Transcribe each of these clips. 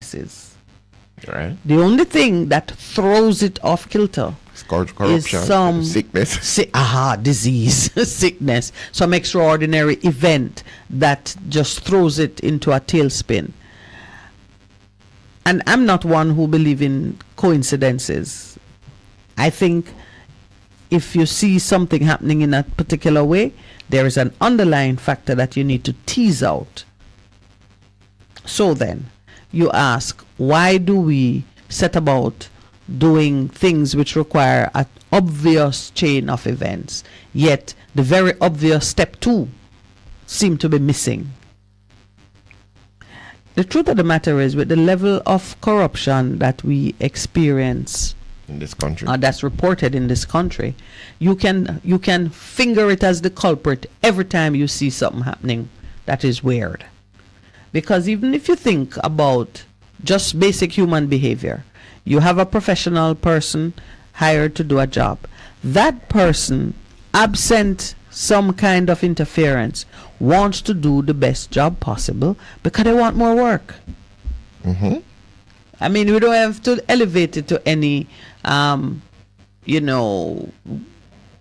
practices. Right. The only thing that throws it off kilter Corruption, is some sickness. Disease, sickness, some extraordinary event that just throws it into a tailspin. And I'm not one who believes in coincidences. I think if you see something happening in a particular way, there is an underlying factor that you need to tease out. So then, you ask, why do we set about doing things which require an obvious chain of events, yet the very obvious step 2 seem to be missing? The truth of the matter is, with the level of corruption that we experience in this country, that's reported in this country, you can finger it as the culprit every time you see something happening that is weird. Because even if you think about just basic human behavior, you have a professional person hired to do a job. That person, absent some kind of interference, wants to do the best job possible because they want more work. Mm-hmm. I mean, we don't have to elevate it to any,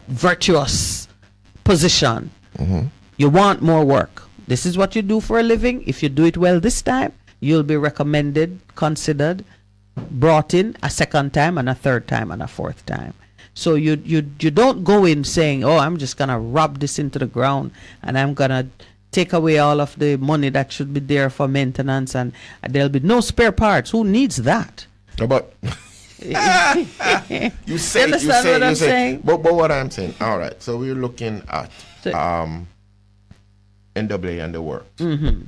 virtuous position. Mm-hmm. You want more work. This is what you do for a living. If you do it well this time, you'll be recommended, considered, brought in a second time and a third time and a fourth time. So you don't go in saying, oh, I'm just going to rub this into the ground and I'm going to take away all of the money that should be there for maintenance and there'll be no spare parts. Who needs that? But you say, but what I'm saying, all right, so we're looking at NWA and the works. Mm-hmm.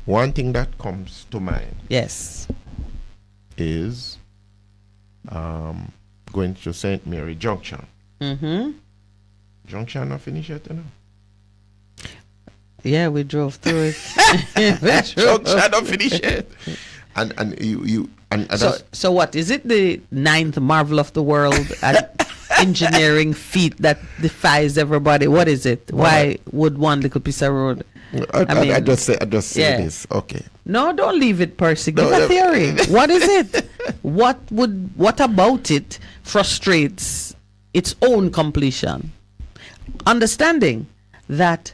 One thing that comes to mind, yes, is going to St. Mary Junction. Mm-hmm. Junction not finished yet, you know? Yeah, we drove through it. Junction not finished yet. So what is it? The 9th marvel of the world and engineering feat that defies everybody? What is it? Why would one little piece of road? I just say this. Okay. No, don't leave it, Percy. Give a theory. What is it? What about it frustrates its own completion? Understanding that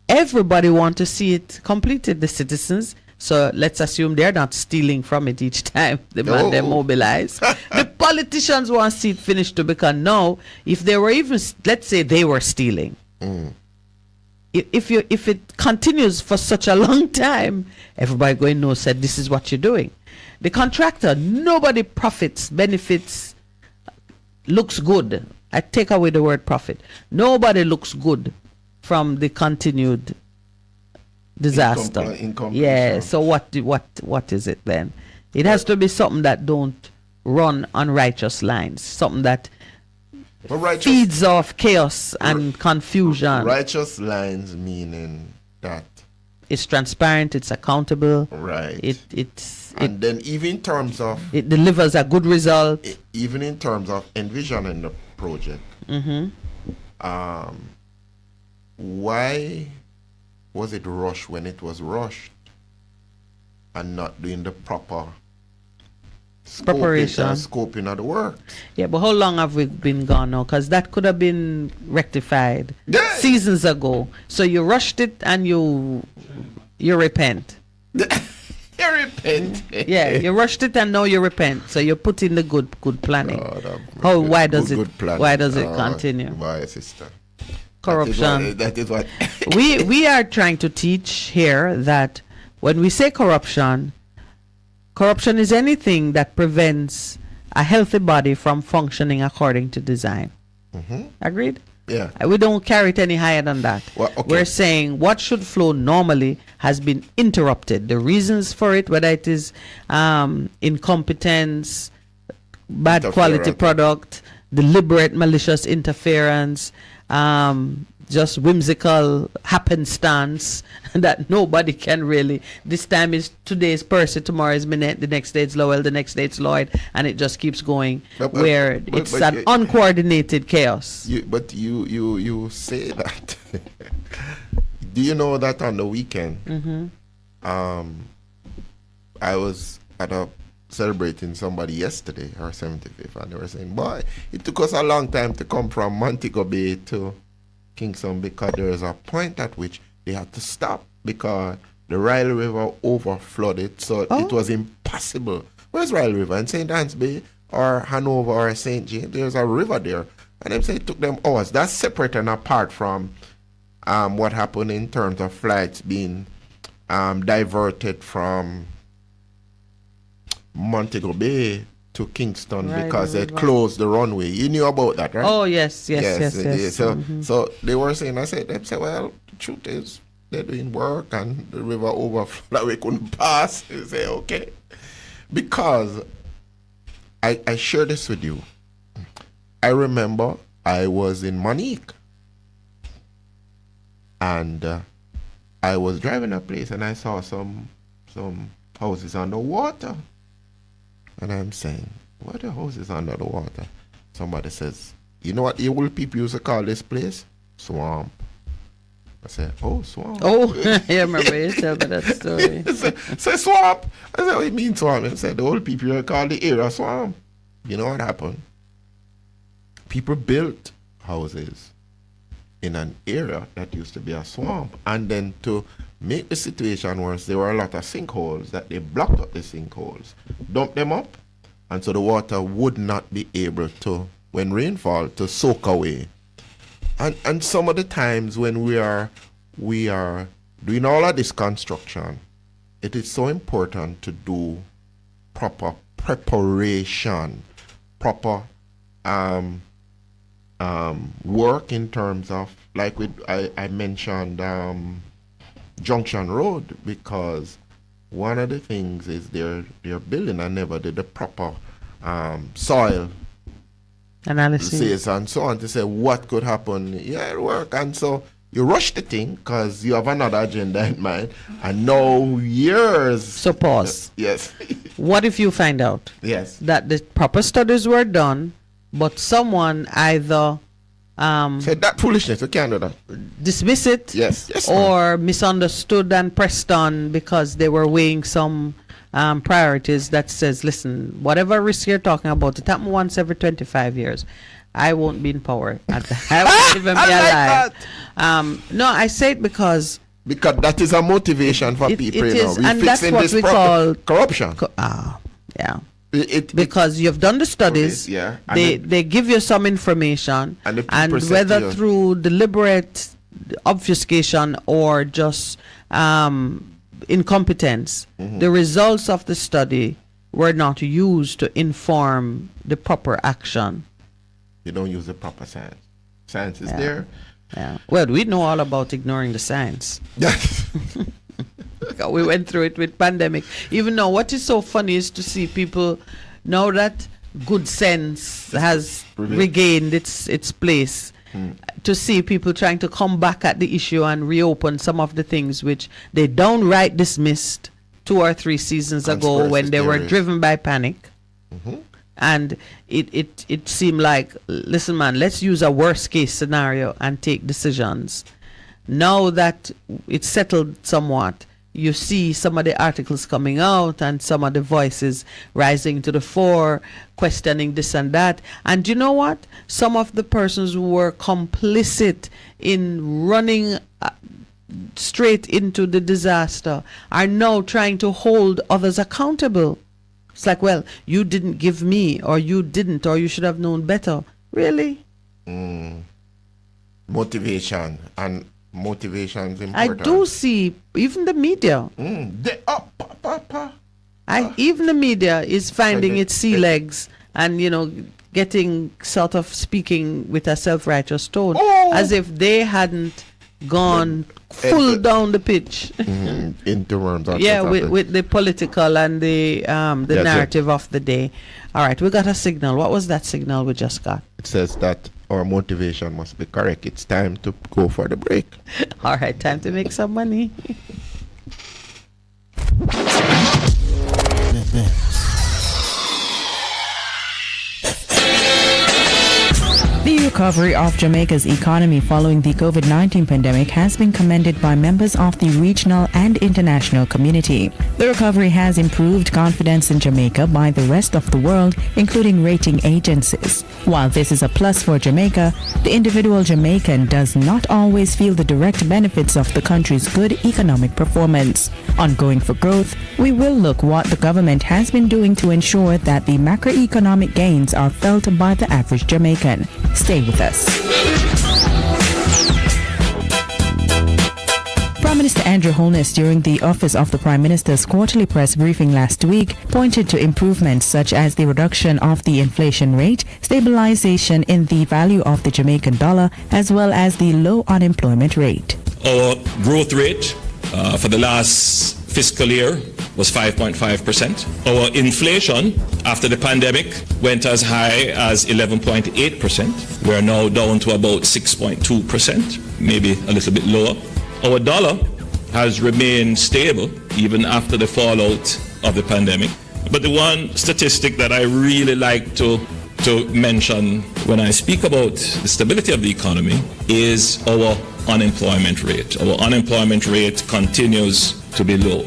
everybody wants to see it completed, the citizens. So let's assume they're not stealing from it each time they mobilize. The politicians want to see it finished too, because now, if they were even, let's say they were stealing, if it continues for such a long time, everybody going to know, said, this is what you're doing. The contractor, nobody profits, benefits, looks good. I take away the word profit. Nobody looks good from the continued disaster. Yeah. So what is it then? It has to be something that don't run on righteous lines. Something that feeds off chaos and confusion. Righteous lines meaning that it's transparent, it's accountable. Right. And then even in terms of it delivers a good result. Even in terms of envisioning the project. Mm-hmm. Why was it rushed when it was rushed and not doing the proper scoping of the work? Yeah, but how long have we been gone now? Because that could have been rectified seasons ago. So you rushed it and you repent. You repent. Yeah, you rushed it and now you repent. So you put in the good planning. Why does it continue? My sister. Corruption. That is what we are trying to teach here that when we say corruption is anything that prevents a healthy body from functioning according to design. Mm-hmm. Agreed? Yeah. We don't carry it any higher than that. Well, okay. We're saying what should flow normally has been interrupted. The reasons for it, whether it is incompetence, bad quality product, deliberate malicious interference, just whimsical happenstance that nobody can really. This time is today is Percy, tomorrow is Minett, the next day it's Lowell, the next day it's Lloyd, and it just keeps going. It's an uncoordinated chaos. You say that. Do you know that on the weekend, mm-hmm. I was at a celebrating somebody yesterday, her 75th, and they were saying, boy, it took us a long time to come from Montego Bay to Kingston because there is a point at which they had to stop because the Riley River over flooded, so it was impossible. Where's Riley River? In St. Anne's Bay or Hanover or St. James, there's a river there. And they say it took them hours. That's separate and apart from what happened in terms of flights being diverted from Montego Bay to Kingston because they closed the runway. You knew about that, right? Oh, yes. So, so they were saying, they said, well, the truth is, they're doing work and the river overflowed, we couldn't pass. They say, okay. Because I share this with you. I remember I was in Monique and I was driving a place and I saw some houses underwater. And I'm saying, what are houses under the water? Somebody says, you know what the old people used to call this place? Swamp. I said, oh, swamp. Oh, I remember you tell me that story. Say swamp. I said, what do you mean swamp? I said, the old people used to call the area swamp. You know what happened? People built houses in an area that used to be a swamp. And then to make the situation worse, there were a lot of sinkholes that they blocked up the sinkholes, dumped them up, and so the water would not be able to, when rainfall, to soak away. And some of the times when we are doing all of this construction, it is so important to do proper preparation, proper work in terms of, like I mentioned Junction Road, because one of the things is they're building and never did the proper soil analysis and so on to say what could happen. Yeah, it'll work. And so you rush the thing because you have another agenda in mind, and no years. So pause. Yes. What if you find out that the proper studies were done, but someone either said that foolishness, we can't do that. Dismiss it, yes, or misunderstood and pressed on because they were weighing some priorities that says, listen, whatever risk you're talking about, it happened once every 25 years. I won't be in power. I won't even be alive. No, I say it because that is a motivation for people. It is, and that's what we call corruption. Yeah. Because you've done the studies, they give you some information, and whether through deliberate obfuscation or just incompetence, the results of the study were not used to inform the proper action. You don't use the proper science. Science is there. Yeah. Well, we know all about ignoring the science. We went through it with pandemic. Even now, what is so funny is to see people, now that good sense has regained its place, to see people trying to come back at the issue and reopen some of the things which they downright dismissed 2 or 3 seasons ago when they were driven by panic. And it seemed like, listen, man, let's use a worst case scenario and take decisions. Now that it's settled somewhat, you see some of the articles coming out and some of the voices rising to the fore, questioning this and that. And you know what? Some of the persons who were complicit in running straight into the disaster are now trying to hold others accountable. It's like, well, you didn't give me, or you didn't, or you should have known better. Really? Motivation is important. I do see even the media. Even the media is finding its sea legs and, getting sort of speaking with a self-righteous tone, as if they hadn't gone full down the pitch in terms of with the political and the narrative of the day. All right, we got a signal. What was that signal we just got? It says that our motivation must be correct. It's time to go for the break. All right, time to make some money. The recovery of Jamaica's economy following the COVID-19 pandemic has been commended by members of the regional and international community. The recovery has improved confidence in Jamaica by the rest of the world, including rating agencies. While this is a plus for Jamaica, the individual Jamaican does not always feel the direct benefits of the country's good economic performance. On Going for Growth, we will look what the government has been doing to ensure that the macroeconomic gains are felt by the average Jamaican. Stay with us. Prime Minister Andrew Holness, during the Office of the Prime Minister's quarterly press briefing last week, pointed to improvements such as the reduction of the inflation rate, stabilization in the value of the Jamaican dollar, as well as the low unemployment rate. Our growth rate for the last fiscal year was 5.5%. Our inflation after the pandemic went as high as 11.8%. We're now down to about 6.2%, maybe a little bit lower. Our dollar has remained stable even after the fallout of the pandemic. But the one statistic that I really like to mention when I speak about the stability of the economy is our unemployment rate. Our unemployment rate continues to be low.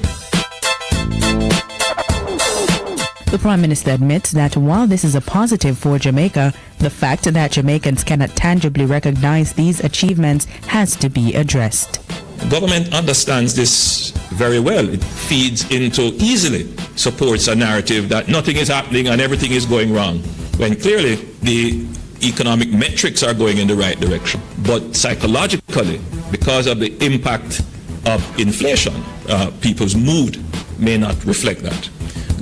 The Prime Minister admits that while this is a positive for Jamaica, the fact that Jamaicans cannot tangibly recognize these achievements has to be addressed. Government understands this very well. It feeds into, easily supports a narrative that nothing is happening and everything is going wrong, when clearly the economic metrics are going in the right direction. But psychologically, because of the impact of inflation, people's mood may not reflect that.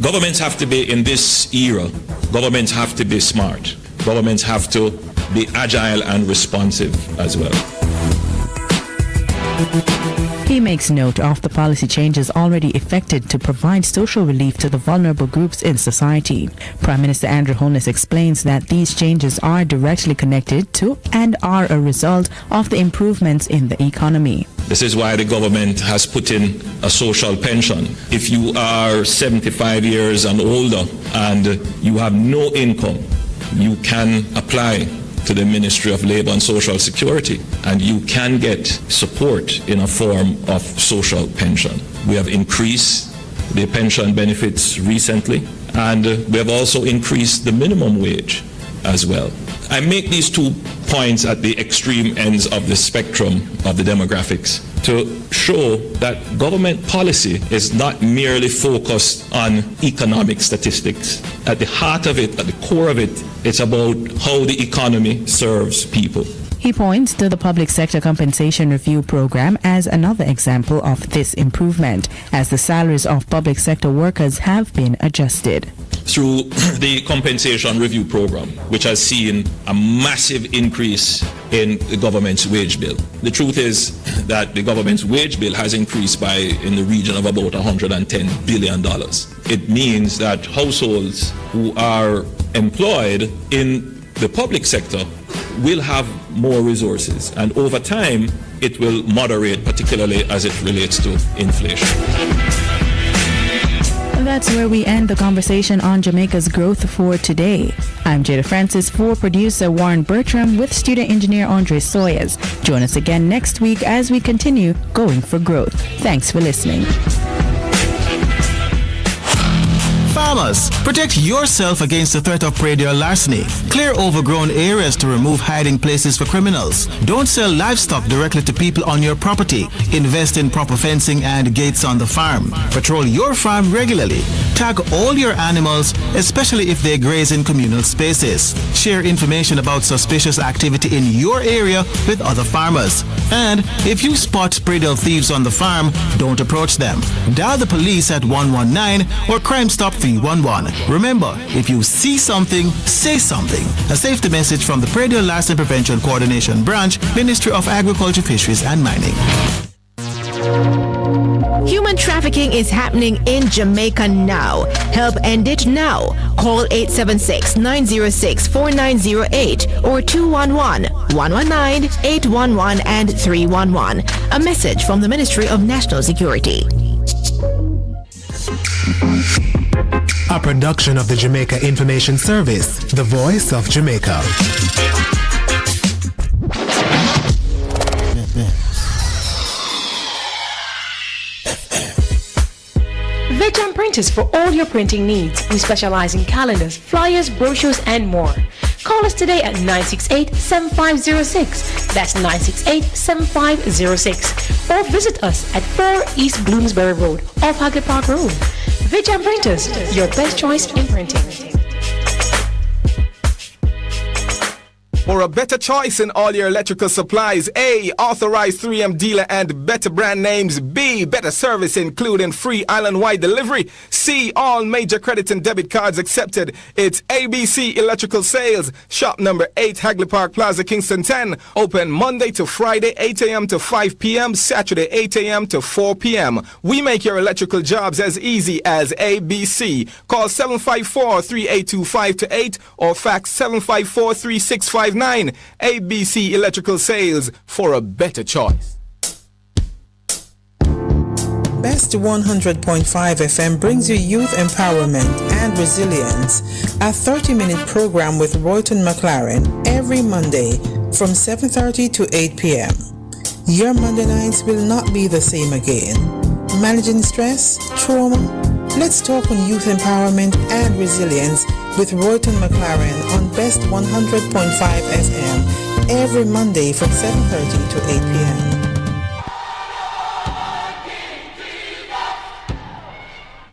Governments have to be, in this era, governments have to be smart. Governments have to be agile and responsive as well. He makes note of the policy changes already effected to provide social relief to the vulnerable groups in society. Prime Minister Andrew Holness explains that these changes are directly connected to and are a result of the improvements in the economy. This is why the government has put in a social pension. If you are 75 years and older and you have no income, you can apply to the Ministry of Labour and Social Security, and you can get support in a form of social pension. We have increased the pension benefits recently, and we have also increased the minimum wage as well. I make these 2 points at the extreme ends of the spectrum of the demographics to show that government policy is not merely focused on economic statistics. At the heart of it, at the core of it, it's about how the economy serves people. He points to the Public Sector Compensation Review Program as another example of this improvement, as the salaries of public sector workers have been adjusted. Through the Compensation Review Program, which has seen a massive increase in the government's wage bill. The truth is that the government's wage bill has increased by in the region of about $110 billion. It means that households who are employed in the public sector will have more resources, and over time it will moderate, particularly as it relates to inflation. And that's where we end the conversation on Jamaica's growth for today. I'm Jada Francis for producer Warren Bertram with studio engineer Andre Sawyers. Join us again next week as we continue Going for Growth. Thanks for listening. Farmers, protect yourself against the threat of predial larceny. Clear overgrown areas to remove hiding places for criminals. Don't sell livestock directly to people on your property. Invest in proper fencing and gates on the farm. Patrol your farm regularly. Tag all your animals, especially if they graze in communal spaces. Share information about suspicious activity in your area with other farmers. And if you spot predial thieves on the farm, don't approach them. Dial the police at 119 or Crime Stop 311. Remember, if you see something, say something. A safety message from the Predial Larceny Prevention Coordination Branch, Ministry of Agriculture, Fisheries and Mining. Human trafficking is happening in Jamaica now. Help end it now. Call 876-906-4908 or 211-119-811 and 311. A message from the Ministry of National Security. A production of the Jamaica Information Service, the voice of Jamaica. Printers for all your printing needs. We specialize in calendars, flyers, brochures, and more. Call us today at 968-7506. That's 968-7506. Or visit us at 4 East Bloomsbury Road, off Hagley Park Road. Vijam Printers, your best choice in printing. For a better choice in all your electrical supplies, A, authorized 3M dealer and better brand names. B, better service including free island-wide delivery. C, all major credit and debit cards accepted. It's ABC Electrical Sales. Shop number 8, Hagley Park Plaza, Kingston 10. Open Monday to Friday, 8 a.m. to 5 p.m., Saturday, 8 a.m. to 4 p.m. We make your electrical jobs as easy as ABC. Call 754-382-528 or fax 754-3659. ABC Electrical Sales, for a better choice. Best 100.5 FM brings you youth empowerment and resilience, a 30-minute program with Royton McLaren every Monday from 7:30 to 8 p.m. Your Monday nights will not be the same again. Managing stress, trauma? Let's talk on youth empowerment and resilience with Royton McLaren on Best 100.5 FM every Monday from 7:30 to 8 p.m.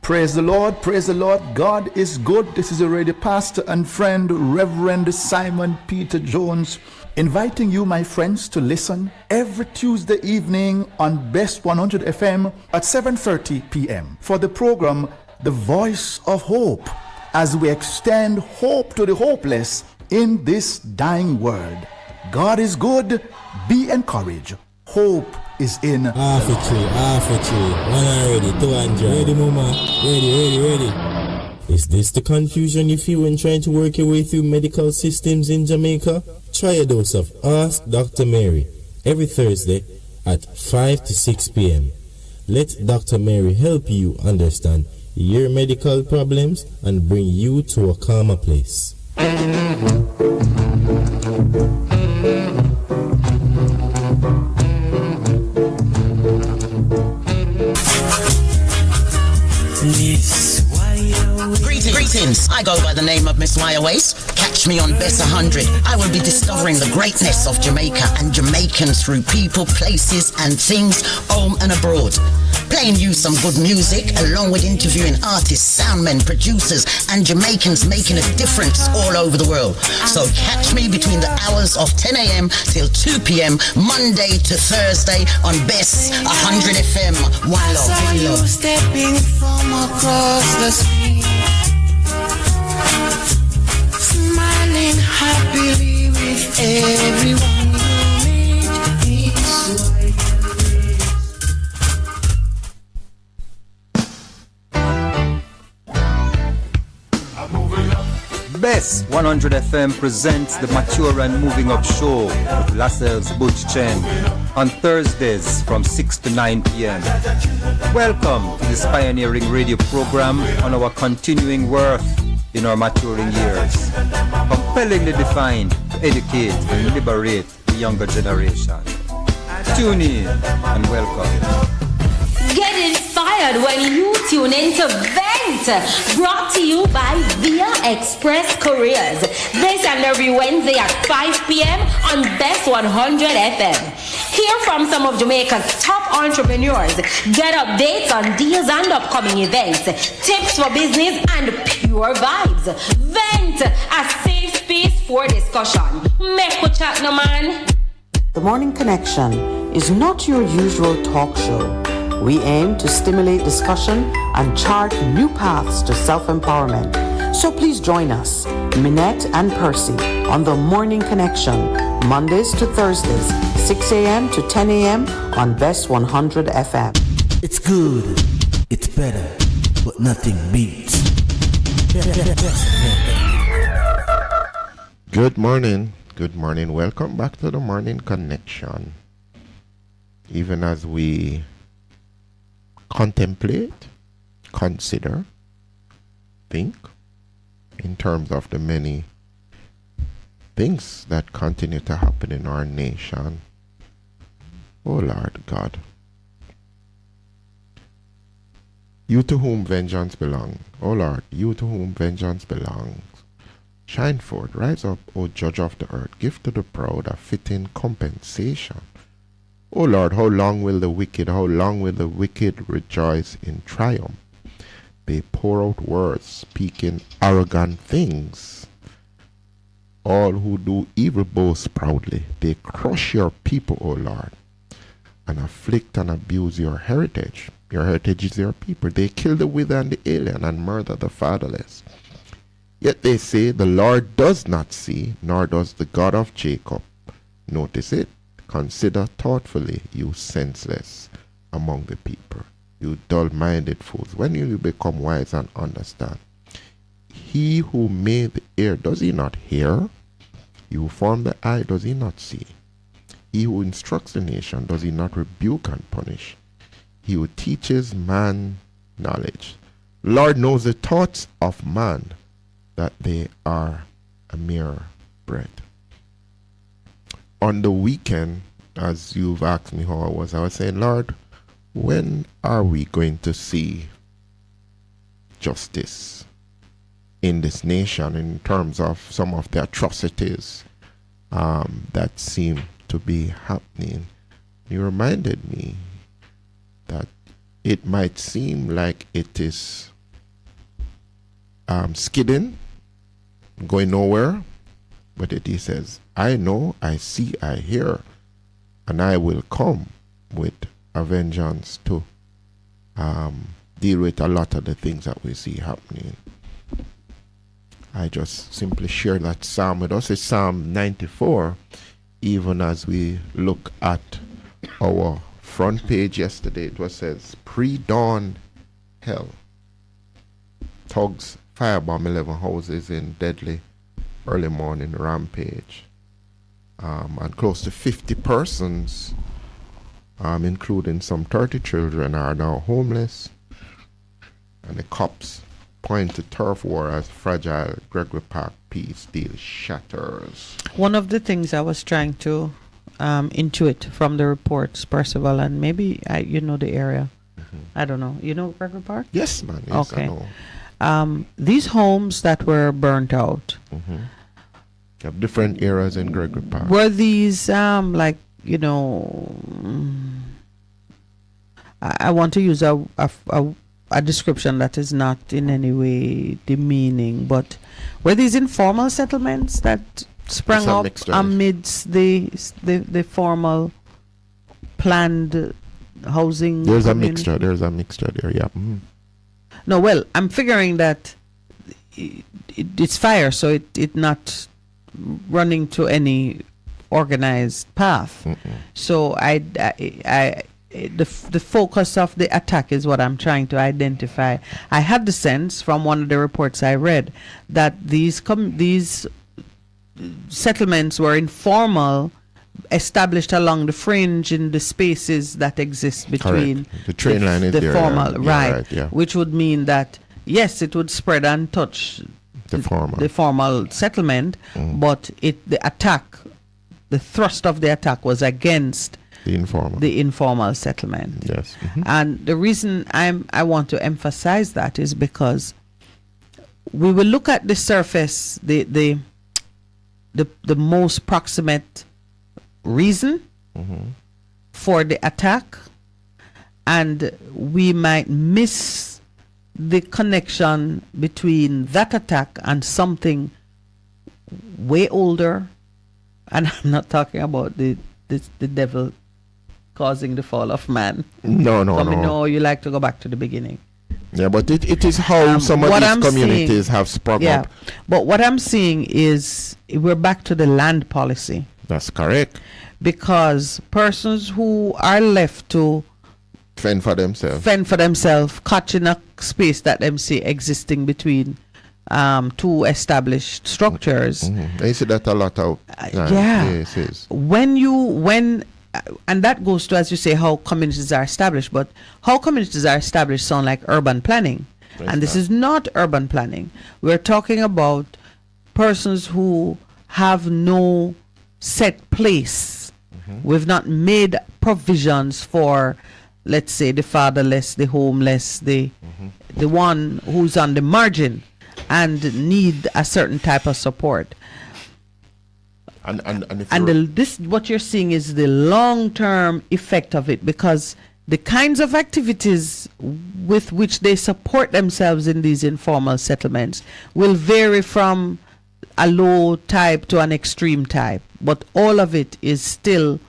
Praise the Lord, praise the Lord. God is good. This is already pastor and friend, Reverend Simon Peter Jones, inviting you, my friends, to listen every Tuesday evening on Best 100 FM at 7:30 p.m. for the program, The Voice of Hope, as we extend hope to the hopeless in this dying world. God is good. Be encouraged. Hope is in. Half a tree. 100, 200. Ready, mama? Ready. Is this the confusion you feel when trying to work your way through medical systems in Jamaica? Try a dose of Ask Dr. Mary every Thursday at 5 to 6 p.m. Let Dr. Mary help you understand your medical problems and bring you to a calmer place. Greetings. I go by the name of Miss Wire Waste. Catch me on Bess 100. I will be discovering the greatness of Jamaica and Jamaicans through people, places, and things, home and abroad. Playing you some good music, along with interviewing artists, soundmen, producers, and Jamaicans making a difference all over the world. So catch me between the hours of 10 a.m. till 2 p.m. Monday to Thursday on Bess 100 FM. One love, one love. Stepping from across the street, smiling happily with everyone you meet. Bess 100 FM presents the Mature and Moving Up Show with Lascelles Butch Chen on Thursdays from 6 to 9 p.m. Welcome to this pioneering radio program on our continuing worth in our maturing years, compellingly defined to educate and liberate the younger generation. Tune in and welcome. Get inspired when you tune into Vent, brought to you by Via Express Couriers. This and every Wednesday at 5 p.m. on Best 100 FM. Hear from some of Jamaica's top entrepreneurs. Get updates on deals and upcoming events, tips for business, and pure vibes. Vent, a safe space for discussion. Make a chat, no man. The Morning Connection is not your usual talk show. We aim to stimulate discussion and chart new paths to self-empowerment. So please join us, Minett and Percy, on The Morning Connection, Mondays to Thursdays, 6 a.m. to 10 a.m. on Best 100 FM. It's good, it's better, but nothing beats. Good morning. Welcome back to The Morning Connection. Even as we contemplate, consider, think in terms of the many things that continue to happen in our nation. Oh Lord God. You to whom vengeance belongs, O Lord, you to whom vengeance belongs. Shine forth, rise up, O judge of the earth, give to the proud a fitting compensation. O Lord, how long will the wicked rejoice in triumph? They pour out words, speaking arrogant things. All who do evil boast proudly. They crush your people, O Lord, and afflict and abuse your heritage. Your heritage is your people. They kill the widow and the alien and murder the fatherless. Yet they say, the Lord does not see, nor does the God of Jacob. Notice it. Consider thoughtfully, you senseless among the people, you dull-minded fools. When will you become wise and understand? He who made the ear, does he not hear? He who formed the eye, does he not see? He who instructs the nation, does he not rebuke and punish? He who teaches man knowledge. Lord knows the thoughts of man, that they are a mere bread. On the weekend, as you've asked me how I was saying, Lord, when are we going to see justice in this nation in terms of some of the atrocities that seem to be happening? You reminded me that it might seem like it is skidding, going nowhere, but he says, I know, I see, I hear, and I will come with a vengeance to deal with a lot of the things that we see happening. I just simply share that psalm with us. It's Psalm 94, even as we look at our front page yesterday. It was says, pre-dawn hell. Thugs firebomb 11 houses in deadly early morning rampage. And close to 50 persons, including some 30 children, are now homeless. And the cops point to turf war as fragile Gregory Park peace deal shatters. One of the things I was trying to intuit from the reports, Percival, and maybe you know the area. I don't know. You know Gregory Park? Yes, man. Yes, okay. I know. These homes that were burnt out. You have different eras in Gregory Park. Were these I want to use a description that is not in any way demeaning, but were these informal settlements that sprang up amidst the formal planned housing? There's a mixture there, yeah. No, well, I'm figuring that it's fire, so it not running to any organized path. So the focus of the attack is what I'm trying to identify. I had the sense from one of the reports I read that these settlements were informal, established along the fringe in the spaces that exist between the train line is the there, formal, yeah, right? Yeah. Which would mean that yes, it would spread and touch the formal settlement, but the attack, the thrust of the attack was against the informal settlement. Yes. And the reason I want to emphasize that is because we will look at the surface, the most proximate reason for the attack, and we might miss the connection between that attack and something way older. And I'm not talking about the devil causing the fall of man. No. No, you like to go back to the beginning. Yeah, but it is how some of these communities have sprung up. But what I'm seeing is we're back to the land policy. That's correct. Because persons who are left to fend for themselves, catch in a space that them see existing between two established structures. I see that a lot of yes. And that goes to, as you say, how communities are established. But how communities are established sound like urban planning. And this is not urban planning. We're talking about persons who have no set place. We've not made provisions for let's say, the fatherless, the homeless, the one who's on the margin and need a certain type of support. This what you're seeing is the long-term effect of it, because the kinds of activities with which they support themselves in these informal settlements will vary from a low type to an extreme type, but all of it is still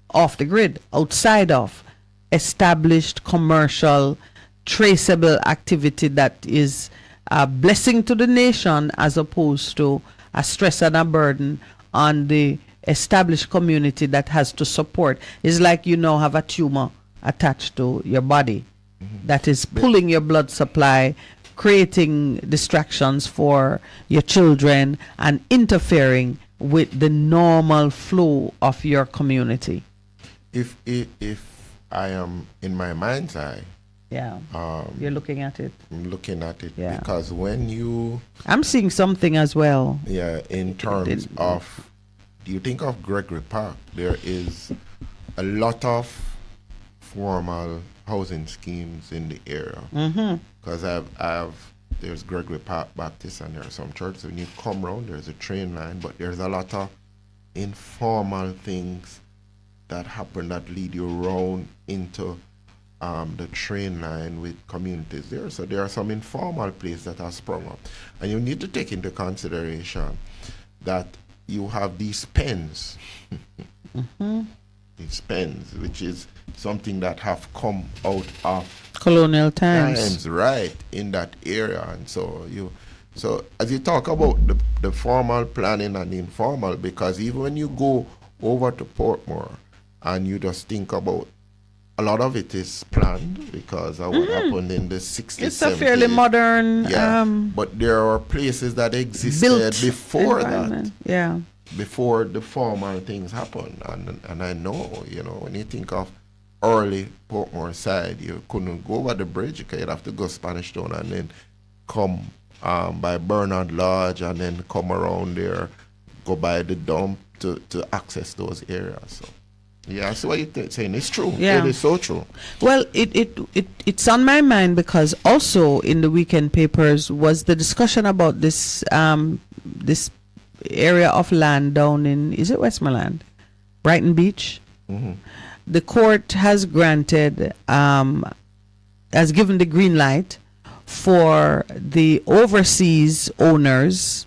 off the grid, outside of established commercial traceable activity that is a blessing to the nation as opposed to a stress and a burden on the established community that has to support. It's like you now have a tumor attached to your body that is pulling your blood supply, creating distractions for your children, and interfering with the normal flow of your community. If I am in my mind's eye, you're looking at it. I'm looking at it because when you... I'm seeing something as well. Yeah, in terms of... Do you think of Gregory Park? There is a lot of formal housing schemes in the area. Because there's Gregory Park Baptist and there are some churches. When you come around, there's a train line, but there's a lot of informal things that happen that lead you around into the train line with communities there. So there are some informal places that are sprung up. And you need to take into consideration that you have these pens. These pens, which is something that have come out of colonial times, right, in that area. And so as you talk about the formal planning and the informal, because even when you go over to Portmore and you just think about, a lot of it is planned because of what happened in the 60s. It's a fairly modern... but there are places that existed before that. Yeah. Before the formal things happened. And I know, when you think of early Portmore side, you couldn't go over the bridge. You'd have to go Spanish Town and then come by Bernard Lodge and then come around there, go by the dump to access those areas. So. Yeah, so what you're saying is true. Yeah. It is so true. Well, it's on my mind because also in the weekend papers was the discussion about this this area of land down in, is it Westmoreland? Brighton Beach? The court has granted, has given the green light for the overseas owners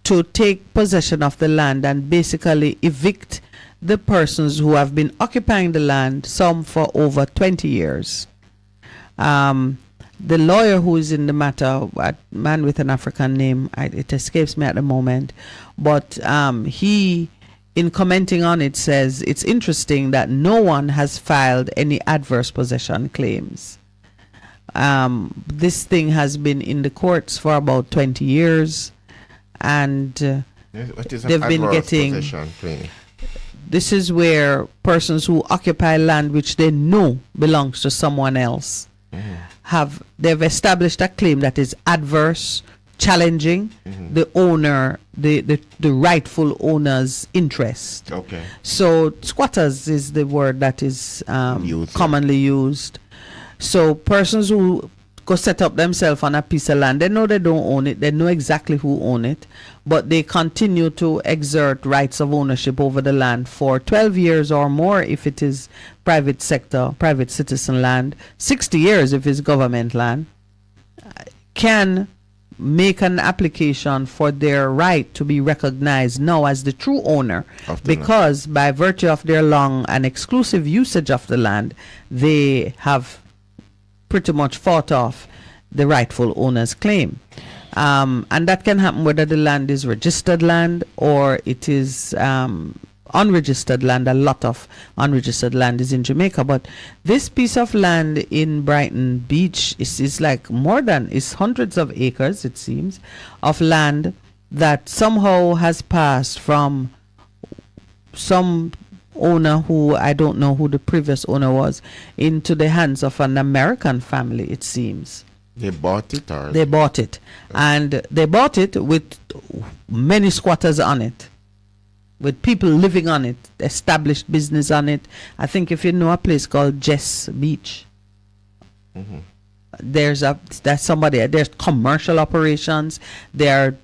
to take possession of the land and basically evict the persons who have been occupying the land, some for over 20 years. The lawyer who is in the matter, a man with an African name, it escapes me at the moment, but he, in commenting on it, says it's interesting that no one has filed any adverse possession claims. This thing has been in the courts for about 20 years, and they've been getting... possession claim? This is where persons who occupy land which they know belongs to someone else they've established a claim that is adverse, challenging the owner, the rightful owner's interest. Okay. So squatters is the word that is commonly used. So persons who go set up themselves on a piece of land, they know they don't own it, they know exactly who own it, but they continue to exert rights of ownership over the land for 12 years or more if it is private sector, private citizen land, 60 years if it's government land, can make an application for their right to be recognized now as the true owner, because by virtue of their long and exclusive usage of the land, they have pretty much fought off the rightful owner's claim. And that can happen whether the land is registered land or it is unregistered land. A lot of unregistered land is in Jamaica, but this piece of land in Brighton Beach is like it's hundreds of acres, it seems, of land that somehow has passed from some owner who I don't know who the previous owner was into the hands of an American family, it seems. They bought it, or they bought it, and they bought it with many squatters on it. with people living on it, established business on it. I think if you know a place called Jess Beach, there's commercial operations, there are,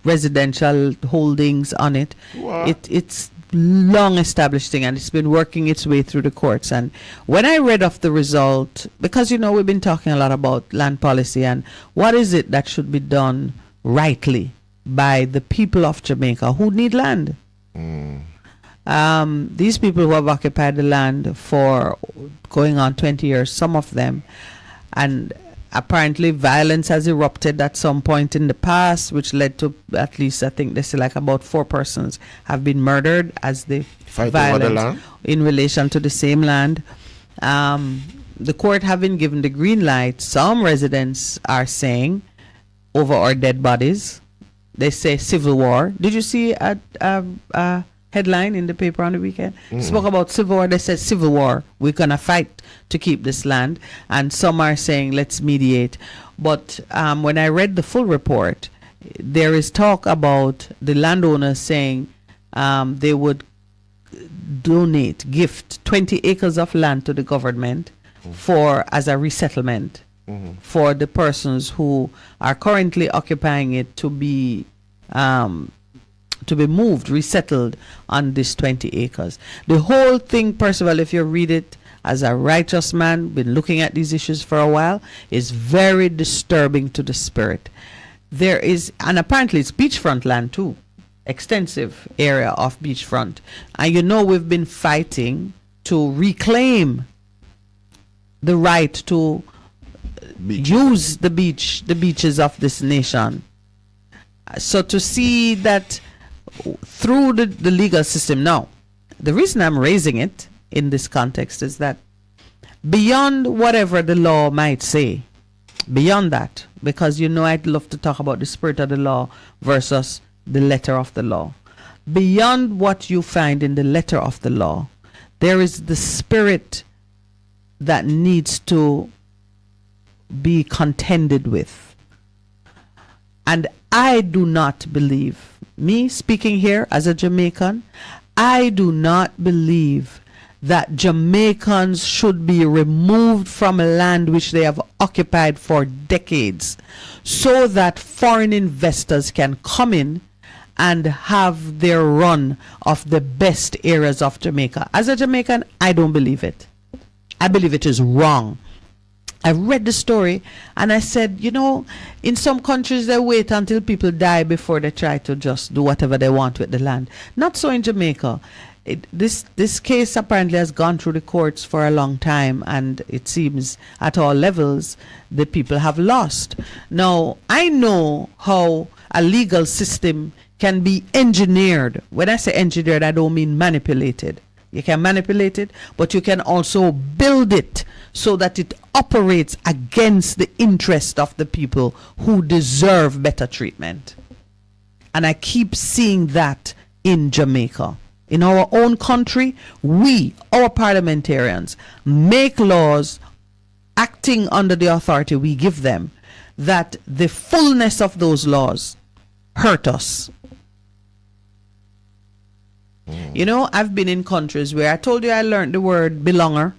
residential holdings on it. It's long established thing, and it's been working its way through the courts. And when I read of the result, because we've been talking a lot about land policy and what is it that should be done rightly by the people of Jamaica who need land. These people who have occupied the land for going on 20 years, some of them, and apparently violence has erupted at some point in the past, which led to at least, I think they say like about 4 persons have been murdered as they fight violence over the land in relation to the same land. The court having given the green light, some residents are saying over our dead bodies. They say civil war. Did you see a headline in the paper on the weekend? Spoke about civil war. They said civil war. We're gonna fight to keep this land. And some are saying let's mediate. But when I read the full report, there is talk about the landowners saying they would gift 20 acres of land to the government as a resettlement for the persons who are currently occupying it to be moved, resettled on this 20 acres. The whole thing, Percival, if you read it as a righteous man, been looking at these issues for a while, is very disturbing to the spirit. There is, and apparently it's beachfront land too, extensive area of beachfront. And we've been fighting to reclaim the right to use the beaches of this nation. So to see that through the legal system. Now, the reason I'm raising it in this context is that beyond whatever the law might say, beyond that, because I'd love to talk about the spirit of the law versus the letter of the law. Beyond what you find in the letter of the law, there is the spirit that needs to be contended with. And I do not believe, me speaking here as a Jamaican, I do not believe that Jamaicans should be removed from a land which they have occupied for decades so that foreign investors can come in and have their run of the best areas of Jamaica. As a Jamaican, I don't believe it. I believe it is wrong. I read the story and I said, in some countries they wait until people die before they try to just do whatever they want with the land. Not so in Jamaica. This case apparently has gone through the courts for a long time, and it seems at all levels the people have lost. Now, I know how a legal system can be engineered. When I say engineered, I don't mean manipulated. You can manipulate it, but you can also build it so that it operates against the interest of the people who deserve better treatment. And I keep seeing that in Jamaica. In our own country, our parliamentarians, make laws acting under the authority we give them, that the fullness of those laws hurt us. I've been in countries where I told you I learned the word belonger.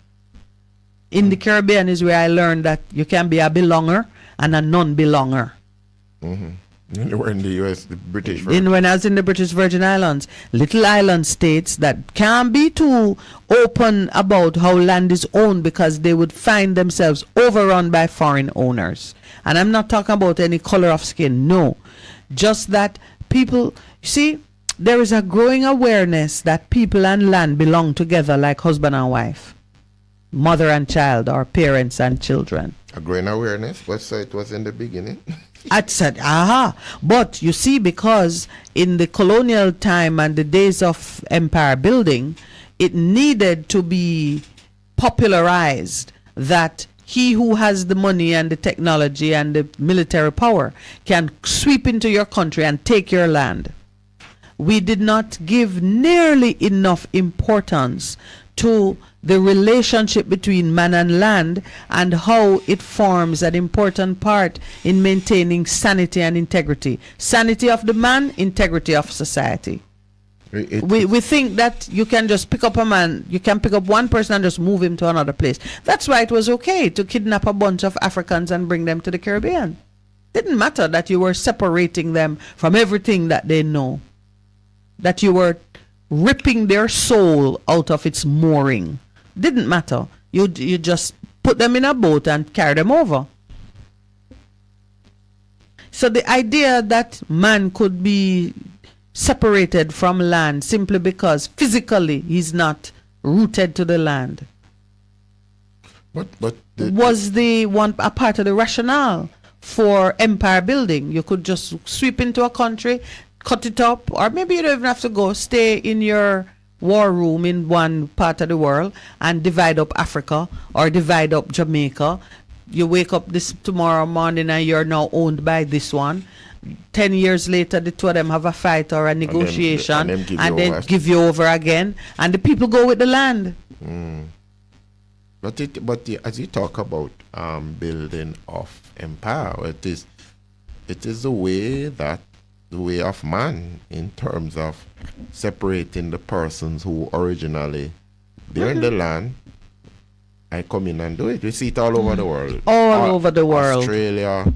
In the Caribbean is where I learned that you can be a belonger and a non-belonger. When you were in the U.S., the British Virgin. When I was in the British Virgin Islands, little island states that can't be too open about how land is owned because they would find themselves overrun by foreign owners. And I'm not talking about any color of skin, no. Just that people, there is a growing awareness that people and land belong together like husband and wife, mother and child, or parents and children. A growing awareness? So it was in the beginning? I said, But you see, because in the colonial time and the days of empire building, it needed to be popularized that he who has the money and the technology and the military power can sweep into your country and take your land. We did not give nearly enough importance to the relationship between man and land and how it forms an important part in maintaining sanity and integrity. Sanity of the man, integrity of society. We think that you can just pick up a man, you can pick up one person and just move him to another place. That's why it was okay to kidnap a bunch of Africans and bring them to the Caribbean. Didn't matter that you were separating them from everything that they know, that you were ripping their soul out of its mooring. Didn't matter. You just put them in a boat and carry them over. So the idea that man could be separated from land simply because physically he's not rooted to the land was a part of the rationale for empire building. You could just sweep into a country, cut it up, or maybe you don't even have to go, stay in your war room in one part of the world and divide up Africa or divide up Jamaica. You wake up this tomorrow morning and you're now owned by this one. 10 years later, the two of them have a fight or a negotiation and then give you over again, and the people go with the land. But as you talk about building of empire, it is the way of man in terms of separating the persons who originally they're in the land. I come in and do it. We see it all over the world. All over the world. Australia.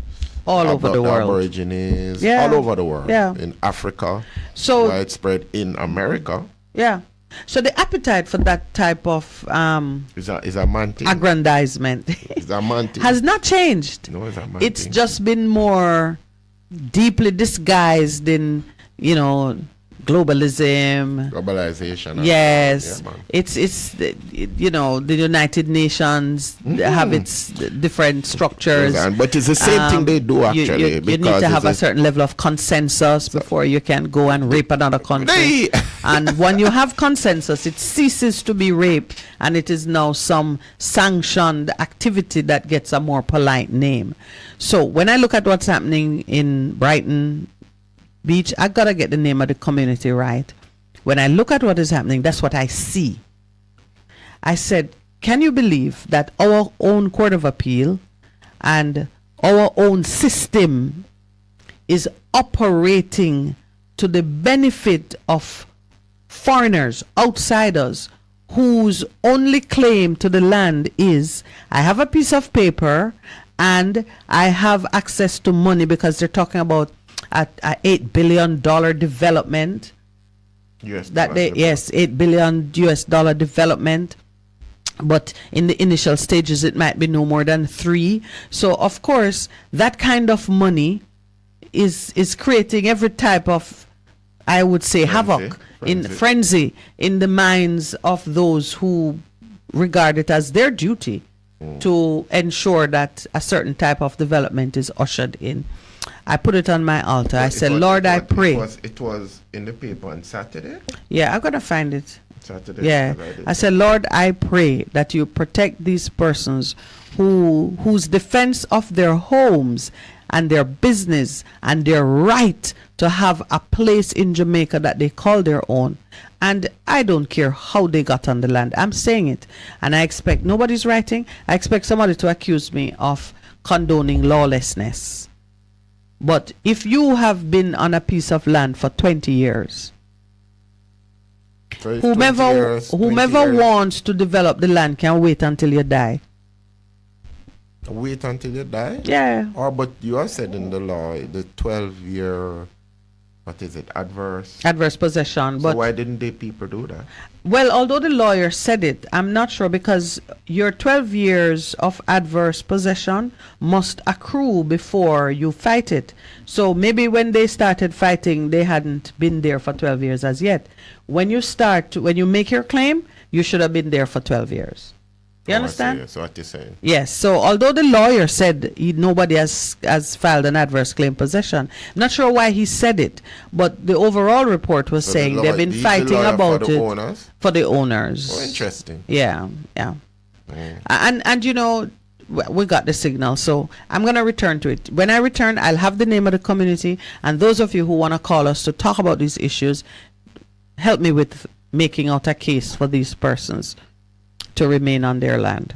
All over the world. Aborigines. All over the world. Yeah. In Africa. So widespread in America. Yeah. So the appetite for that type of is a man thing. Aggrandizement is a man thing. Has not changed. No, it's a man It's thing. just been more deeply disguised in, globalization. Yes, it's the United Nations have its different structures. But it's the same thing they do actually. You need to have a certain level of consensus before you can go and rape another country. And when you have consensus, it ceases to be rape, and it is now some sanctioned activity that gets a more polite name. So when I look at what's happening in Brighton Beach, I gotta get the name of the community right. When I look at what is happening, that's what I see. I said, can you believe that our own Court of Appeal and our own system is operating to the benefit of foreigners, outsiders, whose only claim to the land is, I have a piece of paper and I have access to money, because they're talking about a $8 billion development. $8 billion US development. But in the initial stages, it might be no more than 3. So, of course, that kind of money is creating every type of, I would say, havoc, frenzy in the minds of those who regard it as their duty to ensure that a certain type of development is ushered in. I put it on my altar. I said, Lord, I pray. It was in the paper on Saturday? Yeah, I'm going to find it. Saturday. Yeah. I said, Lord, I pray that you protect these persons whose defense of their homes and their business and their right to have a place in Jamaica that they call their own. And I don't care how they got on the land. I'm saying it. And I expect, nobody's writing, I expect somebody to accuse me of condoning lawlessness. But if you have been on a piece of land for 20 years, whomever wants to develop the land can wait until you die. Wait until you die? Yeah. But you have said in the law, the 12-year, adverse possession. So why didn't the people do that? Well, although the lawyer said it, I'm not sure, because your 12 years of adverse possession must accrue before you fight it. So maybe when they started fighting, they hadn't been there for 12 years as yet. When you make your claim, you should have been there for 12 years. You understand? That's what you're saying. Yes. So although the lawyer said nobody has filed an adverse claim possession, I'm not sure why he said it, but the overall report was saying they've been fighting about it for the owners. Oh, interesting. Yeah. And we got the signal, so I'm going to return to it. When I return, I'll have the name of the community, and those of you who want to call us to talk about these issues, help me with making out a case for these persons. to remain on their land.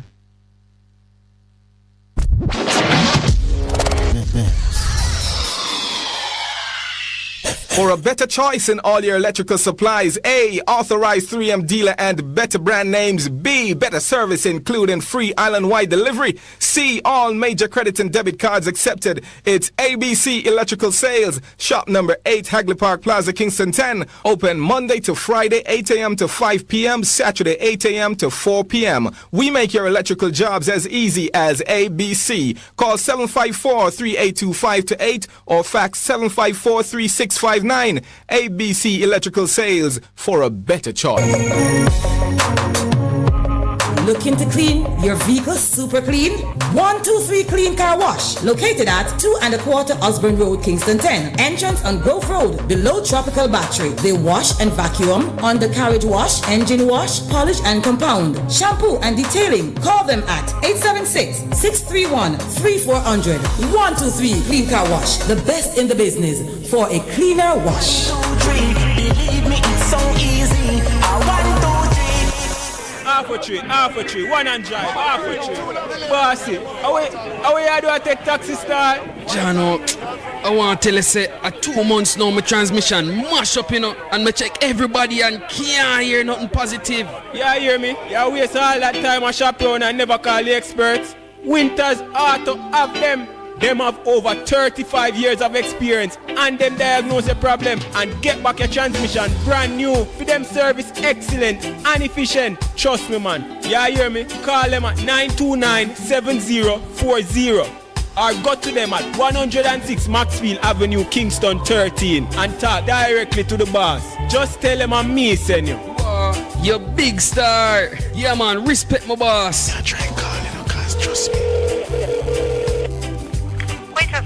For a better choice in all your electrical supplies, A, authorized 3M dealer and better brand names. B, better service including free island-wide delivery. C, all major credit and debit cards accepted. It's ABC Electrical Sales. Shop number 8, Hagley Park Plaza, Kingston 10. Open Monday to Friday, 8 a.m. to 5 p.m. Saturday, 8 a.m. to 4 p.m. We make your electrical jobs as easy as ABC. Call 754-382-528 or fax 754-3659. ABC Electrical Sales, for a better choice. Looking to clean your vehicle super clean? 123 Clean Car Wash, located at 2 1/4 Osborne Road, Kingston 10. Entrance on Grove Road, below Tropical Battery. They wash and vacuum, undercarriage wash, engine wash, polish and compound, shampoo and detailing. Call them at 876-631-3400. 123 Clean Car Wash, the best in the business for a cleaner wash. 1, 2, 3, believe me, it's so easy. 1, 2, 3. Half a tree, one and drive, half a tree. Bossy, how you do I take taxi star? Jano, I want to tell you, say, 2 months now, my transmission mash up, and I check everybody and can't hear nothing positive. Yeah, hear me? You waste all that time I shop around and never call the experts. Winters Auto have them. Them have over 35 years of experience and them diagnose the problem and get back your transmission brand new. For them service excellent and efficient. Trust me, man. You hear me? Call them at 929-7040 or go to them at 106 Maxfield Avenue, Kingston 13 and talk directly to the boss. Just tell them I'm me send you. You big star. Yeah, man. Respect my boss. I try and call you, cause trust me.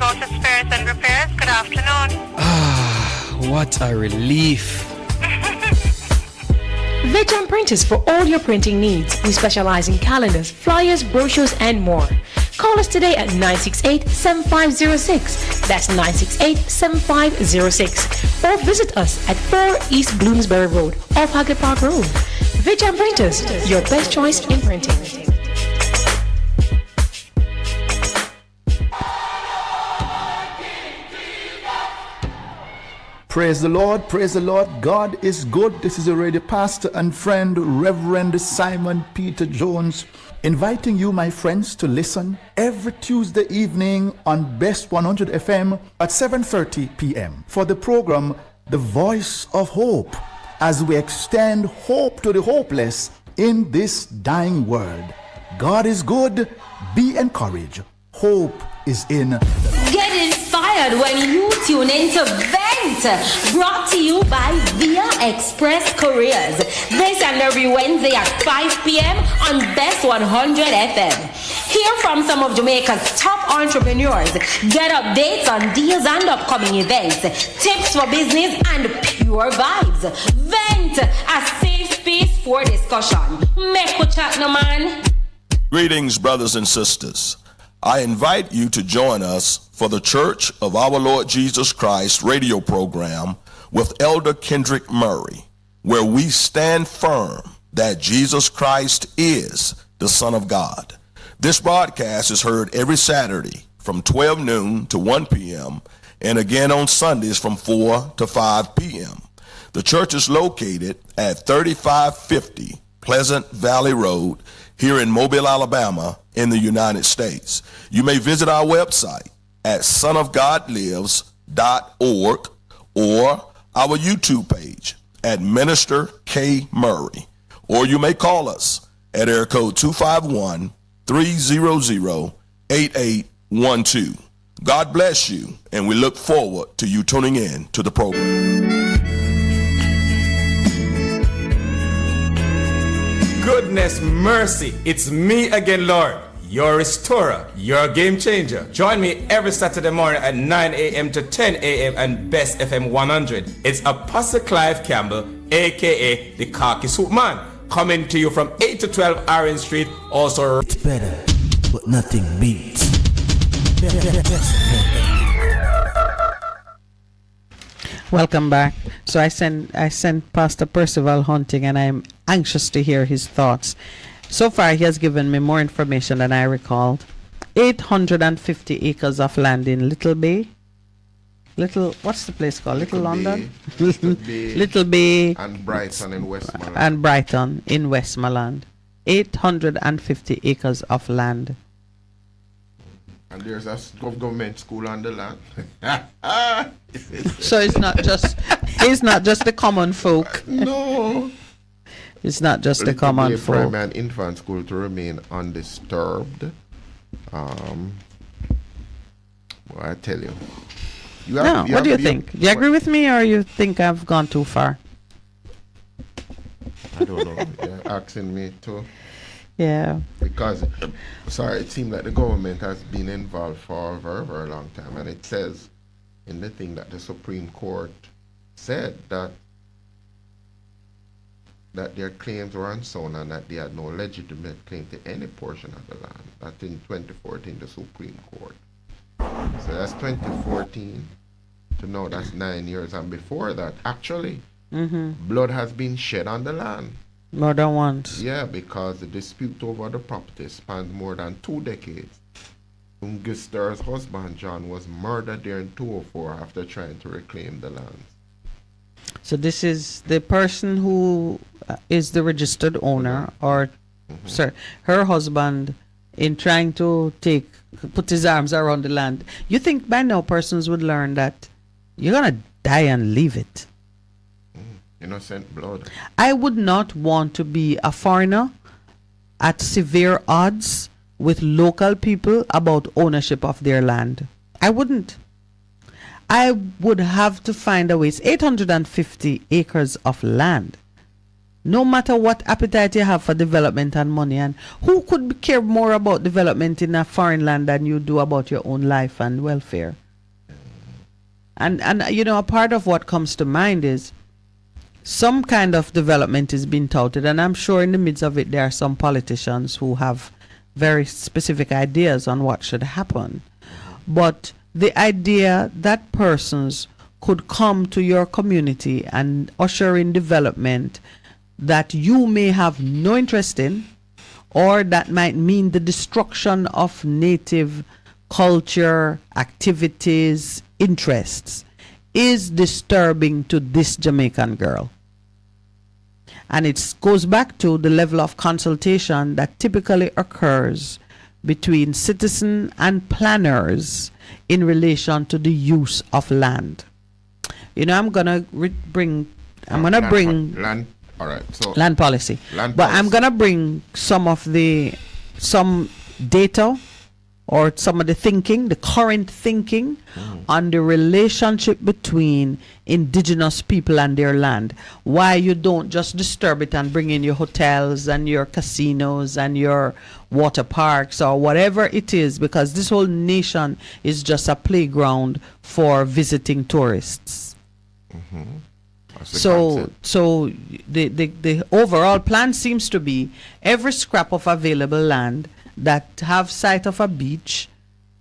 Auto Spares and Repairs, good afternoon. What a relief. Veteran Printers for all your printing needs. We specialize in calendars, flyers, brochures, and more. Call us today at 968-7506. That's 968-7506. Or visit us at 4 East Bloomsbury Road, off Hagley Park Road. Veteran Printers, your best choice in printing. Praise the Lord, praise the Lord. God is good. This is already pastor and friend, Reverend Simon Peter Jones, inviting you, my friends, to listen every Tuesday evening on BES 100 FM at 7:30 p.m. for the program, The Voice of Hope, as we extend hope to the hopeless in this dying world. God is good. Be encouraged. Hope is in the Lord. Get inspired when you tune into Vent, brought to you by Via Express Couriers. This and every Wednesday at 5 p.m. on BES 100 FM. Hear from some of Jamaica's top entrepreneurs. Get updates on deals and upcoming events, tips for business, and pure vibes. Vent, a safe space for discussion. Make a chat, no man. Greetings, brothers and sisters. I invite you to join us for the Church of Our Lord Jesus Christ radio program with Elder Kendrick Murray, where we stand firm that Jesus Christ is the Son of God. This broadcast is heard every Saturday from 12 noon to 1 p.m. and again on Sundays from 4 to 5 p.m. The church is located at 3550 Pleasant Valley Road here in Mobile, Alabama, in the United States. You may visit our website at sonofgodlives.org or our YouTube page at Minister K. Murray. Or you may call us at area code 251-300-8812. God bless you, and we look forward to you tuning in to the program. Goodness mercy, it's me again, Lord, your restorer, your game changer. Join me every Saturday morning at 9 a.m. to 10 a.m. on BES FM 100. It's Apostle Clive Campbell, aka the Khaki Suit Man, coming to you from 8 to 12 Orange Street. Also, it's better, but nothing beats. Welcome back. So I sent Pastor Percival hunting, and I'm anxious to hear his thoughts. So far, he has given me more information than I recalled. 850 acres of land in Little Bay. What's the place called? Little London? Little Bay. And Brighton in Westmoreland. And Brighton in Westmoreland. 850 acres of land. And there's a government school on the land. So it's not just the common folk. No. It's not just the common folk. Primary and infant school to remain undisturbed. Well, I tell you. What do you think? Do you agree with me, or you think I've gone too far? I don't know. You're asking me to. Yeah. Because, it seems like the government has been involved for a very, very long time. And it says in the thing that the Supreme Court said that their claims were unsound and that they had no legitimate claim to any portion of the land. That's in 2014, the Supreme Court. So that's 2014 to now, that's 9 years. And before that, actually, blood has been shed on the land. More than once. Yeah, because the dispute over the property spanned more than 2 decades. Ungister's husband, John, was murdered there in 2004 after trying to reclaim the land. So this is the person who is the registered owner, or, her husband, in trying to put his arms around the land. You think by now persons would learn that you're going to die and leave it? Innocent blood. I would not want to be a foreigner at severe odds with local people about ownership of their land. I wouldn't. I would have to find a way. It's 850 acres of land. No matter what appetite you have for development and money, and who could care more about development in a foreign land than you do about your own life and welfare? And a part of what comes to mind is some kind of development is being touted, and I'm sure in the midst of it there are some politicians who have very specific ideas on what should happen. But the idea that persons could come to your community and usher in development that you may have no interest in, or that might mean the destruction of native culture, activities, interests, is disturbing to this Jamaican girl. And it goes back to the level of consultation that typically occurs between citizen and planners in relation to the use of land. I'm gonna bring land. All right. So land policy. I'm gonna bring some data or some of the current thinking on the relationship between indigenous people and their land. Why you don't just disturb it and bring in your hotels and your casinos and your water parks or whatever it is, because this whole nation is just a playground for visiting tourists. So the overall plan seems to be every scrap of available land that have sight of a beach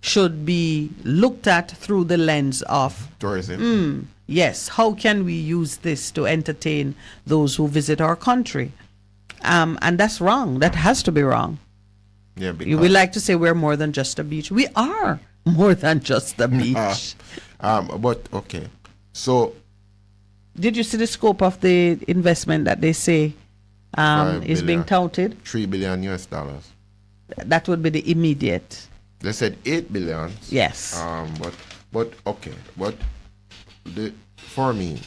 should be looked at through the lens of tourism. Yes, how can we use this to entertain those who visit our country? And that's wrong. That has to be wrong. Yeah, because we like to say we're more than just a beach. We are more than just a beach. But okay, so did you see the scope of the investment that they say is being touted? $3 billion US. That would be the immediate. They said 8 billion. Yes. But okay. But for me,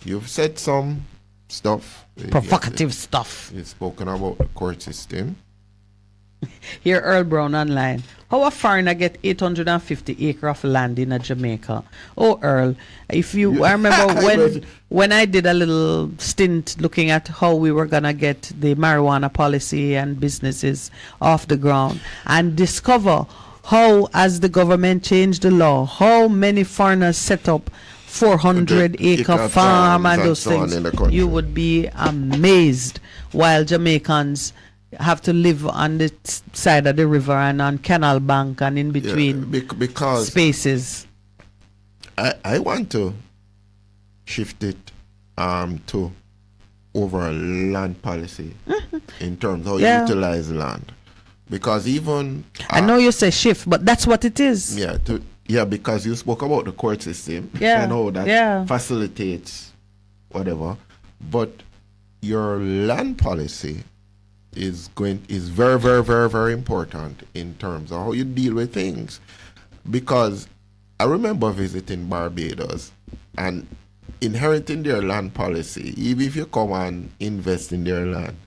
you've said some stuff. Provocative stuff. You've spoken about the court system. Here, Earl Brown online. How a foreigner get 850 acre of land in Jamaica? Oh, Earl, I remember when I did a little stint looking at how we were gonna get the marijuana policy and businesses off the ground, and discover how, as the government changed the law, how many foreigners set up 400-acre farm and those things. You would be amazed, while Jamaicans have to live on the side of the river and on canal bank and in between because spaces. I want to shift it to over a land policy in terms of how you utilize land. Because even... I know you say shift, but that's what it is. Yeah, because you spoke about the court system and how that facilitates whatever. But your land policy is very, very, very, very important in terms of how you deal with things. Because I remember visiting Barbados and inheriting their land policy. Even if you come and invest in their land,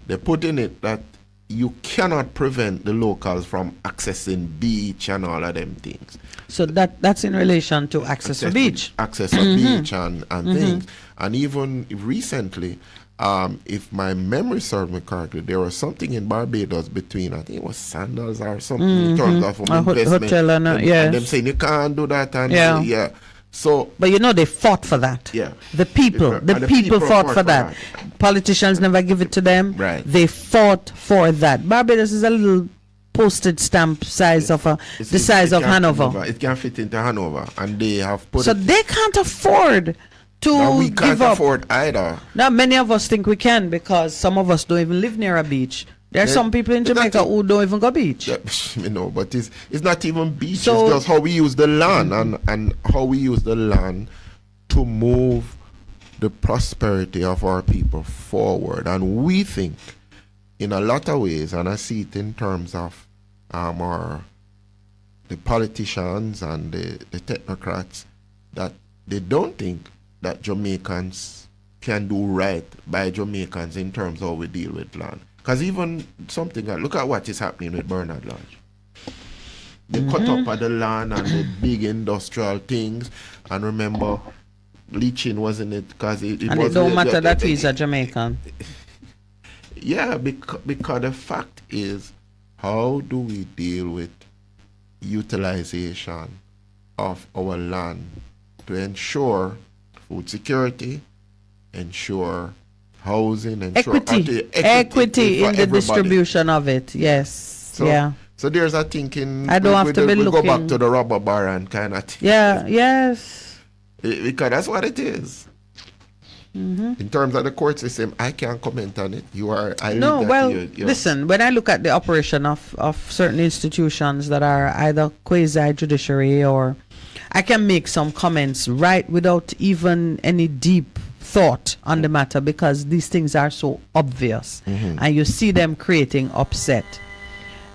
they put in it that you cannot prevent the locals from accessing beach and all of them things. So that's in relation to access to beach. Access to beach and things. And even recently, if my memory serves me correctly, there was something in Barbados between, I think it was sandals or something in terms of investment. Hotel and them saying you can't do that and So, but they fought for that. Yeah, the people fought for that. Politicians never give it to them. Right. They fought for that. Barbados is a little postage stamp size of the size of Hanover. It can fit into Hanover, and they have put. So they can't afford to we can't give up. afford either. Now many of us think we can because some of us don't even live near a beach. There are some people in Jamaica who don't even go beach. But it's not even beach. So, it's just how we use the land and how we use the land to move the prosperity of our people forward. And we think in a lot of ways, and I see it in terms of the politicians and the technocrats, that they don't think that Jamaicans can do right by Jamaicans in terms of how we deal with land. Because even something like, look at what is happening with Bernard Lodge. They cut up at the land and the big industrial things. And remember, leaching, wasn't it? Because it don't matter that he's a Jamaican. Yeah, because the fact is, how do we deal with utilization of our land to ensure food security, ensure housing, and equity in the distribution of it. Yes. So there's a thinking. I don't have to be looking. Go back to the rubber baron kind of thing. Yeah. Yes. Because that's what it is. In terms of the court system, I can't comment on it. Listen. When I look at the operation of certain institutions that are either quasi-judiciary or, I can make some comments right without even any deep thought on the matter because these things are so obvious and you see them creating upset.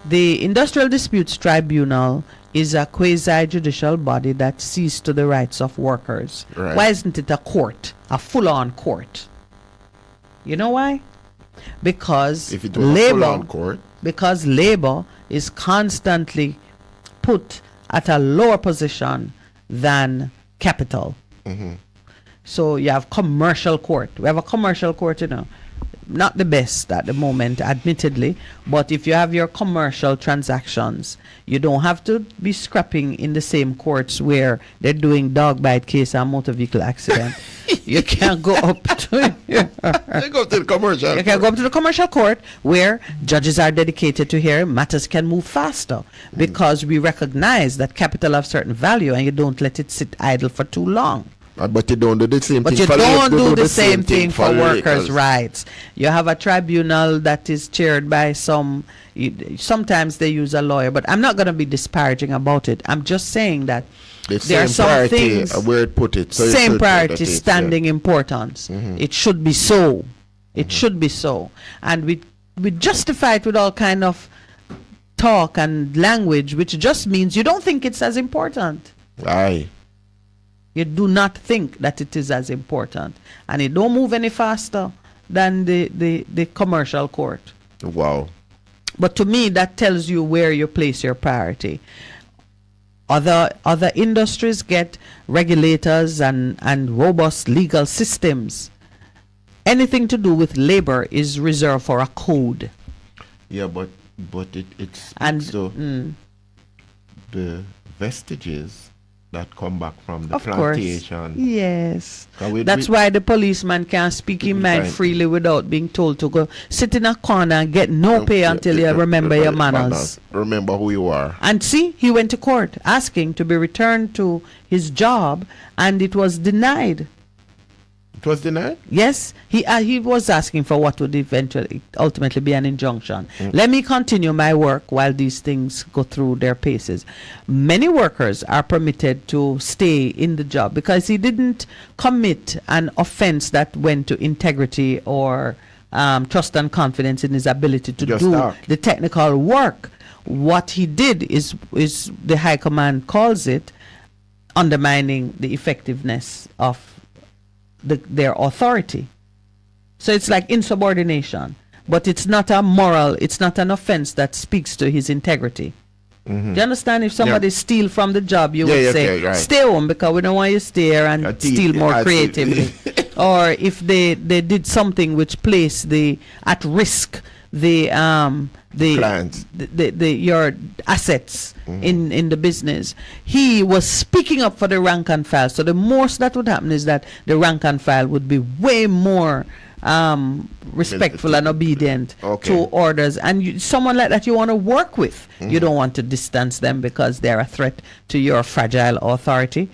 The Industrial Disputes Tribunal is a quasi-judicial body that sees to the rights of workers. Right. Why isn't it a court, a full-on court? You know why? Because if it was a full-on court, because labor is constantly put at a lower position than capital. So you have commercial court. We have a commercial court, not the best at the moment, admittedly, but if you have your commercial transactions, you don't have to be scrapping in the same courts where they're doing dog bite case and motor vehicle accident. You can go up to the commercial. You can go up to the commercial court where judges are dedicated to hearing matters can move faster because we recognize that capital have certain value and you don't let it sit idle for too long. But you don't do the same thing. But you don't do the same thing for workers' rights. You have a tribunal that is chaired by sometimes they use a lawyer, but I'm not going to be disparaging about it. I'm just saying that there are some things. Where it put it. So same priority, standing importance. It should be so. It should be so. And we justify it with all kind of talk and language, which just means you don't think it's as important. Aye. You do not think that it is as important. And it don't move any faster than the commercial court. Wow. But to me, that tells you where you place your priority. Other industries get regulators and robust legal systems. Anything to do with labor is reserved for a code. Yeah, but it speaks to the vestiges that come back from the plantation. Course. Yes. That's why the policeman can't speak his mind freely without being told to go sit in a corner and get no pay until you remember your manners. Remember who you are. And see, he went to court asking to be returned to his job and it was denied. It was denied? Yes, he was asking for what would ultimately be an injunction. Let me continue my work while these things go through their paces. Many workers are permitted to stay in the job because he didn't commit an offense that went to integrity or trust and confidence in his ability to do the technical work. What he did is the High Command calls it undermining the effectiveness of their authority. So it's like insubordination, but it's not a moral, it's not an offense that speaks to his integrity. Do you understand? If somebody steal from the job, you would say, stay home because we don't want you to stay here and steal more creatively. Or if they did something which placed at risk your assets in the business. He was speaking up for the rank and file. So the most that would happen is that the rank and file would be way more respectful and obedient to orders. And someone like that you want to work with. You don't want to distance them because they're a threat to your fragile authority.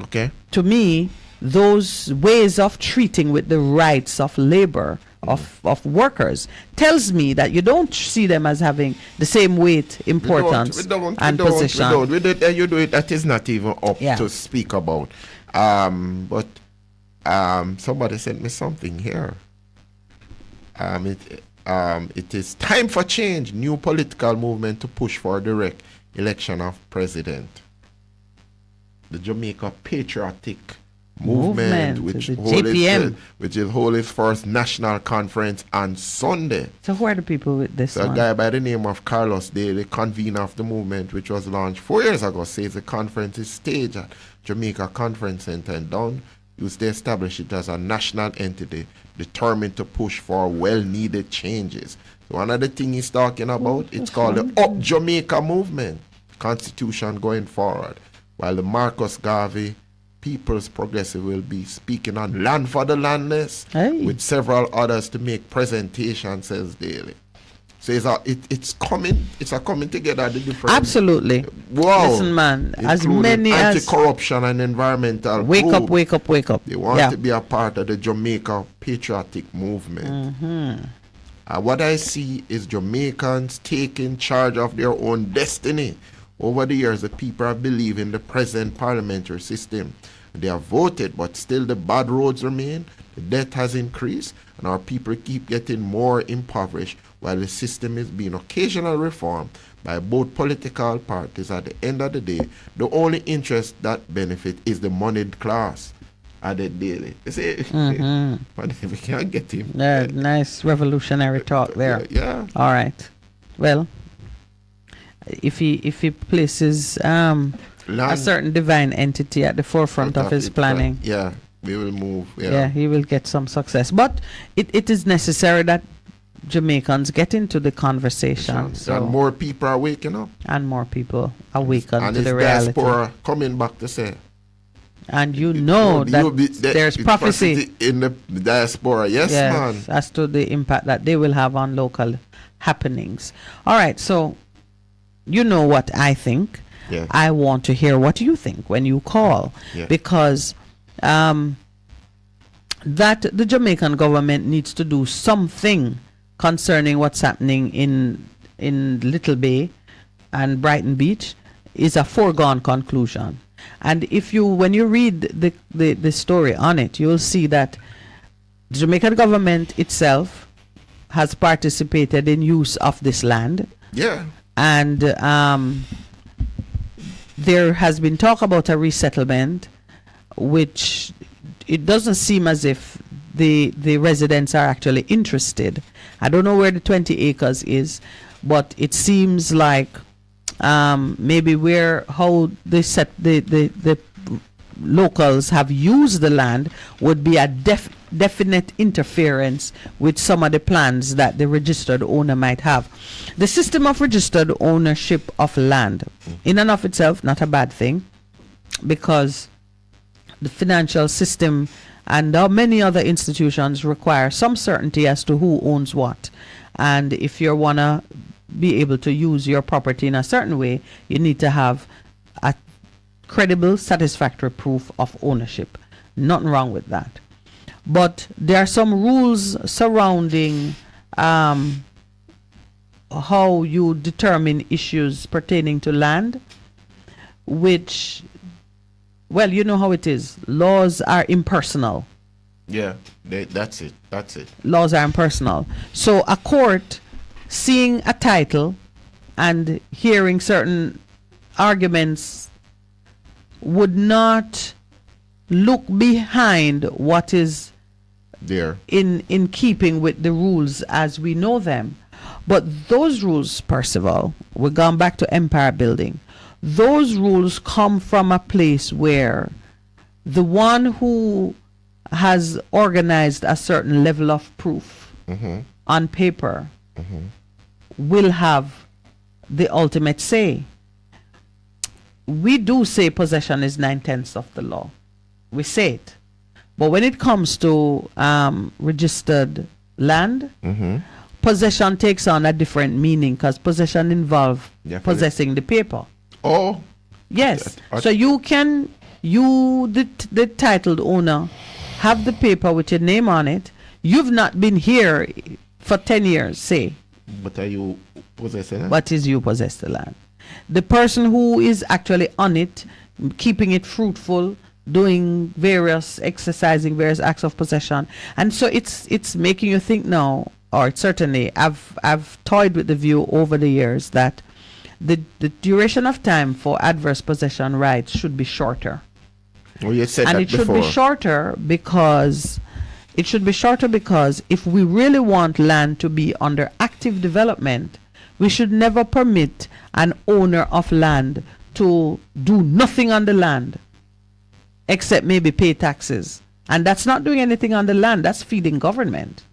Okay. To me, those ways of treating with the rights of labor of workers tells me that you don't see them as having the same weight, importance, and position. You do it. That is not even up to speak about. But somebody sent me something here. It is time for change. New political movement to push for direct election of president. The Jamaica Patriotic Movement, which is hold its first national conference on Sunday. So who are the people with this one? A guy by the name of Carlos Day, the convener of the movement, which was launched 4 years ago, says the conference is staged at Jamaica Conference Center in Down. Used to establish it as a national entity determined to push for well-needed changes. So one of the things he's talking about, it's called the Up Jamaica Movement, Constitution going forward. While the Marcus Garvey People's Progressive will be speaking on Land for the Landless with several others to make presentations, says Daily. So it's coming together the different. Absolutely. Wow. Listen, man, as many as anti-corruption and environmental wake group, up. They want to be a part of the Jamaica Patriotic Movement. What I see is Jamaicans taking charge of their own destiny. Over the years, the people have believed in the present parliamentary system. They have voted, but still the bad roads remain, the debt has increased, and our people keep getting more impoverished while the system is being occasionally reformed by both political parties. At the end of the day, the only interest that benefit is the moneyed class. Added Daily. You see, but if we can't get him. Nice revolutionary talk there. Yeah. All right. Well, if he places a certain divine entity at the forefront of his planning, we will move. He will get some success. But it is necessary that Jamaicans get into the conversation. And more people are waking up. And more people awaken and to the reality. And diaspora coming back to say. And there's prophecy in the diaspora. Yes, man. As to the impact that they will have on local happenings. All right, so you know what I think. Yeah. I want to hear what you think when you call, because that the Jamaican government needs to do something concerning what's happening in Little Bay and Brighton Beach is a foregone conclusion. And when you read the story on it, you will see that the Jamaican government itself has participated in use of this land. Yeah. And there has been talk about a resettlement, which it doesn't seem as if the residents are actually interested. I don't know where the 20 acres is, but it seems like maybe how the locals have used the land would be a definite interference with some of the plans that the registered owner might have. The system of registered ownership of land, in and of itself, not a bad thing, because the financial system and many other institutions require some certainty as to who owns what. And if you want to be able to use your property in a certain way, you need to have a credible, satisfactory proof of ownership. Nothing wrong with that. But there are some rules surrounding how you determine issues pertaining to land, which, well, you know how it is. Laws are impersonal. Yeah, that's it. Laws are impersonal. So a court seeing a title and hearing certain arguments would not look behind what is there in keeping with the rules as we know them. But those rules, Percival, we're going back to empire building. Those rules come from a place where the one who has organized a certain level of proof on paper will have the ultimate say. We do say possession is 9/10 of the law. We say it. But when it comes to registered land, possession takes on a different meaning, because possession involves possessing the paper. Oh. Yes. So the titled owner, have the paper with your name on it. You've not been here for 10 years, say. But are you possessing it? But is you possess the land? The person who is actually on it, keeping it fruitful, doing exercising various acts of possession. And so it's making you think now, or certainly I've toyed with the view over the years that the duration of time for adverse possession rights should be shorter. Well, you said and that it should before. be shorter because if we really want land to be under active development, we should never permit an owner of land to do nothing on the land except maybe pay taxes. And that's not doing anything on the land, that's feeding government.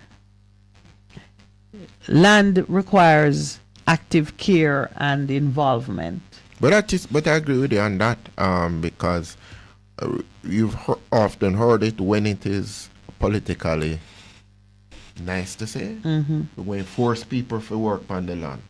Land requires active care and involvement. But I agree with you on that, because you've often heard it when it is politically nice to say. When force people to work on the land.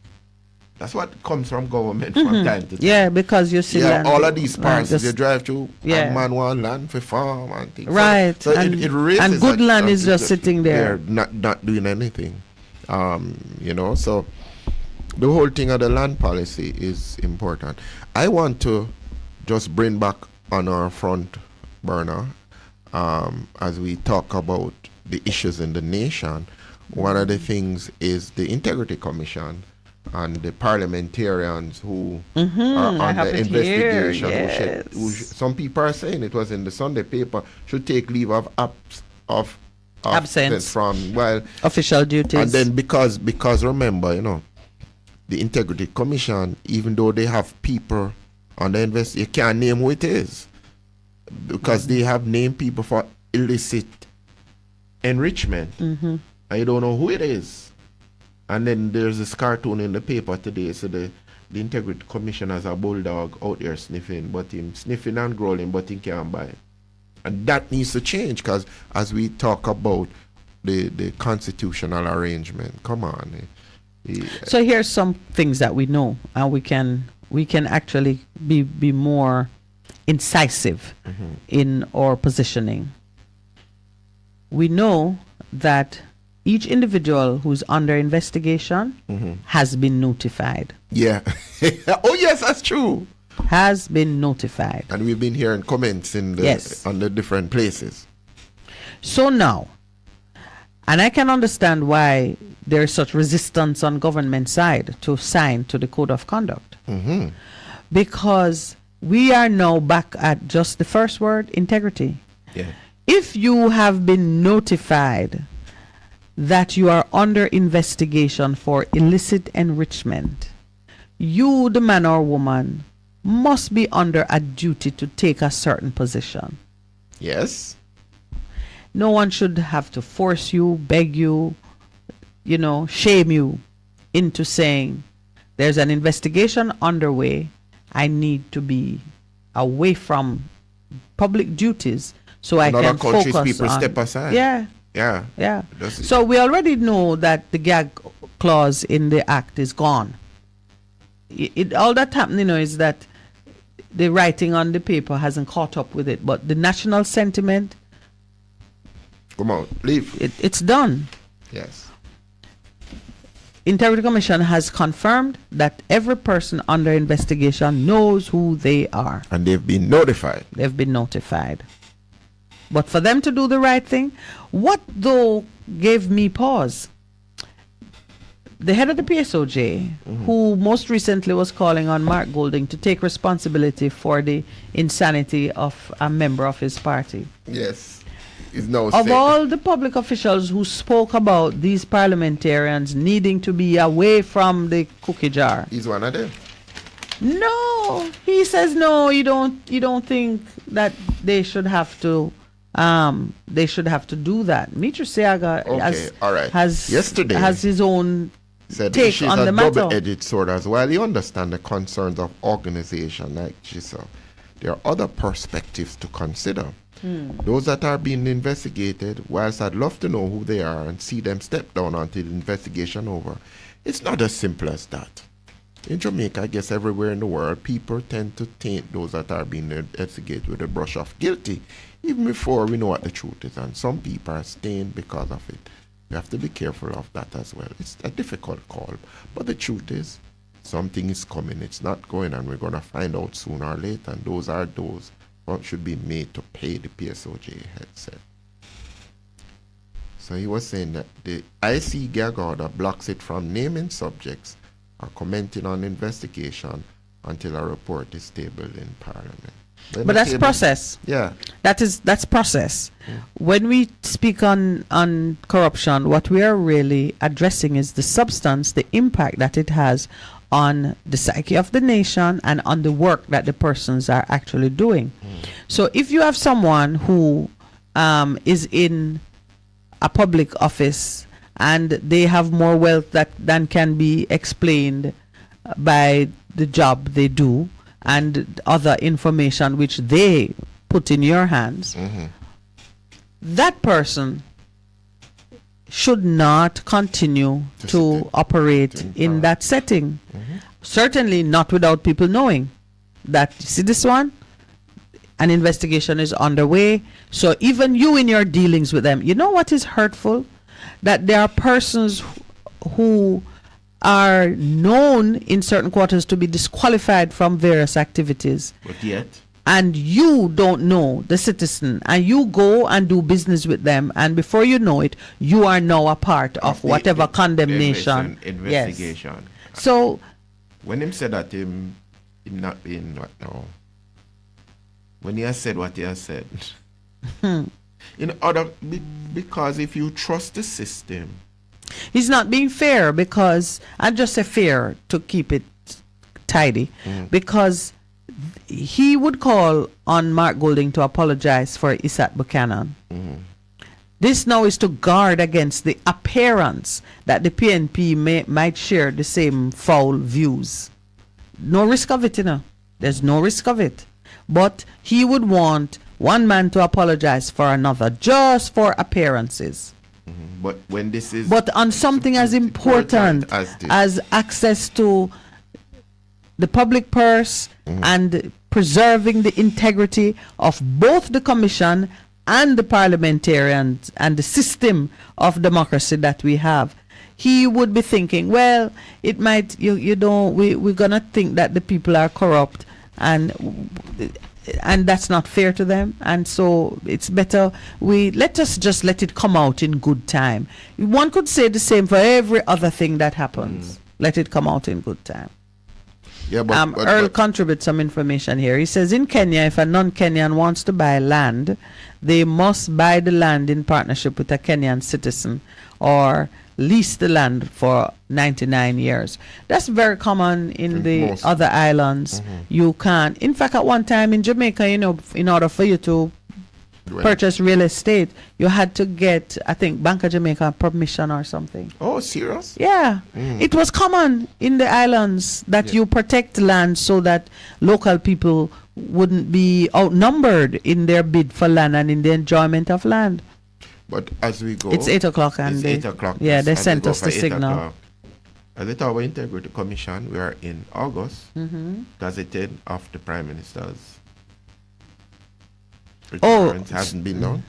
That's what comes from government from time to time. Yeah, because you see land, all of these parts you drive through, a man want land for farm and things. Right. So it raises and good land is just sitting there. Not doing anything. So the whole thing of the land policy is important. I want to just bring back on our front burner, as we talk about the issues in the nation. One of the things is the Integrity Commission and the parliamentarians who are under investigation. Yes. Some people are saying it was in the Sunday paper, should take leave of absence from official duties. And then because remember, the Integrity Commission, even though they have people on the investigation, you can't name who it is, because they have named people for illicit enrichment, and you don't know who it is. And then there's this cartoon in the paper today, so the Integrity Commission has a bulldog out there sniffing, but him sniffing and growling, but he can't buy it. And that needs to change, because as we talk about the constitutional arrangement, come on. So here's some things that we know, and we can actually be more incisive in our positioning. We know that each individual who's under investigation has been notified. Yeah. Oh yes, that's true. Has been notified. And we've been hearing comments on the different places. So now, and I can understand why there is such resistance on government side to sign to the Code of Conduct. Because we are now back at just the first word, integrity. Yeah. If you have been notified that you are under investigation for illicit enrichment, you, the man or woman, must be under a duty to take a certain position. Yes. No one should have to force you, beg you, shame you into saying, there's an investigation underway, I need to be away from public duties so I can focus on... people step aside. Yeah. So we already know that the gag clause in the act is gone. All that happening is that the writing on the paper hasn't caught up with it, but the national sentiment Come out, leave. It's done. Yes. Integrity Commission has confirmed that every person under investigation knows who they are. And they've been notified. They've been notified. But for them to do the right thing, what though gave me pause? The head of the PSOJ, who most recently was calling on Mark Golding to take responsibility for the insanity of a member of his party. Yes. Is now Of all the public officials who spoke about these parliamentarians needing to be away from the cookie jar. He's one of them. No, he says no. You don't think that they should have to. They should have to do that. Mitra Seaga has his own take she's on a the matter. double-edged sword as well. You understand the concerns of organization like GISA. There are other perspectives to consider. Those that are being investigated, whilst I'd love to know who they are and see them step down until the investigation over, it's not as simple as that. In Jamaica, I guess everywhere in the world, people tend to taint those that are being investigated with a brush of guilty, even before we know what the truth is. And some people are stained because of it. You have to be careful of that as well. It's a difficult call. But the truth is, something is coming. It's not going, and we're going to find out sooner or later. And those are those what should be made to pay the PSOJ headset. So he was saying that the IC gag order blocks it from naming subjects or commenting on investigation until a report is tabled in Parliament. But that's process. Yeah. That's process. When we speak on corruption, what we are really addressing is the substance, the impact that it has on the psyche of the nation and on the work that the persons are actually doing. So if you have someone who is in a public office and they have more wealth than can be explained by the job they do and other information which they put in your hands, that person should not continue to operate in that setting. Certainly not without people knowing that, see this one? An investigation is underway. So even you in your dealings with them, you know what is hurtful? That there are persons who are known in certain quarters to be disqualified from various activities. But yet? And you don't know the citizen, and you go and do business with them, and before you know it, you are now a part of whatever condemnation. Investigation. Yes. So when him said that him not being what now, when he has said what he has said, because if you trust the system, he's not being fair, because I just say fair to keep it tidy, because he would call on Mark Golding to apologize for Isat Buchanan. This now is to guard against the appearance that the PNP might share the same foul views. No risk of it, you know. There's no risk of it. But he would want one man to apologize for another just for appearances. But when this is... But on something as important as access to the public purse and preserving the integrity of both the commission and the parliamentarians and the system of democracy that we have, he would be thinking, well, it might, we're gonna think that the people are corrupt, and that's not fair to them, and so it's better let us just let it come out in good time. One could say the same for every other thing that happens. Let it come out in good time. Yeah, Earl contributes some information here. He says, in Kenya, if a non-Kenyan wants to buy land, they must buy the land in partnership with a Kenyan citizen or lease the land for 99 years. That's very common in the other islands. You can't. In fact, at one time in Jamaica, in order for you to purchase real estate, you had to get, I think, Bank of Jamaica permission or something. Oh, serious? Yeah. It was common in the islands that you protect land so that local people wouldn't be outnumbered in their bid for land and in the enjoyment of land. But as we go... It's 8 o'clock. And 8 o'clock. Yeah, they sent us the signal. As the Tower Integrity Commission, we are in August, gazetted of the Prime Minister's returns hasn't been done.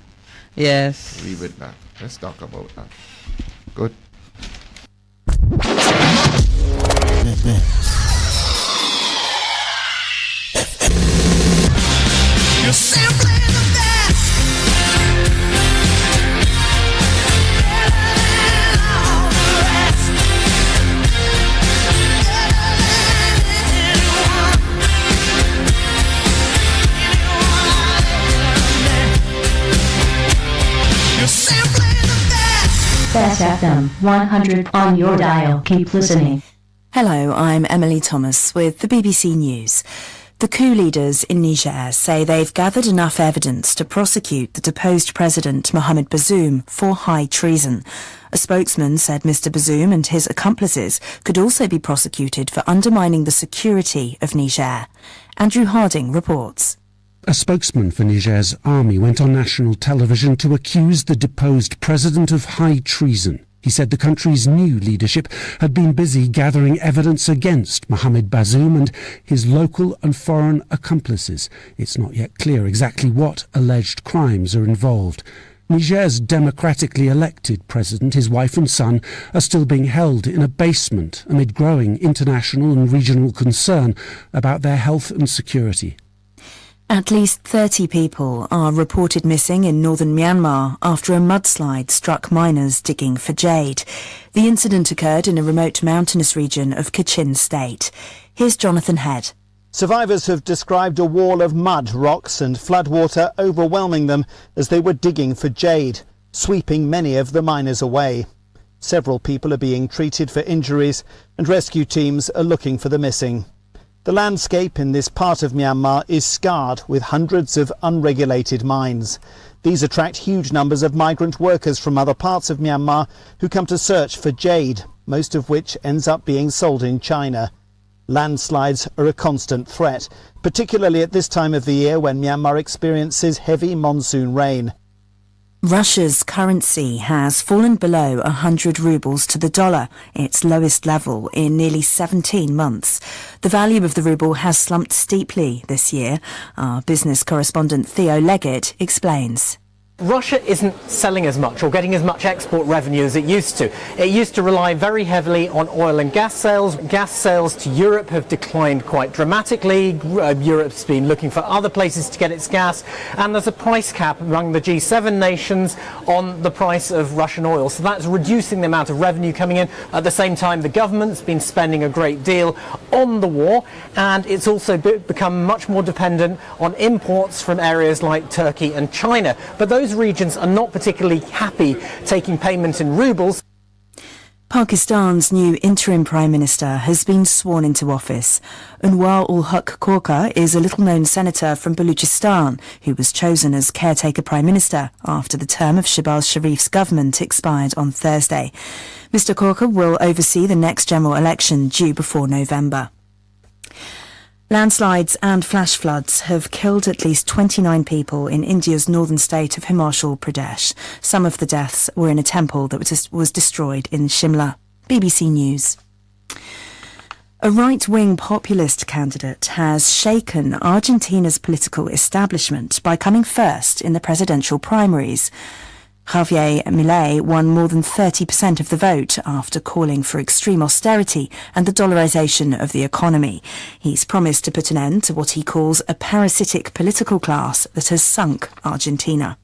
Yes. Leave it that. Let's talk about that. Good. You're simply the best. Better than all the rest. Better than anyone. You're simply the best. Best FM 100 on your dial. Keep listening. Hello, I'm Emily Thomas with the BBC News. The coup leaders in Niger say they've gathered enough evidence to prosecute the deposed President Mohamed Bazoum for high treason. A spokesman said Mr. Bazoum and his accomplices could also be prosecuted for undermining the security of Niger. Andrew Harding reports. A spokesman for Niger's army went on national television to accuse the deposed president of high treason. He said the country's new leadership had been busy gathering evidence against Mohamed Bazoum and his local and foreign accomplices. It's not yet clear exactly what alleged crimes are involved. Niger's democratically elected president, his wife and son, are still being held in a basement amid growing international and regional concern about their health and security. At least 30 people are reported missing in northern Myanmar after a mudslide struck miners digging for jade. The incident occurred in a remote mountainous region of Kachin State. Here's Jonathan Head. Survivors have described a wall of mud, rocks and floodwater overwhelming them as they were digging for jade, sweeping many of the miners away. Several people are being treated for injuries and rescue teams are looking for the missing. The landscape in this part of Myanmar is scarred with hundreds of unregulated mines. These attract huge numbers of migrant workers from other parts of Myanmar who come to search for jade, most of which ends up being sold in China. Landslides are a constant threat, particularly at this time of the year when Myanmar experiences heavy monsoon rain. Russia's currency has fallen below 100 rubles to the dollar, its lowest level in nearly 17 months. The value of the ruble has slumped steeply this year. Our business correspondent Theo Leggett explains. Russia isn't selling as much or getting as much export revenue as it used to. It used to rely very heavily on oil and gas sales. Gas sales to Europe have declined quite dramatically. Europe's been looking for other places to get its gas, and there's a price cap among the G7 nations on the price of Russian oil. So that's reducing the amount of revenue coming in. At the same time, the government's been spending a great deal on the war, and it's also become much more dependent on imports from areas like Turkey and China. But those regions are not particularly happy taking payment in rubles. Pakistan's new interim Prime Minister has been sworn into office. Anwar ul Haq Korka is a little-known senator from Baluchistan who was chosen as caretaker Prime Minister after the term of Shehbaz Sharif's government expired on Thursday. Mr Korka will oversee the next general election due before November. Landslides and flash floods have killed at least 29 people in India's northern state of Himachal Pradesh. Some of the deaths were in a temple that was destroyed in Shimla. BBC News. A right-wing populist candidate has shaken Argentina's political establishment by coming first in the presidential primaries. Javier Milei won more than 30% of the vote after calling for extreme austerity and the dollarization of the economy. He's promised to put an end to what he calls a parasitic political class that has sunk Argentina.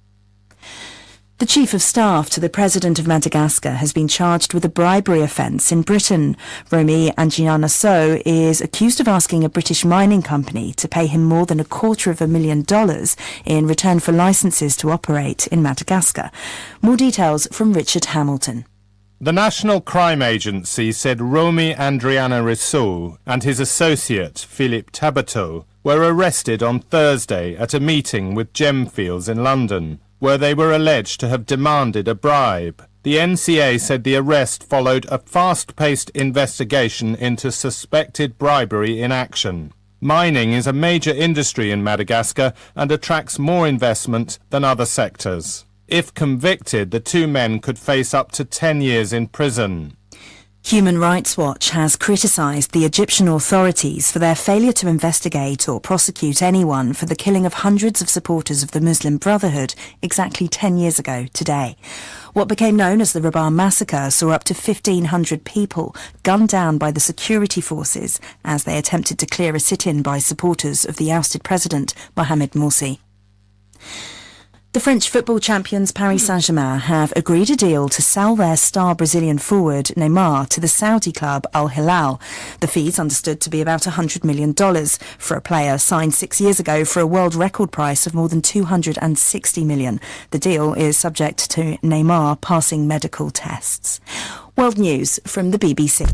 The Chief of Staff to the President of Madagascar has been charged with a bribery offence in Britain. Romy Angiana-So is accused of asking a British mining company to pay him more than $250,000 in return for licences to operate in Madagascar. More details from Richard Hamilton. The National Crime Agency said Romy Andriana-Rousseau and his associate Philippe Tabato were arrested on Thursday at a meeting with Gemfields in London, where they were alleged to have demanded a bribe. The NCA said the arrest followed a fast-paced investigation into suspected bribery in action. Mining is a major industry in Madagascar and attracts more investment than other sectors. If convicted, the two men could face up to 10 years in prison. Human Rights Watch has criticised the Egyptian authorities for their failure to investigate or prosecute anyone for the killing of hundreds of supporters of the Muslim Brotherhood exactly 10 years ago today. What became known as the Rabat massacre saw up to 1,500 people gunned down by the security forces as they attempted to clear a sit-in by supporters of the ousted president, Mohamed Morsi. The French football champions Paris Saint-Germain have agreed a deal to sell their star Brazilian forward Neymar to the Saudi club Al Hilal. The fee is understood to be about $100 million for a player signed 6 years ago for a world record price of more than $260 million. The deal is subject to Neymar passing medical tests. World news from the BBC.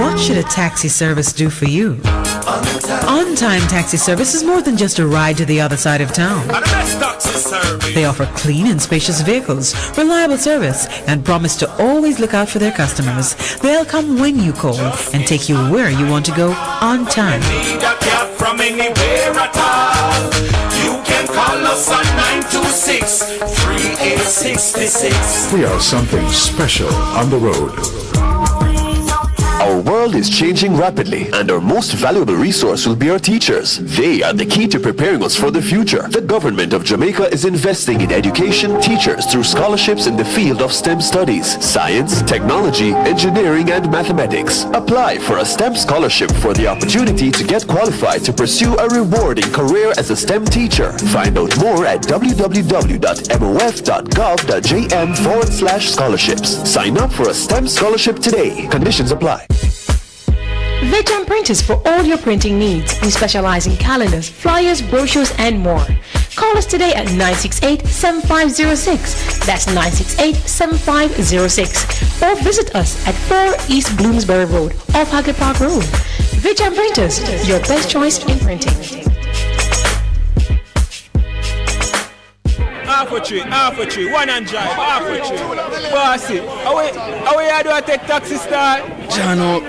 What should a taxi service do for you? On-Time Taxi Service is more than just a ride to the other side of town. They offer clean and spacious vehicles, reliable service, and promise to always look out for their customers. They'll come when you call and take you where you want to go on time. From anywhere at all. You can call us on 926-3866. We are something special on the road. Our world is changing rapidly, and our most valuable resource will be our teachers. They are the key to preparing us for the future. The government of Jamaica is investing in education teachers through scholarships in the field of STEM studies, science, technology, engineering, and mathematics. Apply for a STEM scholarship for the opportunity to get qualified to pursue a rewarding career as a STEM teacher. Find out more at www.mof.gov.jm/scholarships. Sign up for a STEM scholarship today. Conditions apply. Vijam Printers for all your printing needs. We specialize in calendars, flyers, brochures, and more. Call us today at 968-7506. That's 968-7506. Or visit us at 4 East Bloomsbury Road, off Haggard Park Road. Vijam Printers, your best choice in printing. Half a tree, one and drive, half a tree. Bossy, how you do I take taxi star? Jano,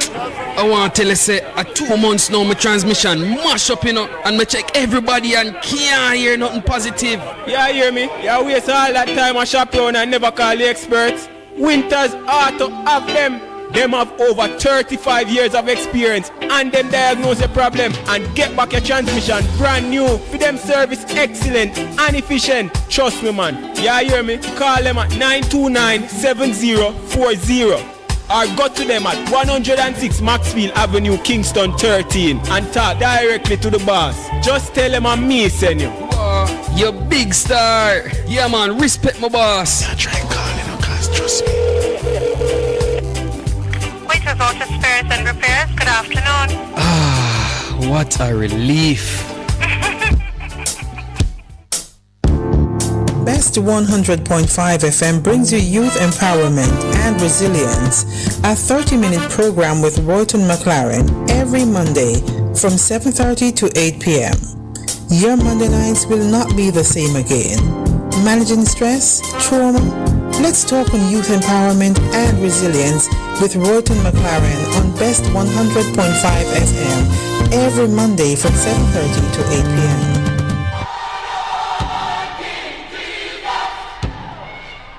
I want to tell you, say, 2 months now, my transmission mash up, and I check everybody and can't hear nothing positive. Yeah, hear me? You waste all that time I shop around and never call the experts. Winters Auto have them. Them have over 35 years of experience and them diagnose the problem and get back your transmission brand new. For them service excellent and efficient. Trust me, man. Yeah, hear me? Call them at 929-7040 or go to them at 106 Maxfield Avenue, Kingston 13 and talk directly to the boss. Just tell them I'm me send you. You big star. Yeah, man. Respect my boss. Yeah, try and call him, cause trust me. Auto Spares and Repairs, good afternoon. Ah, what a relief. Best 100.5 FM brings you youth empowerment and resilience, a 30-minute program with Royton McLaren every Monday from 7:30 to 8 p.m. Your Monday nights will not be the same again. Managing stress, trauma? Let's talk on youth empowerment and resilience with Royton McLaren on Best 100.5 FM every Monday from 7:30 to 8 p.m.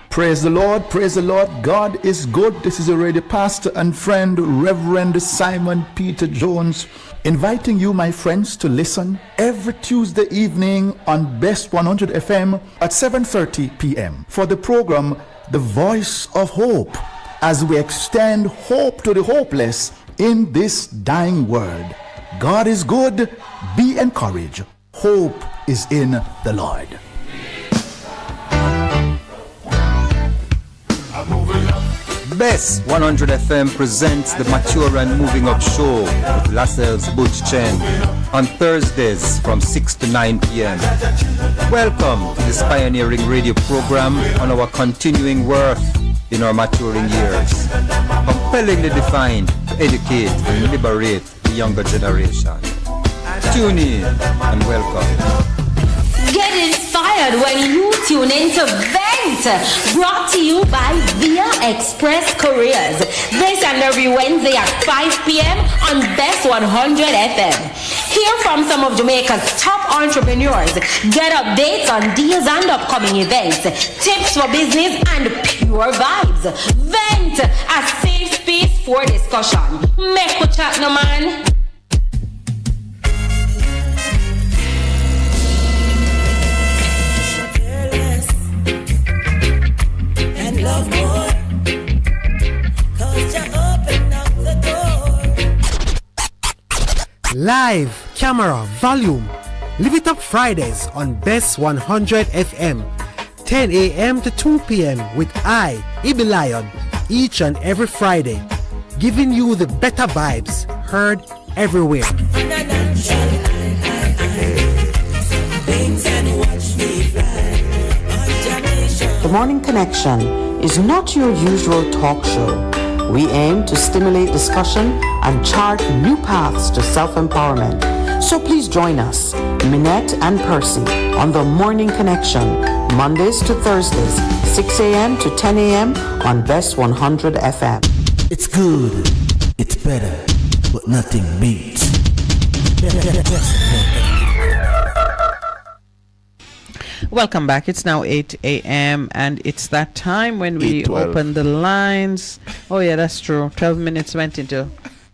Praise the Lord, praise the Lord. God is good. This is already pastor and friend, Reverend Simon Peter Jones, inviting you, my friends, to listen every Tuesday evening on Best 100 FM at 7:30 p.m. for the program The Voice of Hope, as we extend hope to the hopeless in this dying world. God is good. Be encouraged. Hope is in the Lord. Bess 100 FM presents the Mature and Moving Up Show with Lascelles Butch Chen on Thursdays from 6 to 9 p.m. Welcome to this pioneering radio program on our continuing worth in our maturing years. Compellingly defined to educate and liberate the younger generation. Tune in and welcome. Get inspired when you tune in to Vent, brought to you by Via Express Couriers. This and every Wednesday at 5 p.m. on Best 100 FM. Hear from some of Jamaica's top entrepreneurs. Get updates on deals and upcoming events, tips for business, and pure vibes. Vent, a safe space for discussion. Make we chat, no man. And love more, 'cause you open up the door. Live, camera, volume. Live it up Fridays on Bess 100 FM. 10 a.m. to 2 p.m. with I, Ibi Lion, each and every Friday. Giving you the better vibes, heard everywhere. The Morning Connection is not your usual talk show. We aim to stimulate discussion and chart new paths to self-empowerment. So please join us, Minett and Percy, on The Morning Connection, Mondays to Thursdays, 6 a.m. to 10 a.m. on Bess 100 FM. It's good, it's better, but nothing beats. Welcome back. It's now 8 a.m. and it's that time when we 8:12. open the lines. Oh yeah, that's true. 12 minutes went into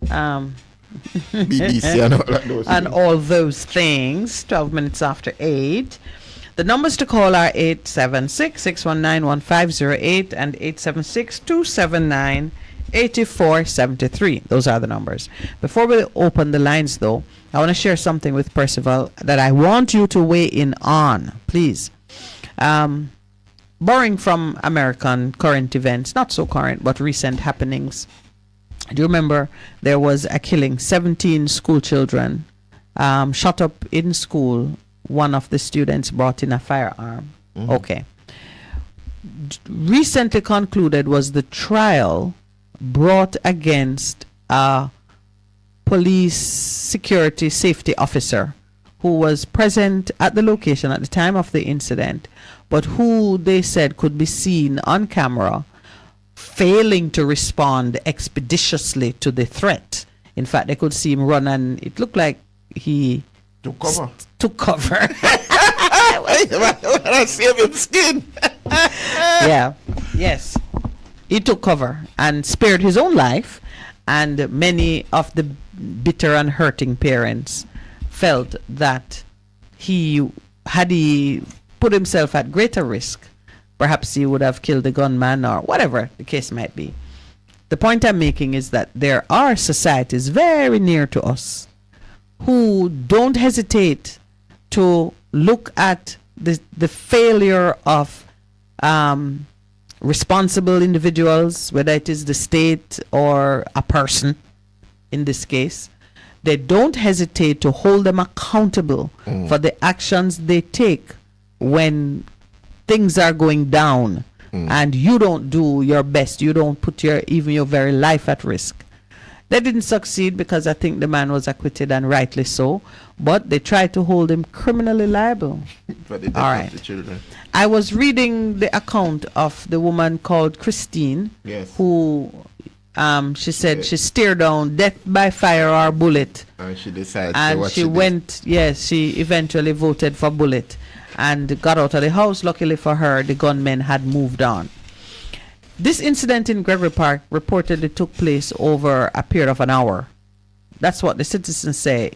BBC and all that those and things. all those things. 12 minutes after 8. The numbers to call are 876-619-1508 and 876-279-8473. Those are the numbers. Before we open the lines, though, I want to share something with Percival that I want you to weigh in on, please. Borrowing from American current events, not so current, but recent happenings. Do you remember there was a killing, 17 school children shot up in school. One of the students brought in a firearm. Mm-hmm. Okay. Recently concluded was the trial brought against a police security safety officer who was present at the location at the time of the incident, but who they said could be seen on camera failing to respond expeditiously to the threat. In fact, they could see him run and it looked like he took cover. Took cover. I save him skin. Yeah. Yes. He took cover and spared his own life, and many of the bitter and hurting parents felt that had he put himself at greater risk, perhaps he would have killed the gunman or whatever the case might be. The point I'm making is that there are societies very near to us who don't hesitate to look at the failure of responsible individuals, whether it is the state or a person in this case. They don't hesitate to hold them accountable for the actions they take when things are going down and you don't do your best. You don't put even your very life at risk. They didn't succeed because I think the man was acquitted, and rightly so, but they tried to hold him criminally liable. For the death All of right. the children. I was reading the account of the woman called Christine, Yes. who she said she stared down death by fire or bullet. And she decided And what she did. went, yes, she eventually voted for bullet and got out of the house. Luckily for her, the gunmen had moved on. This incident in Gregory Park reportedly took place over a period of an hour. That's what the citizens say.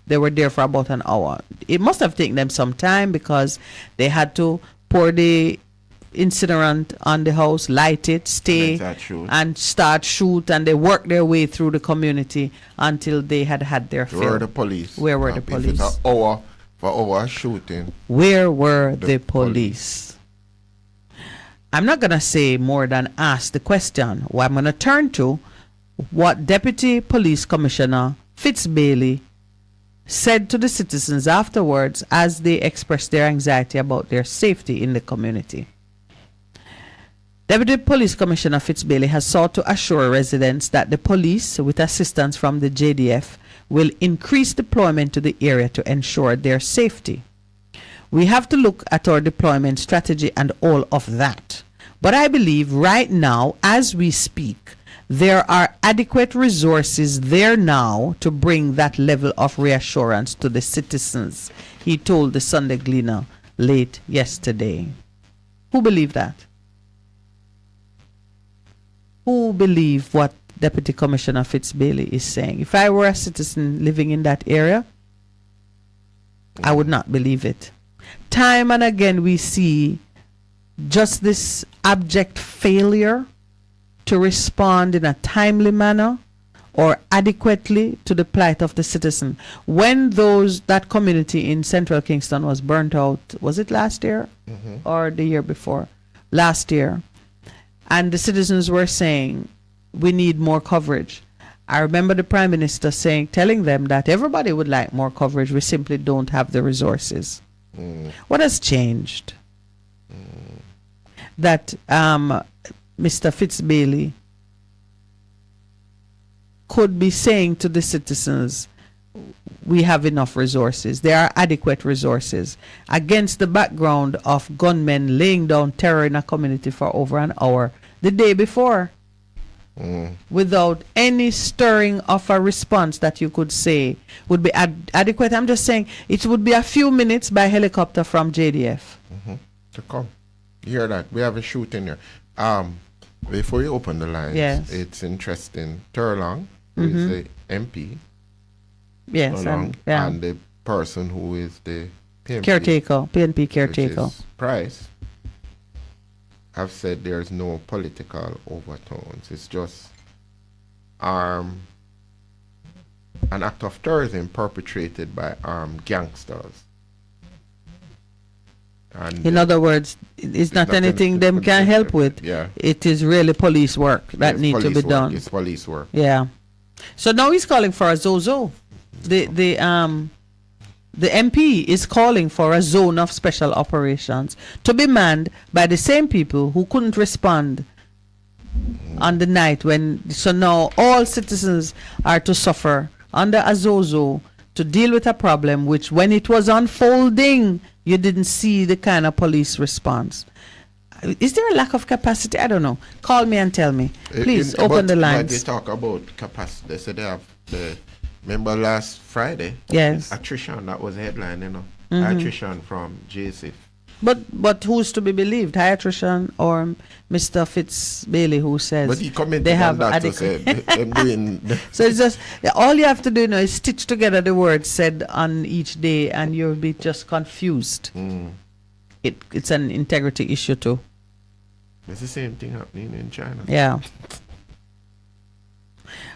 They were there for about an hour. It must have taken them some time because they had to pour the incinerant on the house, light it, stay, and start shoot, and they worked their way through the community until they had their fill. Where were the police? Where were the If police? it's an hour for hour shooting. Where were the police? I'm not going to say more than ask the question. What I'm going to turn to what Deputy Police Commissioner Fitzbailey said to the citizens afterwards as they expressed their anxiety about their safety in the community. Deputy Police Commissioner Fitzbailey has sought to assure residents that the police, with assistance from the JDF, will increase deployment to the area to ensure their safety. We have to look at our deployment strategy and all of that. But I believe right now, as we speak, there are adequate resources there now to bring that level of reassurance to the citizens, he told the Sunday Gleaner late yesterday. Who believe that? Who believe what Deputy Commissioner Fitzbailey is saying? If I were a citizen living in that area, I would not believe it. Time and again we see just this abject failure to respond in a timely manner or adequately to the plight of the citizen. When that community in Central Kingston was burnt out, was it last year or the year before? Last year. And the citizens were saying, we need more coverage. I remember the Prime Minister telling them that everybody would like more coverage. We simply don't have the resources. What has changed? That Mr. Fitzbailey could be saying to the citizens, we have enough resources. There are adequate resources, against the background of gunmen laying down terror in a community for over an hour the day before, without any stirring of a response that you could say would be adequate. I'm just saying it would be a few minutes by helicopter from JDF. To come. You hear that? We have a shooting here. Before you open the lines, it's interesting. Turlong, who is the MP, and the person who is the PNP caretaker, Price, have said there's no political overtones. It's just an act of terrorism perpetrated by armed gangsters. And in other words, it's not anything them can help with. Yeah. It is really police work that needs to be done. It's police work. Yeah. So now he's calling for a Zozo. The MP is calling for a zone of special operations to be manned by the same people who couldn't respond on the night when. So now all citizens are to suffer under a Zozo to deal with a problem which, when it was unfolding, you didn't see the kind of police response. Is there a lack of capacity? I don't know. Call me and tell me. Please open the lines. They talk about capacity. They said they have remember last Friday? Yes. Attrition, that was the headline, you know. Attrition from JSIF. But who's to be believed? High attrition or Mr. Fitzbailey, who says but he they have that adequate. So it's just all you have to do now is stitch together the words said on each day, and you'll be just confused. It's an integrity issue too. It's the same thing happening in China. Yeah.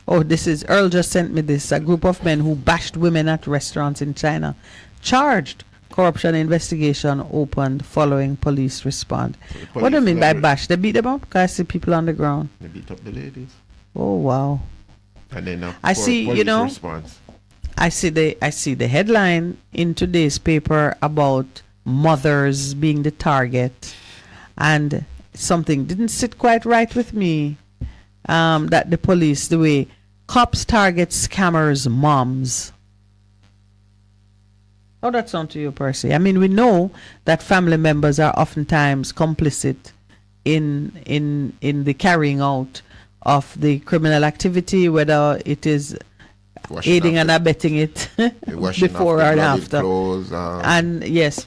Oh, this is Earl just sent me this. A group of men who bashed women at restaurants in China charged. Corruption investigation opened following police response. So what do you mean by bash? They beat them up? Because I see people on the ground. They beat up the ladies. Oh wow! And then I see. You know, response. I see the headline in today's paper about mothers being the target, and something didn't sit quite right with me. That the police, the way cops target scammers' moms. How that sound to you, Percy? I mean, we know that family members are oftentimes complicit in the carrying out of the criminal activity, whether it is aiding and abetting it before or after. Clothes, and yes,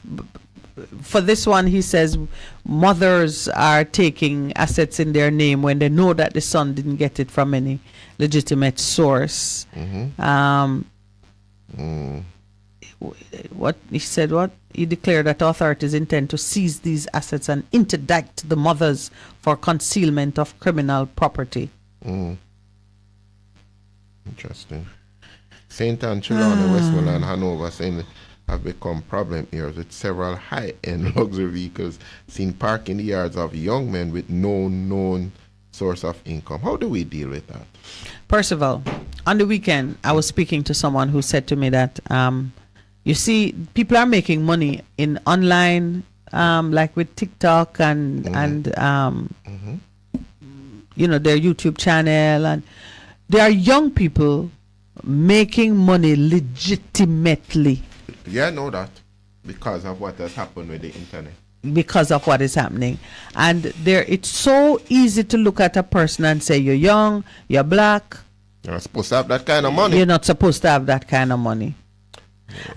for this one, he says mothers are taking assets in their name when they know that the son didn't get it from any legitimate source. What he said, he declared that authorities intend to seize these assets and interdict the mothers for concealment of criminal property. Interesting. St. Anne, Chilona, Westmoreland, Hanover saying have become problem areas with several high-end luxury vehicles seen parked in the yards of young men with no known source of income. How do we deal with that? Percival, on the weekend, I was speaking to someone who said to me that you see, people are making money in online, like with TikTok and you know, their YouTube channel, and there are young people making money legitimately. Yeah, I know that because of what has happened with the internet. because of what is happening. And it's so easy to look at a person and say, you're young, you're black. You're not supposed to have that kind of money. You're not supposed to have that kind of money.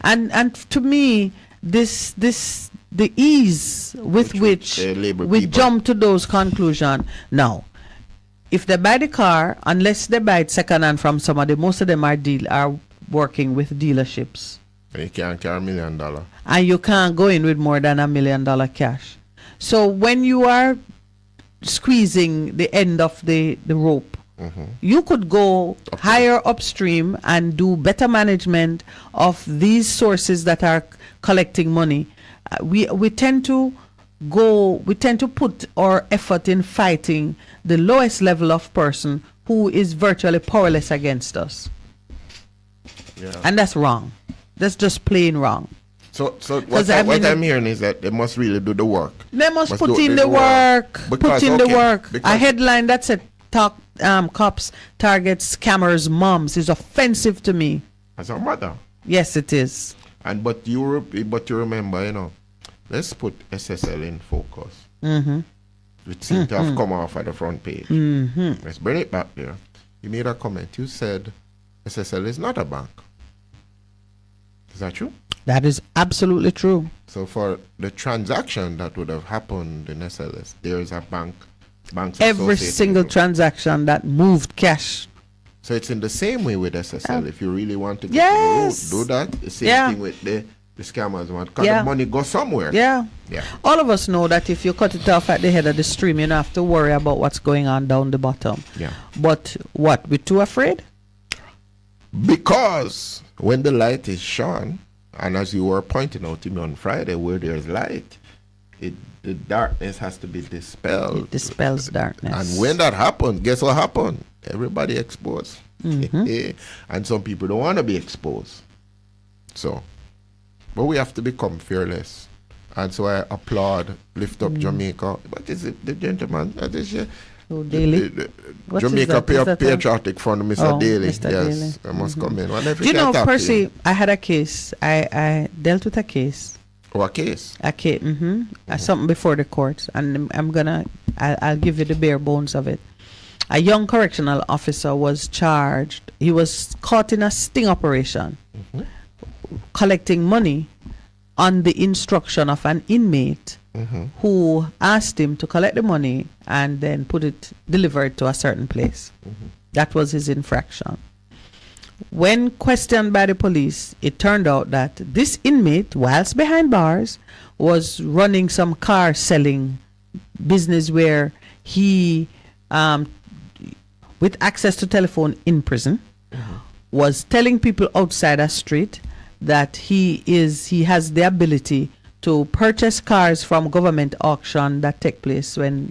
And to me, the ease with which we jump to those conclusions. Now, if they buy the car, unless they buy it second-hand from somebody, most of them are working with dealerships. And you can't carry $1 million. And you can't go in with more than $1 million cash. So when you are squeezing the end of the rope, you could go higher upstream and do better management of these sources that are collecting money. We tend to put our effort in fighting the lowest level of person who is virtually powerless against us. Yeah. And that's wrong. That's just plain wrong. So what I'm hearing is that they must really do the work. They must put in the work. Put in the work. A headline that said cops target scammers' moms is offensive to me. As a mother. Yes, it is. But you remember, let's put SSL in focus. It seems to have come off at the front page. Let's bring it back there. You made a comment. You said SSL is not a bank. Is that true? That is absolutely true. So for the transaction that would have happened in SLS, there is a bank. Every single transaction that moved cash. So it's in the same way with SSL. If you really want to get to the root, do that. The same thing with the scammers want. Because the money goes somewhere. Yeah. All of us know that if you cut it off at the head of the stream, you don't have to worry about what's going on down the bottom. Yeah. But what? We're too afraid? Because when the light is shone, and as you were pointing out to me on Friday, where there's light, the darkness has to be dispelled. It dispels darkness. And when that happens, guess what happened? Everybody exposed. And some people don't want to be exposed. So, but we have to become fearless. And so I applaud Lift Up Jamaica. What is it, the gentleman? Daily. Jamaica Patriotic Fund, Mr. Daly. Mr. Daly. I must come in. You know, Percy, I had a case. I dealt with a case. Oh, a case? A case, something before the courts. And I'll give you the bare bones of it. A young correctional officer was charged. He was caught in a sting operation, collecting money on the instruction of an inmate who asked him to collect the money and then deliver it to a certain place. That was his infraction. When questioned by the police, it turned out that this inmate, whilst behind bars, was running some car selling business where he, with access to telephone in prison, was telling people outside a street that he has the ability to purchase cars from government auction that take place when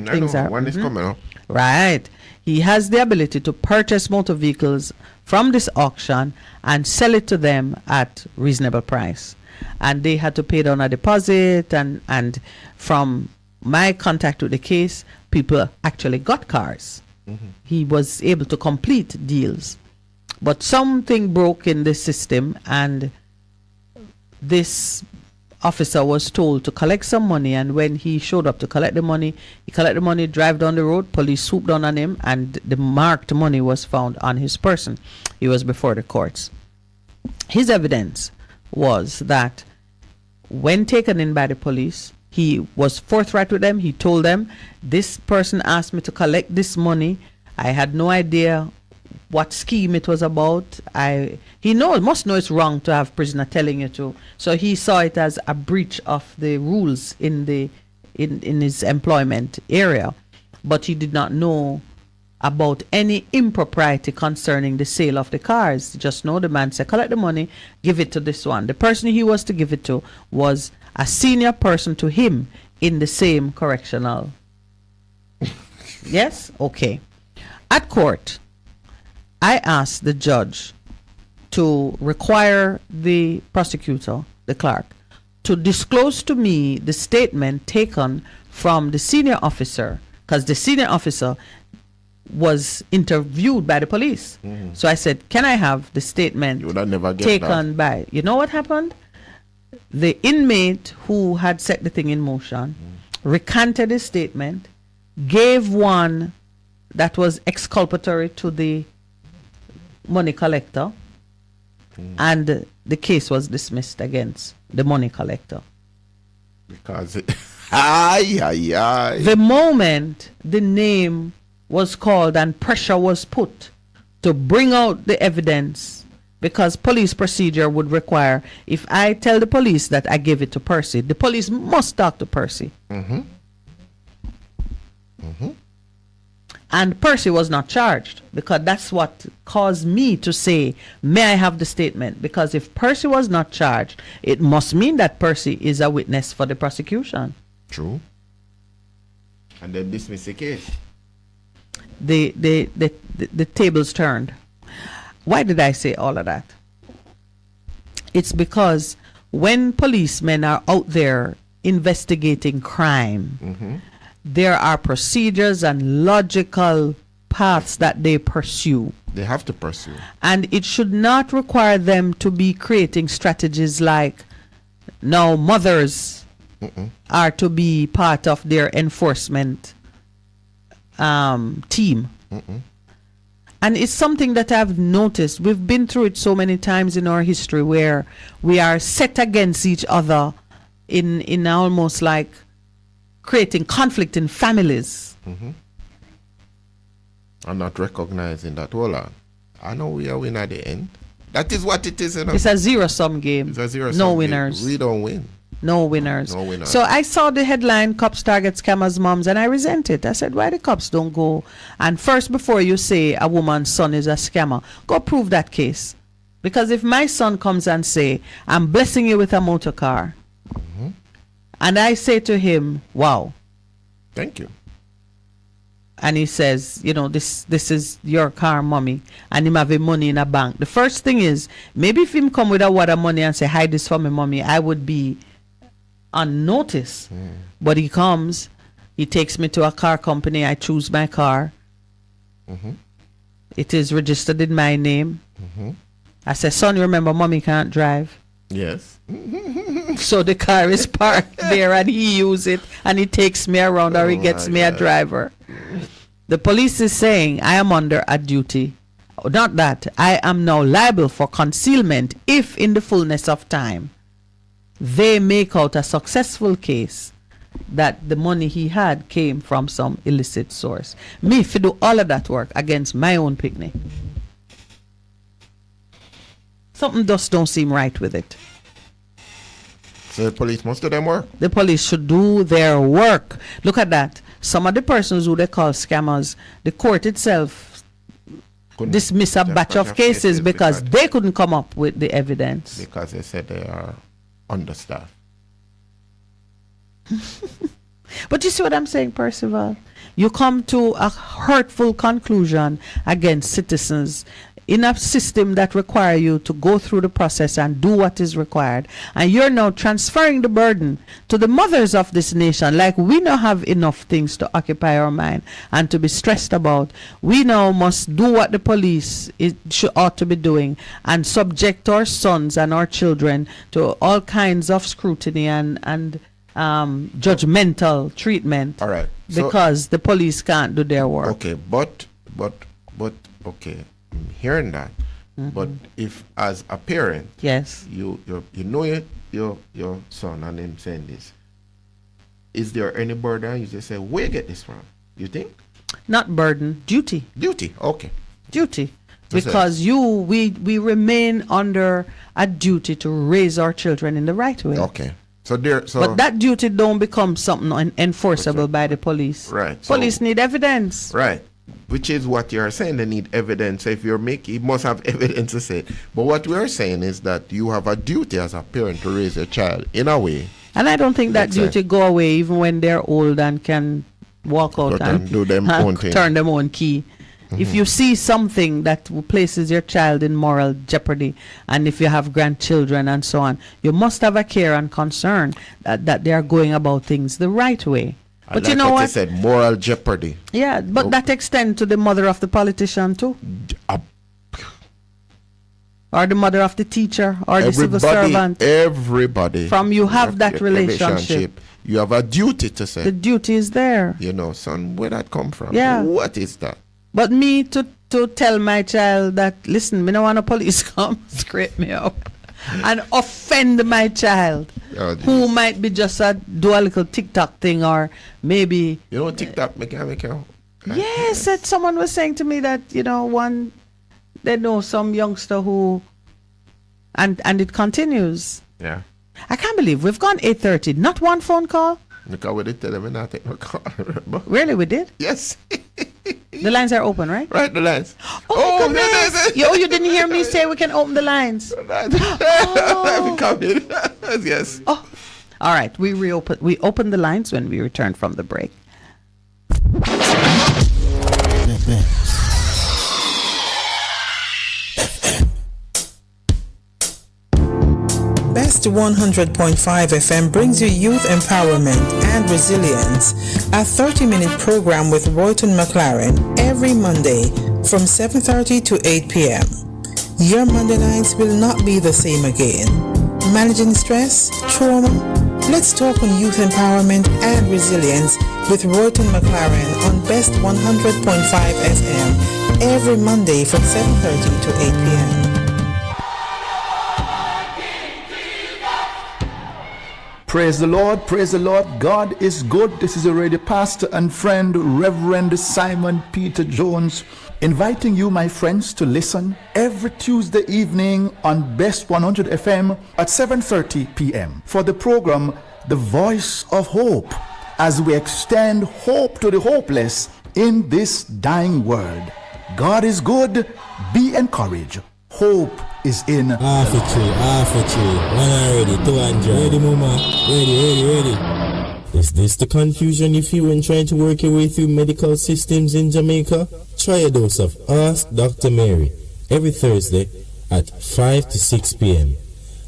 things are one is coming up. Right. He has the ability to purchase motor vehicles from this auction and sell it to them at reasonable price. And they had to pay down a deposit, and from my contact with the case, people actually got cars. He was able to complete deals. But something broke in the system, and this officer was told to collect some money, and when he showed up to collect the money, drive down the road, police swooped down on him, and the marked money was found on his person. He was before the courts. His evidence was that when taken in by the police, he was forthright with them. He told them, this person asked me to collect this money. I had no idea what scheme it was about. He must know it's wrong to have prisoner telling you to. So he saw it as a breach of the rules in his employment area. But he did not know about any impropriety concerning the sale of the cars. Just know the man said, collect the money, give it to this one. The person he was to give it to was a senior person to him in the same correctional. Yes? Okay. At court, I asked the judge to require the prosecutor, the clerk, to disclose to me the statement taken from the senior officer, because the senior officer was interviewed by the police. So I said, can I have the statement you would never get taken by... You know what happened? The inmate who had set the thing in motion recanted his statement, gave one that was exculpatory to the money collector, and the case was dismissed against the money collector. Because the moment the name was called and pressure was put to bring out the evidence, because police procedure would require, if I tell the police that I gave it to Percy, the police must talk to Percy. And Percy was not charged, because that's what caused me to say, may I have the statement? Because if Percy was not charged, it must mean that Percy is a witness for the prosecution. True. And then dismiss the case. The tables turned. Why did I say all of that? It's because when policemen are out there investigating crime, there are procedures and logical paths that they pursue. They have to pursue. And it should not require them to be creating strategies like, now mothers are to be part of their enforcement team. And it's something that I've noticed. We've been through it so many times in our history where we are set against each other in almost like creating conflict in families. I'm not recognizing that. Hold on. I know we are winning at the end. That is what it is. You know? It's a zero-sum game. It's a zero-sum no game. Winners. We don't win. No winners. No winners. So I saw the headline, cops target scammers' moms, and I resent it. I said, why the cops don't go? And first, before you say a woman's son is a scammer, go prove that case. Because if my son comes and say, I'm blessing you with a motor car, and I say to him, wow. Thank you. And he says, you know, this is your car, mommy, and him have money in a bank. The first thing is, maybe if him come with a wad of money and say, hide this for me, mommy, I would be on notice. But he comes, he takes me to a car company, I choose my car. It is registered in my name. I say, son, you remember mommy can't drive? Yes. So the car is parked there and he uses it and he takes me around or he gets me a driver. The police is saying I am under a duty. Not that. I am now liable for concealment if in the fullness of time they make out a successful case that the money he had came from some illicit source. Me if do all of that work against my own picnic. Something just don't seem right with it. So the police must do their work. The police should do their work. Look at that. Some of the persons who they call scammers, the court itself dismiss a batch of cases because they couldn't come up with the evidence. Because they said they are understaffed. But you see what I'm saying, Percival? You come to a hurtful conclusion against citizens in a system that require you to go through the process and do what is required, and you're now transferring the burden to the mothers of this nation. Like we now have enough things to occupy our mind and to be stressed about. We now must do what the police ought to be doing and subject our sons and our children to all kinds of scrutiny and judgmental treatment. All right. Because the police can't do their work. Okay, but okay. I'm hearing that, but if as a parent, yes, you know your son and him saying this, is there any burden? You just say, where you get this from? You think? Not burden, duty. Duty, okay. Duty, because we remain under a duty to raise our children in the right way. Okay. But that duty don't become something enforceable by the police. Right. Police need evidence. Right. Which is what you're saying, they need evidence. If you're making, you must have evidence to say. But what we're saying is that you have a duty as a parent to raise your child in a way. And I don't think that duty go away even when they're old and can walk out and do them own thing. Turn them own key. If you see something that places your child in moral jeopardy, and if you have grandchildren and so on, you must have a care and concern that they are going about things the right way. But like you know what? You said, moral jeopardy. Yeah, but that extends to the mother of the politician too. or the mother of the teacher, or the civil Everybody, servant. everybody. From you have that relationship. You have a duty to say. The duty is there. You know, son, where that come from? Yeah. What is that? But me to tell my child that, listen, me no want a police come scrape me up and offend my child, who might be just do a little TikTok thing, or maybe. You know, TikTok mechanical. Yes, that someone was saying to me that, you know, they know some youngster who, and it continues. Yeah. I can't believe we've gone 8:30. Not one phone call. Because we did tell them we're not taking no call. Really, we did? Yes. The lines are open, right? Right, the lines. Oh, goodness. You didn't hear me say we can open the lines. We come in. Yes. Oh. All right, we open the lines when we return from the break. Best 100.5 FM brings you youth empowerment and resilience, a 30-minute program with Royton McLaren every Monday from 7:30 to 8 p.m. Your Monday nights will not be the same again. Managing stress, trauma? Let's talk on youth empowerment and resilience with Royton McLaren on Best 100.5 FM every Monday from 7:30 to 8 p.m. Praise the Lord, praise the Lord. God is good. This is already pastor and friend, Reverend Simon Peter Jones, inviting you, my friends, to listen every Tuesday evening on Best 100 FM at 7:30 p.m. for the program, The Voice of Hope, as we extend hope to the hopeless in this dying world. God is good. Be encouraged. Hope is in. Half a tree. One already, 200. Ready, mama. Ready. Is this the confusion you feel when trying to work your way through medical systems in Jamaica? Try a dose of Ask Dr. Mary every Thursday at 5 to 6 p.m.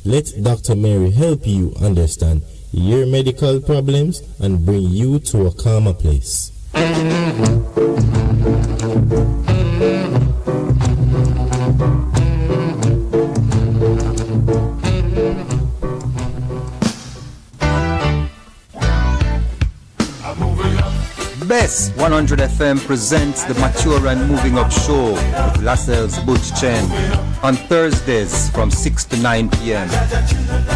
Let Dr. Mary help you understand your medical problems and bring you to a calmer place. Bess 100 FM presents the Mature and Moving Up Show with Lascelles Butch Chen on Thursdays from 6 to 9 p.m.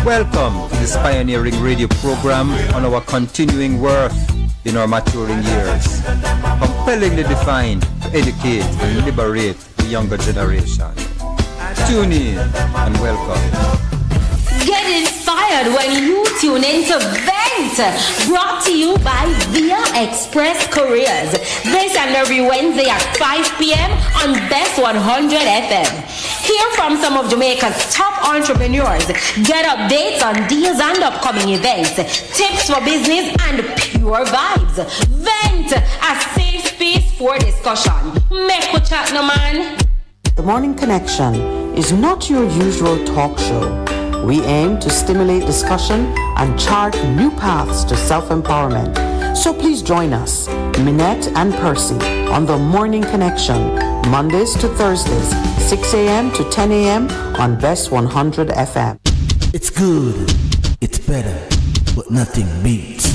Welcome to this pioneering radio program on our continuing worth in our maturing years. Compellingly defined to educate and liberate the younger generation. Tune in and welcome. Get inspired when you tune into Vent, brought to you by Via Express Couriers. This and every Wednesday at 5 p.m. on Best 100 FM. Hear from some of Jamaica's top entrepreneurs. Get updates on deals and upcoming events, tips for business, and pure vibes. Vent, a safe space for discussion. Make a chat, no man. The Morning Connection is not your usual talk show. We aim to stimulate discussion and chart new paths to self-empowerment. So please join us, Minett and Percy, on The Morning Connection, Mondays to Thursdays, 6 a.m. to 10 a.m. on Best 100 FM. It's good, it's better, but nothing beats.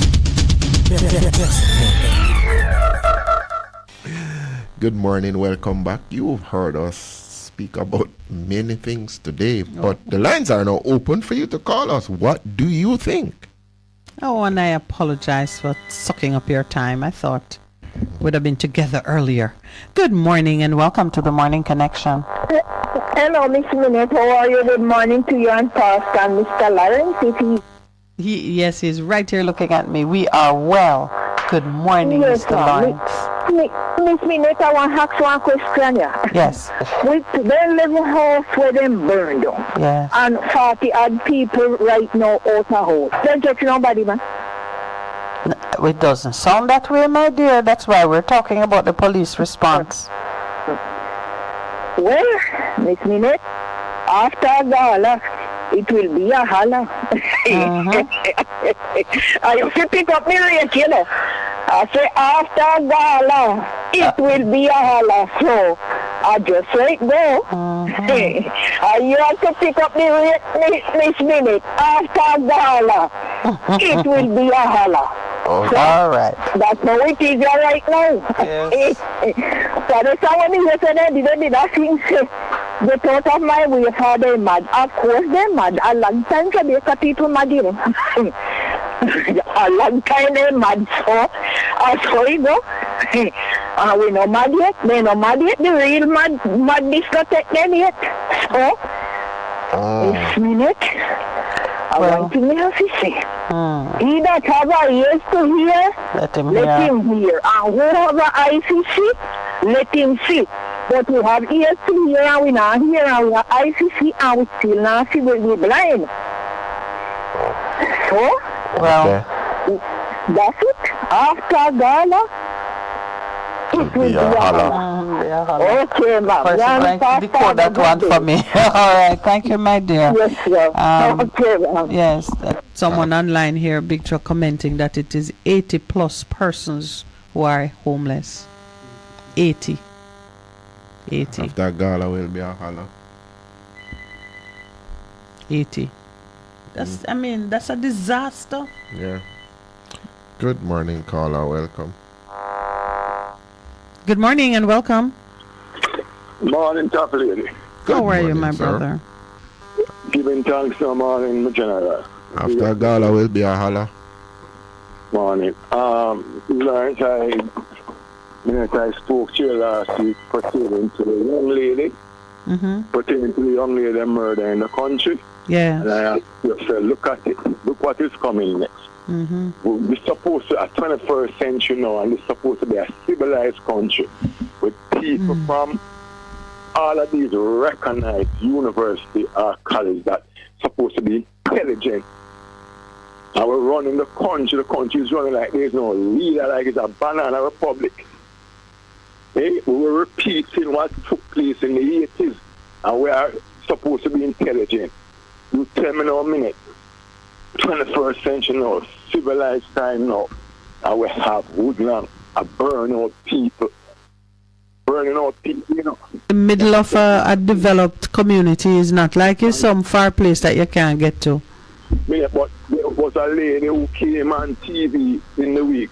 Good morning, welcome back. You've heard us speak about many things today, but the lines are now open for you to call us. What do you think? Oh, and I apologize for sucking up your time. I thought we'd have been together earlier. Good morning and welcome to the Morning Connection. Hello, Miss Minett. How are you? Good morning to you and Pastor and Mr. Lawrence. Yes, he's right here looking at me. We are well. Good morning, yes, Mr. Lawrence. Miss Minett, I want to ask one question. Yes. With the 11 house where them burned down, yes, and 40 odd people right now out of house, don't touch nobody, man. It doesn't sound that way, my dear. That's why we're talking about the police response. Well, Miss Minett, after Gala, it will be a holla. I used to pick up my rate, you know. I say after Gala, it will be a holla. So I just right there. You have to pick up the rate, Miss Minett. After gala, it will be a holla. So, all right. That's how it is right now. Yes. So that's how when you said that, did I think get out of my way for them mad. Of course they're mad. A long time to make people mad, you know. A long time they're mad, so that's how it go. We no mad yet, they no mad yet, the real madness not take them yet. So, Miss Minett, I want to have to say, he that have a ears to hear, let him hear. And who have a eyes to see, let him see. But we have ears to hear and we not hear, and we have eyes to see and we still not see, but we're blind. So, that's it. After gala, it will be a holla. Okay, ma'am. Percival, decode that one for me. All right, thank you, my dear. Yes, sir. Okay, ma'am. Yes. Someone online here, Big Truck, commenting that it is 80 plus persons who are homeless. 80. After gala will be a holla. 80. That's, I mean, that's a disaster. Yeah. Good morning, caller. Welcome. Good morning and welcome. Morning, top lady. How are you, my brother? Giving thanks to morning, my general. After gala will be a holla. Morning. Lawrence, I spoke to you last week pertaining to the young lady. Pertaining to the young lady murder in the country. Yeah. And I asked you, said, look at it. Look what is coming next. We're supposed to, a 21st century now, and it's supposed to be a civilized country with people from all of these recognized university or colleges that supposed to be intelligent. And we're running the country is running like there's no leader, like it's a banana republic. We were repeating what took place in the 80s, and we are supposed to be intelligent. You tell me now a minute. 21st century now, civilized time now, and we have woodland, burning out people, you know. The middle of a developed community is not like it's some far place that you can't get to. Yeah, but there was a lady who came on TV in the week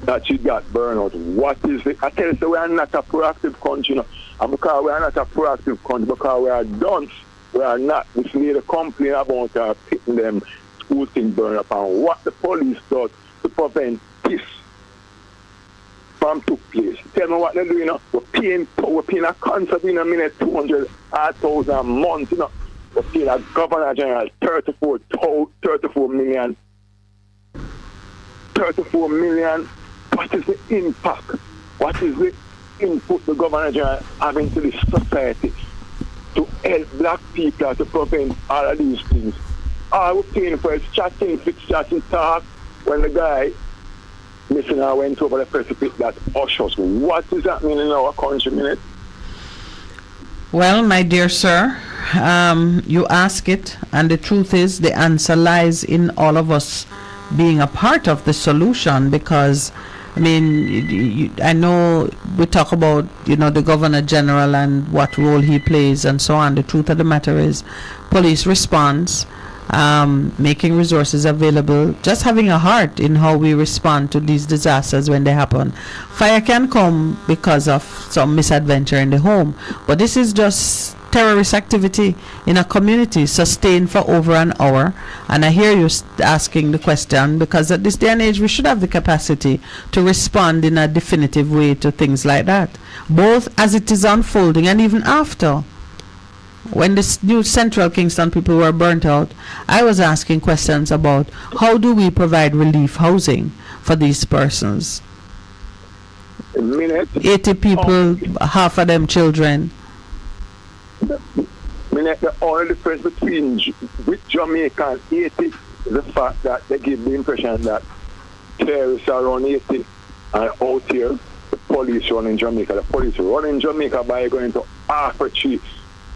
that she got burned out. What is it? I tell you, so we are not a proactive country, you know. And because we are not a proactive country, because we are dunce, we are not. This lady complain about picking them school thing burn up, and what the police does to prevent this from took place. Tell me what they're doing, you know. We're paying a concert in a minute, 200,000 a month, you know. We're paying a governor general 34 million. 34 million. What is the impact? What is the input the governor general having to this society to help black people to prevent all of these things? We're paying for his chatting, talk. When the guy missing I went over the precipice that ushers. What is happening in our country, Minett? Well, my dear sir, you ask it, and the truth is the answer lies in all of us being a part of the solution, because I mean, I know we talk about, you know, the Governor General and what role he plays and so on. The truth of the matter is police response, making resources available, just having a heart in how we respond to these disasters when they happen. Fire can come because of some misadventure in the home, but this is just terrorist activity in a community sustained for over an hour. And I hear you asking the question, because at this day and age we should have the capacity to respond in a definitive way to things like that, both as it is unfolding and even after. When this new Central Kingston people were burnt out, I was asking questions about how do we provide relief housing for these persons. 80 people, half of them children. The only difference between with Jamaica and Haiti is the fact that they give the impression that terrorists are on Haiti, and out here the police run in Jamaica. The police run in Jamaica by going to Africa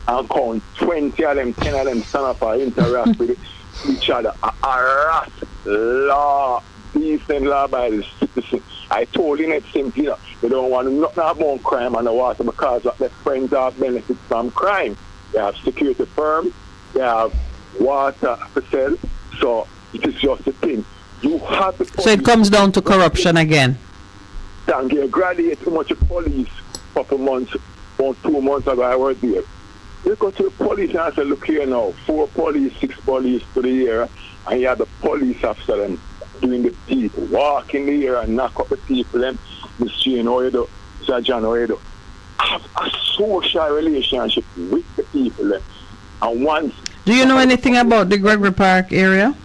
and count 20 of them, 10 of them stand up and interact with each other. A harass, law decent law-abiding citizen. I told Minett simply that they don't want nothing about crime on the water because of their friends have benefits from crime. They have security firms, they have water for sale, so it is just a thing. You have to. So it comes down to corruption again. Thank you. Graduate too much police for 2 months ago. I was there. You go to the police and say, look here now, 4 police, 6 police to the area, and you have the police officer them doing the people, walk in the area and knock up the people, and Miss Jane, how you do? Mr. John, how you do? Have a social relationship with the people. And once. Do you know anything about the Gregory Park area?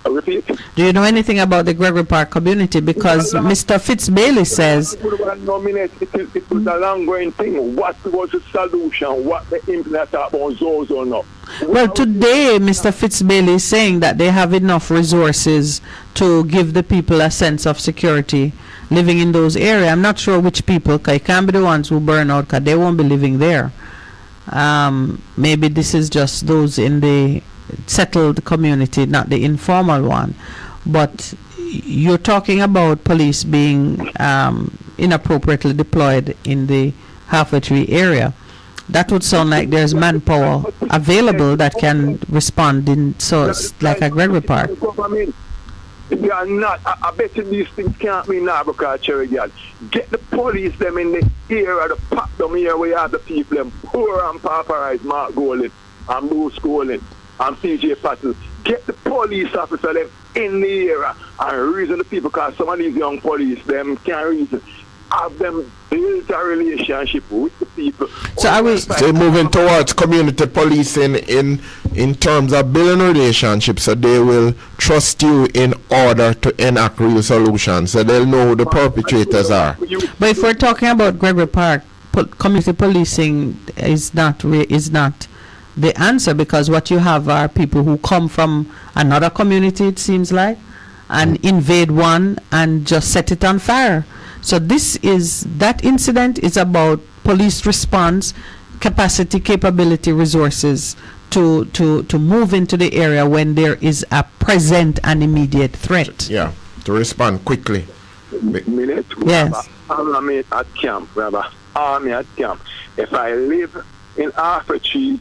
Repeat? Do you know anything about the Gregory Park community? Because Mr. Fitz-Bailey says... It was a long-going thing. What was the solution? What the implement about Zozo now? Well, today, Mr. Fitz-Bailey is saying that they have enough resources to give the people a sense of security living in those areas. I'm not sure which people, because it can't be the ones who burn out, because they won't be living there. Maybe this is just those in the settled community, not the informal one. But you're talking about police being inappropriately deployed in the halfway tree area. That would sound like there's manpower available that can respond in like a Gregory Park. They are not. I bet you these things can't be now because Cherry Girl. Get the police them in the area, the pack them here where you have the people them poor and pauperized Mark Golden and Bruce Golden and CJ Patel. Get the police officer them in the area and reason the people, because some of these young police them can't reason. Have them build a relationship with the people. So are we moving towards community policing in terms of building a relationship, so they will trust you in order to enact real solutions, so they'll know who the perpetrators are. But if we're talking about Gregory Park, community policing is not the answer, because what you have are people who come from another community, it seems like, and invade one and just set it on fire. So that incident is about police response, capacity, capability, resources to move into the area when there is a present and immediate threat. Yeah, to respond quickly. Minett, yes. Army at camp. We have an army at camp. If I live in Arthurtree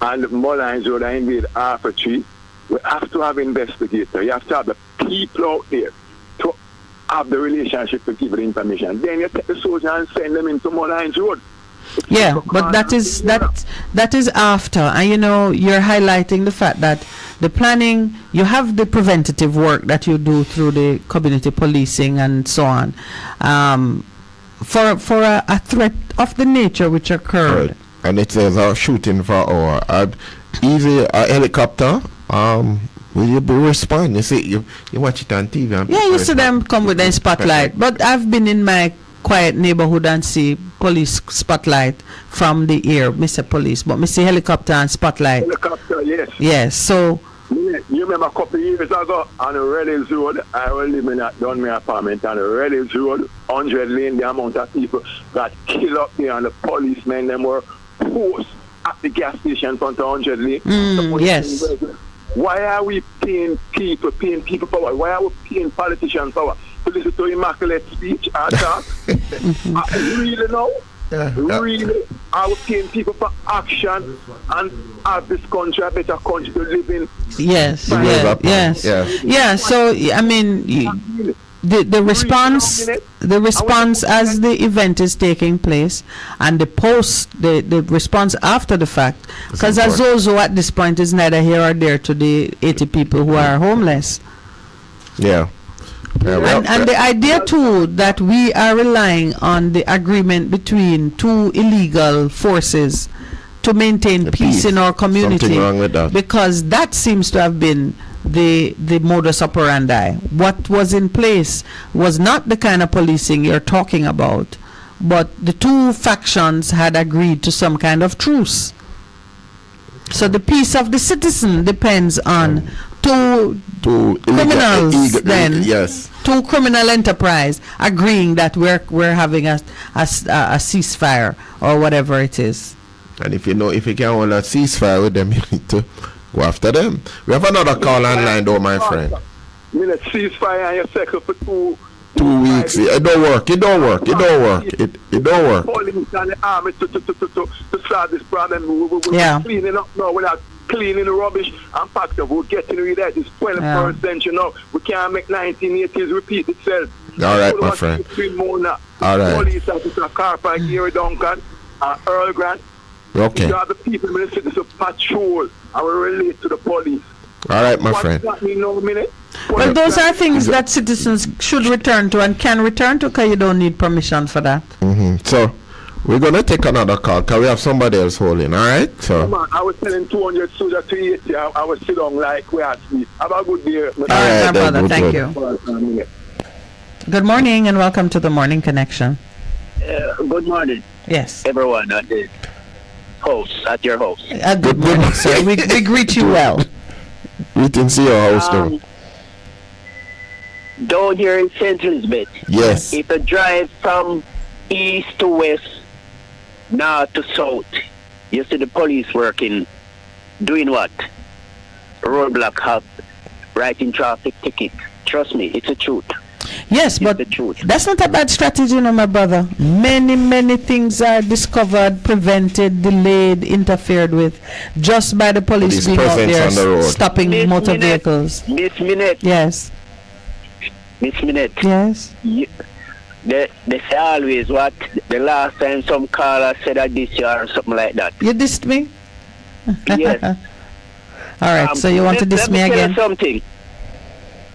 and Mullines Road, I invade Arthurtree, we have to have investigators. You have to have the people out there to have the relationship to give the information. Then you take the soldier and send them into Mullines Road. Yeah, but that is after, and you're highlighting the fact that the planning, you have the preventative work that you do through the community policing and so on, for a threat of the nature which occurred. Right. And it says shooting for our easy helicopter. Will you respond? You see, you watch it on TV. Yeah, you see them come with a spotlight. But I've been in my quiet neighborhood and see police spotlight from the air. Mr. Police, but Mr. Helicopter and spotlight. Helicopter, yes. Yes, so. You remember a couple of years ago on the Reddings Road, I was living at my apartment on the Reddings Road, 100 lane, the amount of people got killed up there, and the policemen them were posted at the gas station in front of 100 lane. Yes. Why are we paying people power? Why are we paying politicians power to listen to immaculate speech and talk? Really now? Really? Are we paying people for action and have this country a better country to live in? Yes. Yeah, so, I mean, the response as the event is taking place, and the response after the fact, because Azozo at this point is neither here or there to the 80 people who are homeless. Yeah. And the idea too that we are relying on the agreement between two illegal forces to maintain peace in our community. Something wrong with that. Because that seems to have been the modus operandi. What was in place was not the kind of policing you're talking about, but the two factions had agreed to some kind of truce. So the peace of the citizen depends on two criminals, two criminal enterprise agreeing that we're having a ceasefire or whatever it is. And if you can hold a ceasefire with them, you need to go after them. We have another call online though, my friend. Minett ceasefire and you cycle for 2 weeks. It don't work. It don't work. It don't work. It don't work. Police and the army to solve this problem. We're cleaning up now. We're not cleaning the rubbish and packed up. We're getting rid of that. It's 21st century now. We can't make 1980s repeat itself. All right, my friend. All right. Police officer Carper, Gary Duncan, and Earl Grant. Okay. You have the people in the city to patrol and we relate to the police. All right, my friend. Well, those are things that citizens should return to and can return to, because you don't need permission for that. So, we're going to take another call because we have somebody else holding, all right? So. Come on, I was telling 200 soldiers to 80. I was sit down like we are asleep. Have a good day. All right, my brother. Thank you. Good morning and welcome to the Morning Connection. Good morning. Yes. Everyone at the house, at your house. Good morning, sir. We greet you well. We can see your house now. Down here in St. Elizabeth. Yes. If you drive from east to west, north to south, you see the police working, doing what? Roadblock, have writing traffic tickets. Trust me, it's the truth. Yes, but that's not a bad strategy, my brother. Many things are discovered, prevented, delayed, interfered with just by the police being out there stopping motor vehicles. Miss Minett. Yes. Miss Minett. Yes. They say always what? The last time some caller said I dissed you or something like that. You dissed me? Yes. All right, so you want to diss me again? Let me tell you something.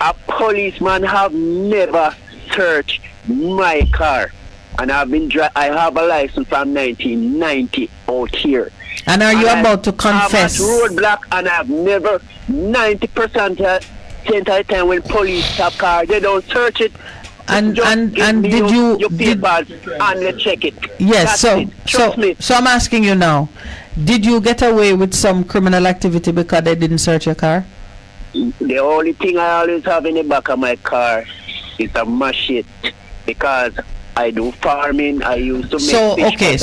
A policeman have never searched my car, and I have a license from 1990 out here. And are you about to confess? I'm at roadblock, and I've never 90% of the time when police have car, they don't search it. And did you and let's check it. Yes. So I'm asking you now, did you get away with some criminal activity because they didn't search your car? The only thing I always have in the back of my car is a machete, because I do farming. I used to make fish.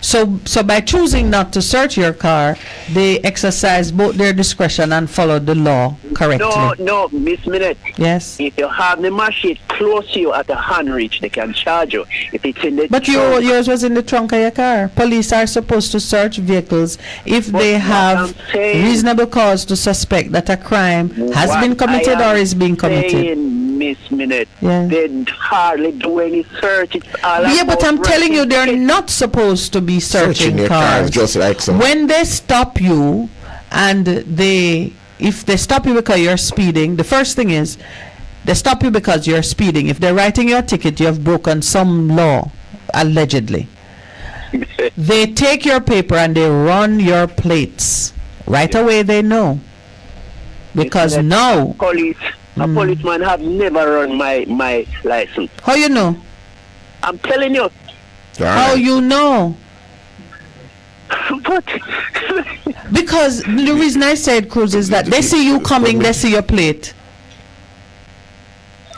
So by choosing not to search your car, they exercise both their discretion and follow the law correctly. No, Miss Minett. Yes. If you have the machete close to you at a hand reach, they can charge you. If it's in the trunk. Yours was in the trunk of your car. Police are supposed to search vehicles if they have reasonable cause to suspect that a crime has been committed or is being committed. Miss Minett, yeah. They hardly do any search. But I'm telling you, they're not supposed to be searching cars. Just like so. When they stop you, and if they stop you because you're speeding, the first thing is they stop you because you're speeding. If they're writing you a ticket, you have broken some law, allegedly. They take your paper and they run your plates. Right away they know. Because now a policeman have never run my license. How you know? I'm telling you. How you know? But because the reason I said, Cruz, is that they see you coming, they see your plate.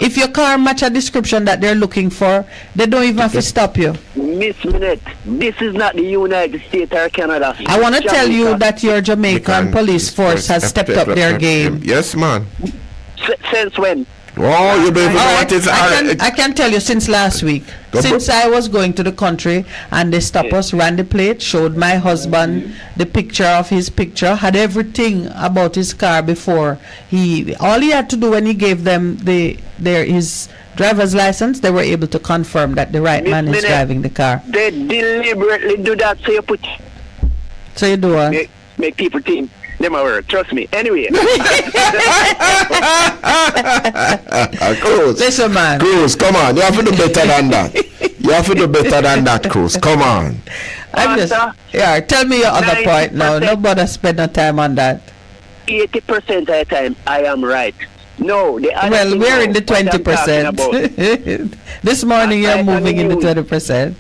If your car match a description that they're looking for, they don't even have to stop you. Miss Minett, this is not the United States or Canada. I want to tell you that your Jamaican police force has stepped up their game. Yes, man. Since when? Oh, you don't even know what it's. I can tell you since last week. Since I was going to the country and they stopped us, ran the plate, showed my husband the picture of his picture, had everything about his car before all he had to do when he gave them his driver's license, they were able to confirm that the right man is driving the car. They deliberately do that so you do what? Make people think them are work. Trust me. Anyway. Cruz. Listen, man. Cruz, come on. You have to do better than that. Cruz. Come on. Tell me your other point now. Nobody spend no time on that. 80% of the time, I am right. No, we're in the 20%. This morning you're moving in the 20%.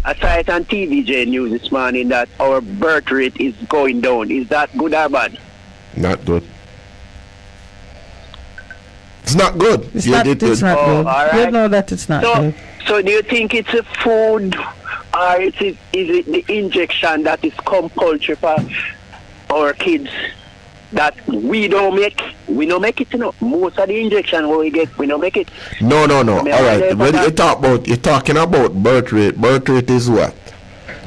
I saw it on TVJ News this morning that our birth rate is going down. Is that good or bad? Not good. It's not good. It's not good. All right. You know that it's not good. So do you think it's a food or is it the injection that is compulsory for our kids that we don't make? we don't make it, you know. Most of the injection we get, we don't make it. No. All right. When you're talking about birth rate is what?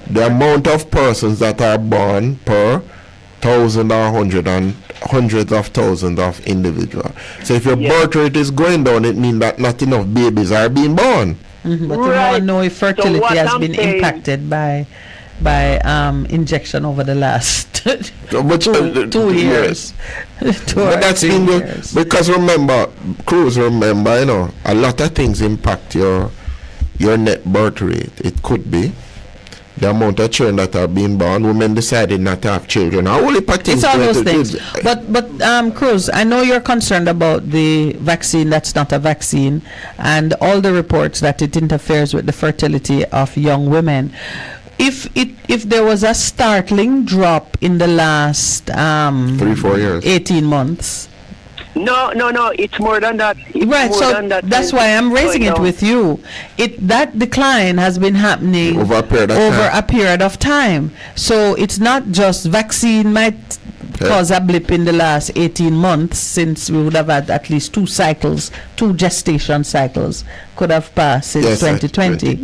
The amount of persons that are born per 1,000 or 100 and hundreds of thousands of individuals. So if your birth rate is going down, it means that not enough babies are being born. But you don't know if fertility has been impacted by injection over the last 2 years. But that's been because remember, you know, a lot of things impact your net birth rate. It could be the amount of children that are being born. Women decided not to have children. It's all those things. But Cruz, I know you're concerned about the vaccine that's not a vaccine, and all the reports that it interferes with the fertility of young women. If there was a startling drop in the last 3-4 years, 18 months. No, it's more than that. That's why I'm raising it with you. That decline has been happening over a period of time. So it's not just vaccine might cause a blip in the last 18 months, since we would have had at least 2 gestation cycles could have passed since 2020.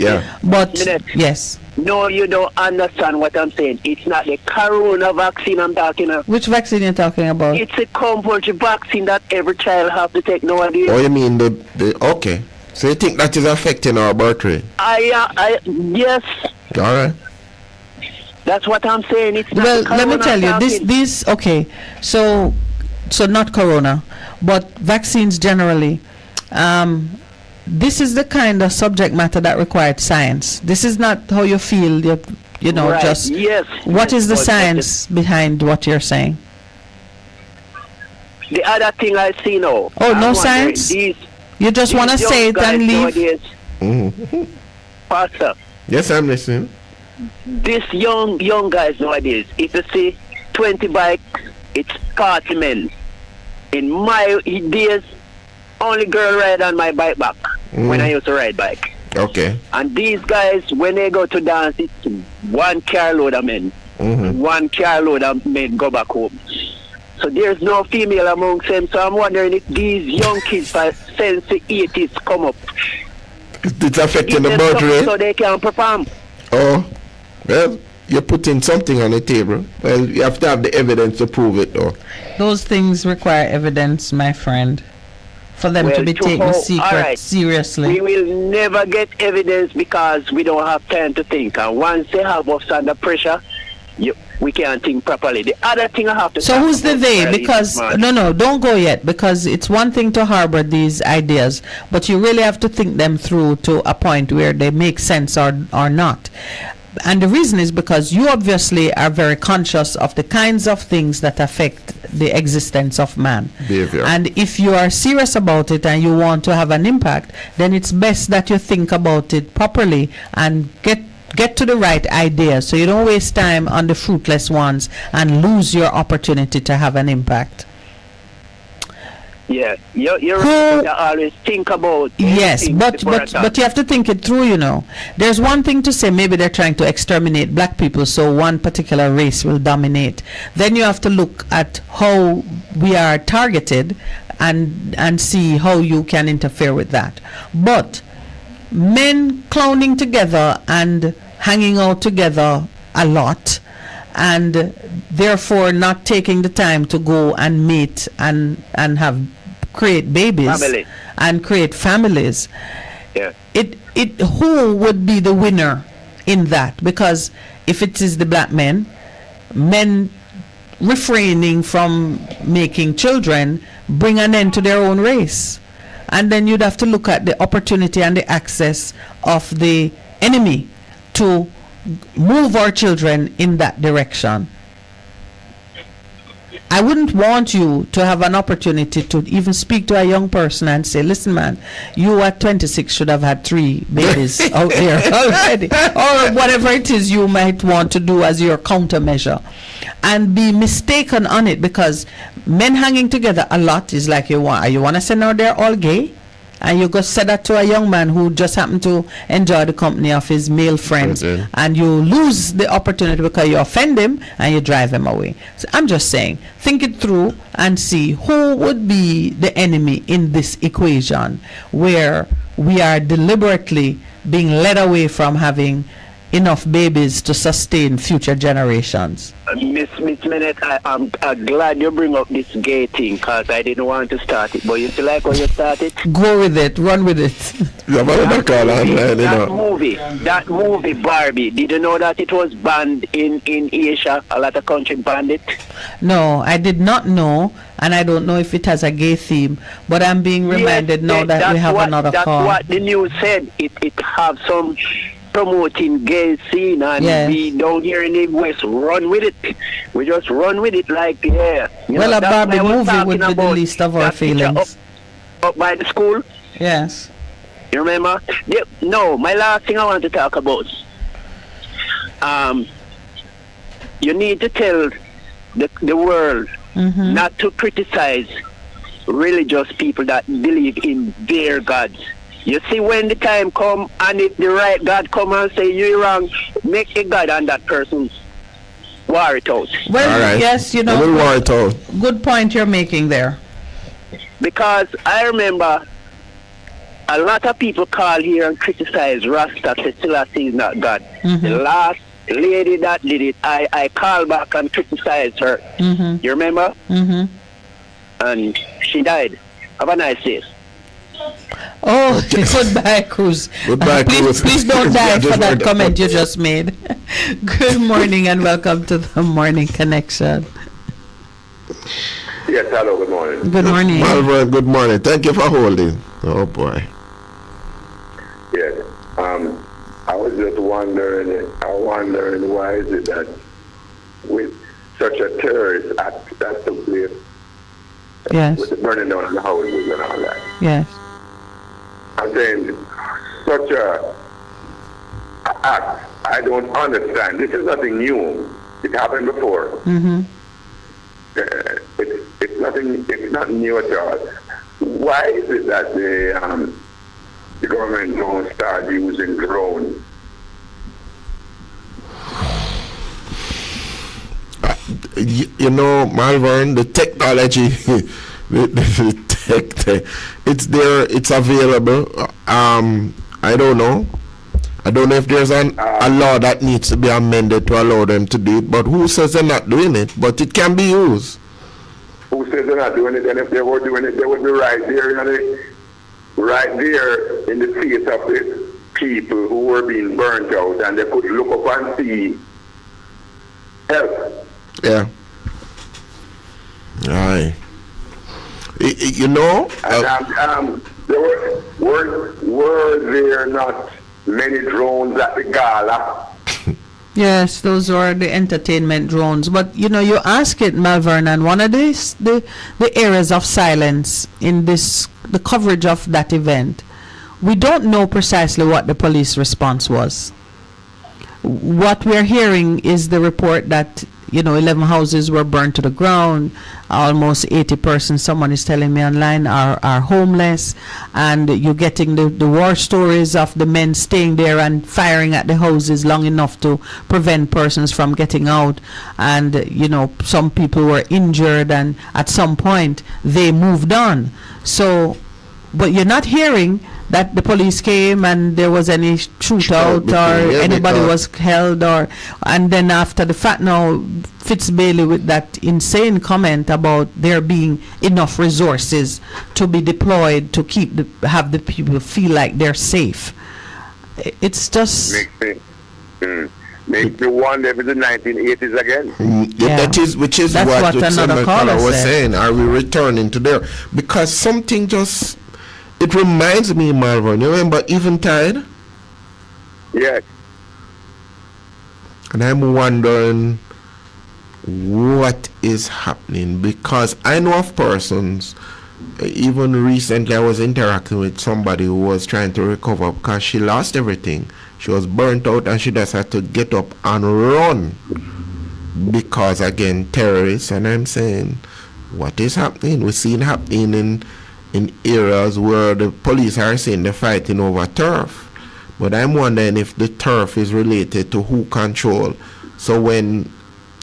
But Minett, yes. No, you don't understand what I'm saying. It's not the corona vaccine I'm talking about. Which vaccine are you talking about? It's a compulsory vaccine that every child have to take nowadays. Oh, you mean the okay. So you think that is affecting our birth rate? Yes. All right. That's what I'm saying. It's not let me tell you, this okay. So not corona, but vaccines generally. This is the kind of subject matter that required science. This is not how you feel, you know, right. just yes. What is the science behind what you're saying? The other thing I see now. Oh, no science? You just want to say it and leave? Mm-hmm. Pastor. Yes, I'm listening. These young guys nowadays, if you see 20 bikes, it's 40 men. In my days, only girl ride on my bike back when I used to ride bike. Okay. And these guys, when they go to dance, it's 1 carload of men. 1 carload of men go back home. So there's no female amongst them. So I'm wondering if these young kids since the 80s come up. It's affecting the birth rate? So they can perform. Oh, well, you're putting something on the table. Well, you have to have the evidence to prove it, though. Those things require evidence, my friend, for them to be taken seriously. We will never get evidence because we don't have time to think. And once they have us under pressure, we can't think properly. The other thing I have to So who's the they? Because no, don't go yet, because it's one thing to harbor these ideas, but you really have to think them through to a point where they make sense or not. And the reason is because you obviously are very conscious of the kinds of things that affect the existence of man. Behavior. And if you are serious about it and you want to have an impact, then it's best that you think about it properly and get to the right idea, so you don't waste time on the fruitless ones and lose your opportunity to have an impact. Yeah, you're right to always think about. Yes, but you have to think it through, you know. There's one thing to say, maybe they're trying to exterminate black people, so one particular race will dominate. Then you have to look at how we are targeted and see how you can interfere with that. But men clowning together and hanging out together a lot, and therefore not taking the time to go and mate and create babies and create families. Yeah. Who would be the winner in that? Because if it is the black men refraining from making children bring an end to their own race. And then you'd have to look at the opportunity and the access of the enemy to move our children in that direction. I wouldn't want you to have an opportunity to even speak to a young person and say, listen, man, you at 26 should have had 3 babies out there already. Or whatever it is you might want to do as your countermeasure. And be mistaken on it, because men hanging together a lot is like, you want to say now they're all gay? and you go say that to a young man who just happened to enjoy the company of his male friends, and you lose the opportunity because you offend him and you drive him away. So I'm just saying, think it through and see who would be the enemy in this equation where we are deliberately being led away from having enough babies to sustain future generations. Miss Minett, I'm glad you bring up this gay thing because I didn't want to start it, but you still like when you started? Go with it, run with it. That movie Barbie, did you know that it was banned in Asia? A lot of countries banned it. No, I did not know, and I don't know if it has a gay theme, but I'm being reminded now that we have another call. That's what the news said. It have some promoting gay scene, and we don't hear any West run with it. We just run with it like a Barbie movie would be the least of our feelings. Up by the school. Yes. You remember? No, my last thing I want to talk about. You need to tell the world not to criticize religious people that believe in their gods. You see, when the time come and if the right God come and say you're wrong, make a God on that person war it out. Well, yes, you know, war it out. Good point you're making there. Because I remember a lot of people call here and criticize Rasta, say Selassie is not God. The last lady that did it, I called back and criticized her. You remember? And she died. Have a nice day. Oh, goodbye, Cruz. Goodbye, Cruz. Please don't die for that comment you just made. Good morning and welcome to the Morning Connection. Yes, hello, good morning. Good morning. Malvern, good morning. Thank you for holding. Oh, boy. Yes. I was just wondering why is it that with such a terrorist act that took place, with the burning down of the houses and all that. Yes. I'm saying such a act, I don't understand. This is nothing new. It happened before. It's nothing. It's not new at all. Why is it that the government don't start using drones? You know, Malvern, the technology, it's there, it's available. I don't know. I don't know if there's a law that needs to be amended to allow them to do it, but who says they're not doing it? But it can be used. Who says they're not doing it? And if they were doing it, they would be right there, right there in the face of the people who were being burnt out, and they could look up and see help. Yeah. Aye. You know, there were there not many drones at the gala? Yes, those are the entertainment drones. But you know, you ask it, Malvern, and one of the areas of silence in the coverage of that event, we don't know precisely what the police response was. What we're hearing is the report that 11 houses were burned to the ground. Almost 80 persons, someone is telling me online, are homeless. And you're getting the war stories of the men staying there and firing at the houses long enough to prevent persons from getting out. And, some people were injured, and at some point they moved on. So, but you're not hearing that the police came and there was any shootout or anybody was held, and then after the fact now Fitzbailey with that insane comment about there being enough resources to be deployed to have the people feel like they're safe. It's just makes me wonder if it's the 1980s again. Which is what another caller was saying. Are we returning to there? Because something just. It reminds me, Malvern, you remember Eventide? Yes. And I'm wondering what is happening, because I know of persons, even recently I was interacting with somebody who was trying to recover because she lost everything. She was burnt out and she just had to get up and run because, again, terrorists. And I'm saying, what is happening? We're seeing happening in areas where the police are saying they're fighting over turf. But I'm wondering if the turf is related to who control. So when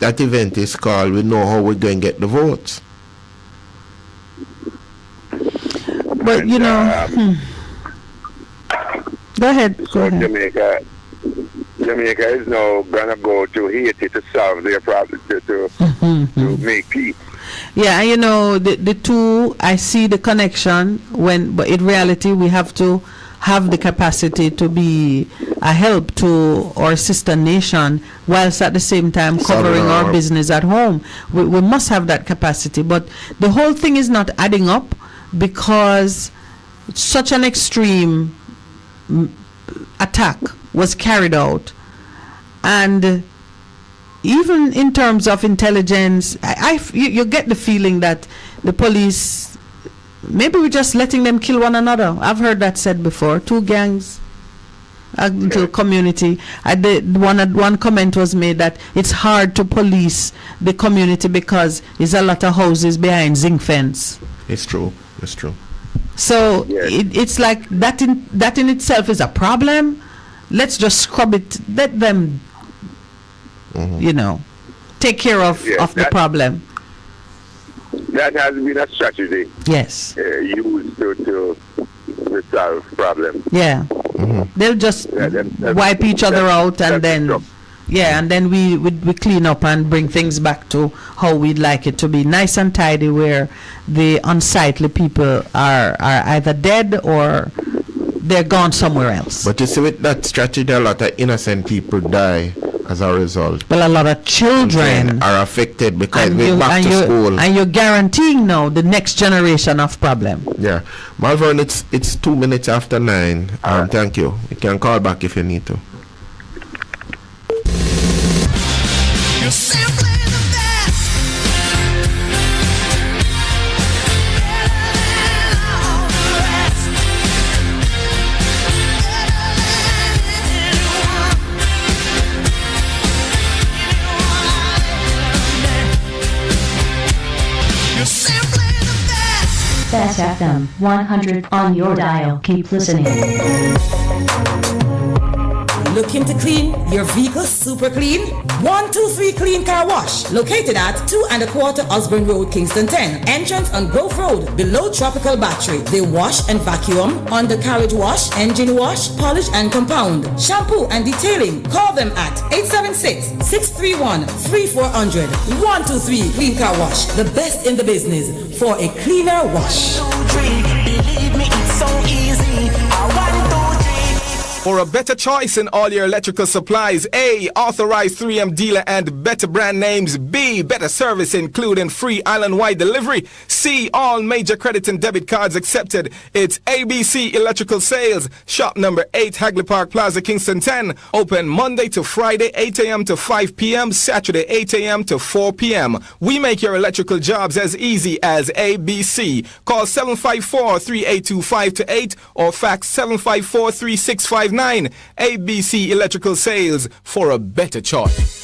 that event is called, we know how we're going to get the votes. But, you know... Go ahead. So Jamaica is now going to go to Haiti to solve their problem, to make peace. Yeah, you know, the two, I see the connection, but in reality, we have to have the capacity to be a help to our sister nation, whilst at the same time covering our business at home. We must have that capacity, but the whole thing is not adding up because such an extreme attack was carried out, and even in terms of intelligence, you get the feeling that the police, maybe we're just letting them kill one another. I've heard that said before. Two gangs, a little community. One comment was made that it's hard to police the community because there's a lot of houses behind zinc fence. It's true. It's true. So it's like that in itself is a problem. Let's just scrub it. Let them, you know, take care of the problem. That has been a strategy. Yes. Used to solve problems. Yeah. They'll just wipe each other out, and then we clean up and bring things back to how we'd like it to be, nice and tidy, where the unsightly people are either dead or they're gone somewhere else. But you see, with that strategy, a lot of innocent people die as a result. Well, a lot of children are affected because they're back to school. And you're guaranteeing now the next generation of problem. Yeah. Malvern, it's 2 minutes after 9. Thank you. You can call back if you need to. You're simply the best. Better than all the rest. You're simply the best. Best FM 100 on your dial. Keep listening. Looking to clean your vehicle super clean? 123 Clean Car Wash, located at 2 1/4 Osborne Road, Kingston 10. Entrance on Grove Road, below Tropical Battery. They wash and vacuum, undercarriage wash, engine wash, polish and compound, shampoo and detailing. Call them at 876-631-3400. 123 Clean Car Wash, the best in the business for a cleaner wash. 1, 2, 3, believe me, it's so easy. 1, 2, 3. For a better choice in all your electrical supplies, A, authorized 3M dealer and better brand names. B, better service including free island-wide delivery. C, all major credit and debit cards accepted. It's ABC Electrical Sales. Shop number 8, Hagley Park Plaza, Kingston 10. Open Monday to Friday, 8 a.m. to 5 p.m. Saturday, 8 a.m. to 4 p.m. We make your electrical jobs as easy as ABC. Call 754-3825-8 or fax 754-3659. ABC Electrical Sales, for a better choice.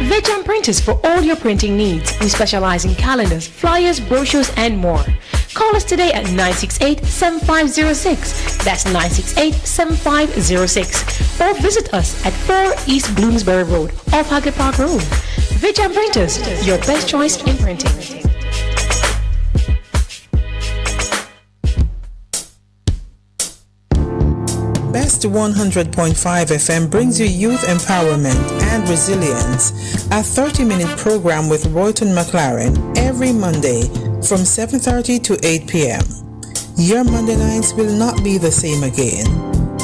Vijam Printers for all your printing needs. We specialize in calendars, flyers, brochures, and more. Call us today at 968-7506. That's 968-7506. Or visit us at 4 East Bloomsbury Road, off Hagley Park Road. Vijam Printers, your best choice in printing. Best 100.5 FM brings you youth empowerment and resilience, a 30-minute program with Royton McLaren every Monday from 7:30 to 8 p.m. Your Monday nights will not be the same again.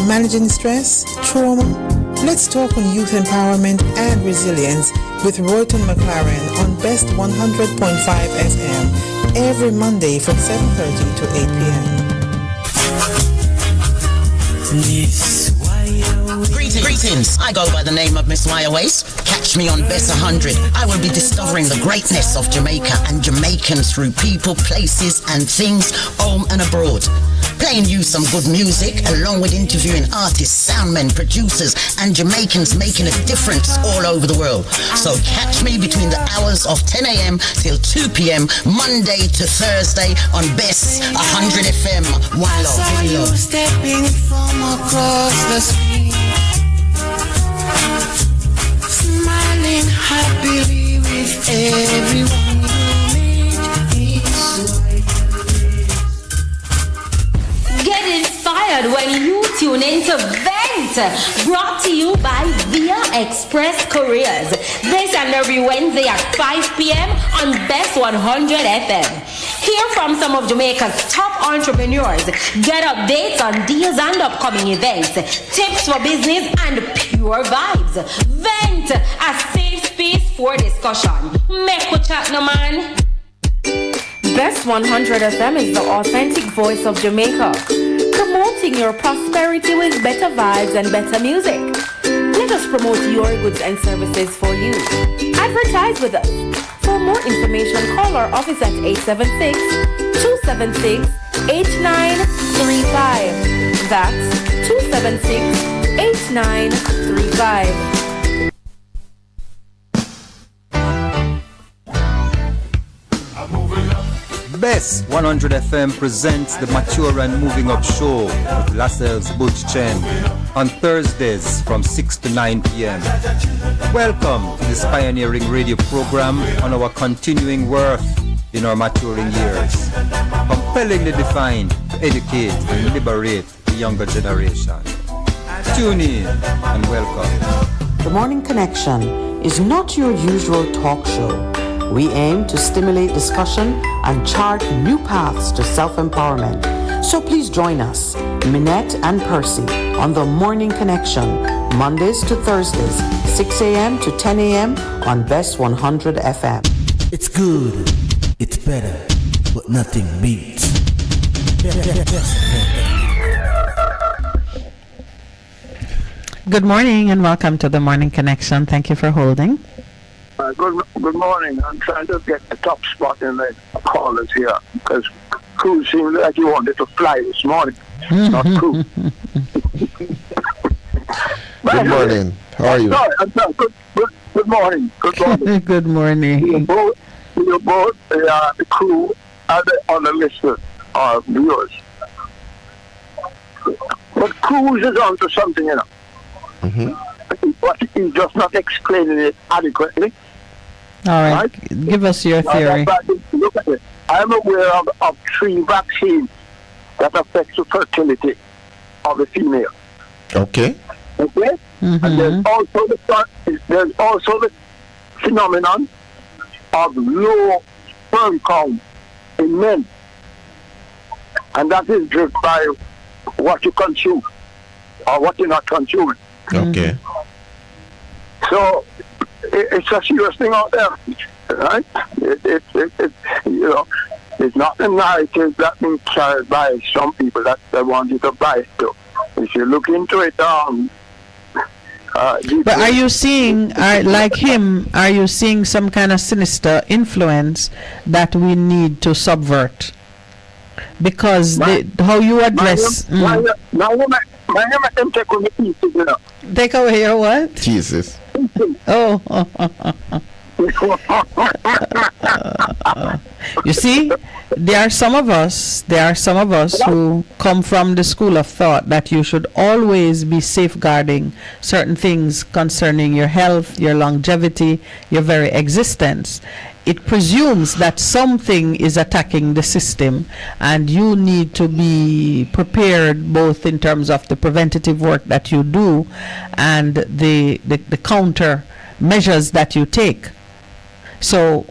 Managing stress, trauma? Let's talk on youth empowerment and resilience with Royton McLaren on Best 100.5 FM every Monday from 7:30 to 8 p.m. Greetings. I go by the name of Miss Wire Waist. Catch me on Bess 100. I will be discovering the greatness of Jamaica and Jamaicans through people, places and things, home and abroad. playing you some good music, along with interviewing artists, soundmen, producers, and Jamaicans making a difference all over the world. So catch me between the hours of 10 a.m. till 2 p.m. Monday to Thursday on BES 100 FM. One love, one love. Stepping from across the street, smiling happily with everyone you meet. Get inspired when you tune into Vent, brought to you by Via Express Couriers. This and every Wednesday at 5 p.m. on BES 100 FM. Hear from some of Jamaica's top entrepreneurs. Get updates on deals and upcoming events, tips for business, and pure vibes. Vent, a safe space for discussion. Make we chat, no man. BES 100 FM is the authentic voice of Jamaica, promoting your prosperity with better vibes and better music. Let us promote your goods and services for you. Advertise with us. For more information, call our office at 876-276-8935. That's 276-8935. BES 100 FM presents the Mature and Moving Up Show with Lascelles Butch Chen on Thursdays from 6 to 9 p.m. Welcome to this pioneering radio program on our continuing worth in our maturing years, compellingly defined to educate and liberate the younger generation. Tune in and welcome. The Morning Connection is not your usual talk show. We aim to stimulate discussion and chart new paths to self-empowerment. So please join us, Minett and Percy, on The Morning Connection, Mondays to Thursdays, 6 a.m. to 10 a.m. on BES 100 FM. It's good, it's better, but nothing beats. Good morning and welcome to The Morning Connection. Thank you for holding. Good morning. I'm trying to get the top spot in the callers here because Cruz seemed like he wanted to fly this morning. Not Cruz. Good morning. How are you? I'm sorry. Good morning. Good morning. Good morning. You both the crew and the other listeners are viewers. But Cruz is onto something, you know. Mm-hmm. But he's just not explaining it adequately. All right. Give us your theory. Look at it. I'm aware of 3 vaccines that affect the fertility of the female. Okay. Okay? Mm-hmm. And there's also the phenomenon of low sperm count in men. And that is driven by what you consume or what you're not consuming. Okay. So it's a serious thing out there, right? It you know, it's not a narrative that's been carried by some people that they want you to buy it to. If you look into it, but are you seeing, like him, are you seeing some kind of sinister influence that we need to subvert? Because how you address... Take away your what? Jesus. Oh. You see, there are some of us who come from the school of thought that you should always be safeguarding certain things concerning your health, your longevity, your very existence. It presumes that something is attacking the system and you need to be prepared both in terms of the preventative work that you do and the counter measures that you take. So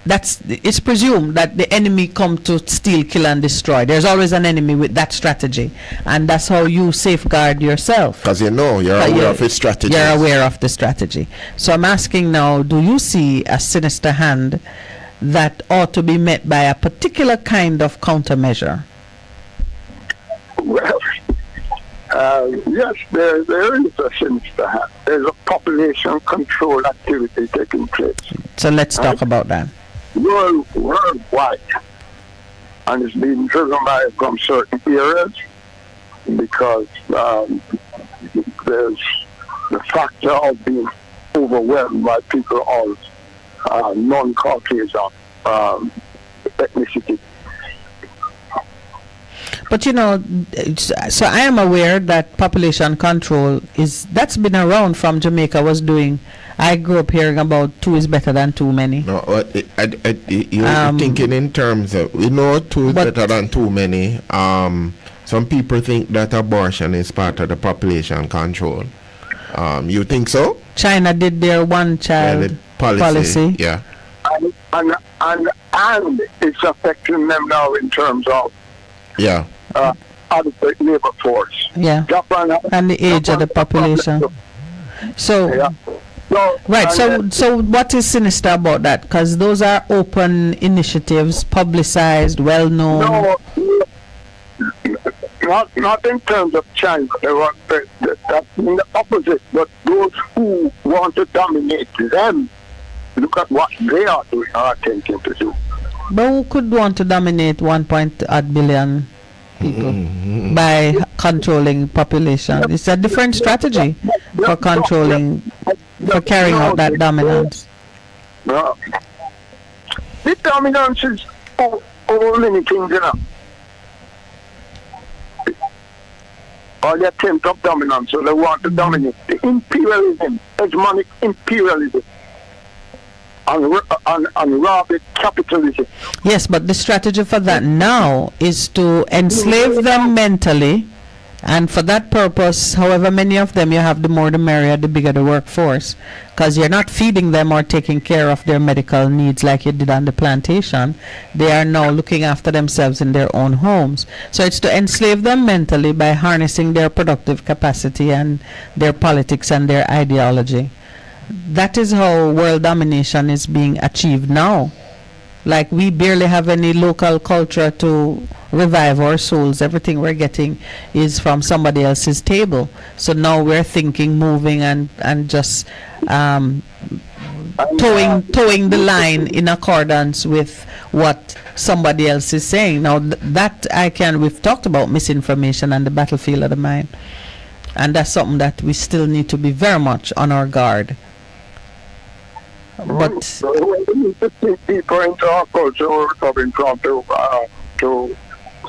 it's presumed that the enemy come to steal, kill and destroy. There's always an enemy with that strategy, and that's how you safeguard yourself. Because you're aware of his strategy. You're aware of the strategy. So I'm asking now, do you see a sinister hand that ought to be met by a particular kind of countermeasure? Well, yes, there is a sinister hand. There's a population control activity taking place. So let's talk about that. Worldwide. and it's being driven by from certain areas because there's the factor of being overwhelmed by people of non-Caucasian ethnicity. But so I am aware that population control that's been around from Jamaica was doing. I grew up hearing about 2 is better than too many. No, you're thinking in terms of 2 is better than too many. Some people think that abortion is part of the population control. You think so? China did their one-child policy. Yeah. And it's affecting them now in terms of adequate labor force. Yeah. And the age of the population. So what is sinister about that? Because those are open initiatives, publicized, well known. No, not in terms of China. That's in the opposite. But those who want to dominate them, look at what they are doing, are attempting to do. But who could want to dominate 1.8 billion people by controlling population? It's a different strategy for controlling, for carrying out that dominance. No. The dominance is over many things, or the attempt of dominance, so they want to dominate the imperialism, hegemonic imperialism, and rabid capitalism. Yes, but the strategy for that now is to enslave them mentally, and for that purpose, however many of them you have, the more the merrier, the bigger the workforce, because you're not feeding them or taking care of their medical needs like you did on the plantation. They are now looking after themselves in their own homes. So it's to enslave them mentally by harnessing their productive capacity and their politics and their ideology. That is how world domination is being achieved now. Like, we barely have any local culture to revive our souls. Everything we're getting is from somebody else's table. So now we're thinking, moving, and just towing the line in accordance with what somebody else is saying. Now we've talked about misinformation and the battlefield of the mind. And that's something that we still need to be very much on our guard. But we need to think deeper into our culture we're coming from to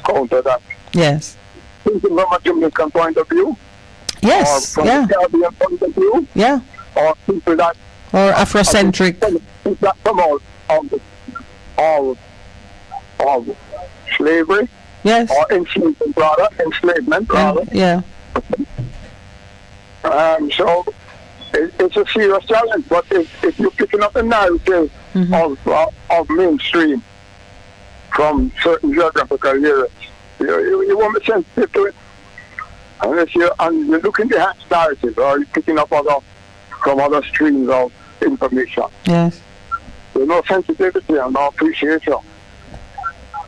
counter that. Yes. Thinking from a Jamaican point of view. Yes. Or from a Caribbean point of view. Yeah. Or people that. Or Afrocentric. That come out of slavery. Yes. Or enslavement rather. Yeah. So it's a serious challenge, but if you're picking up a narrative of mainstream from certain geographical areas, you won't be sensitive to it. Unless you're looking behind narrative or you're picking up from other streams of information. Yes. There's no sensitivity and no appreciation.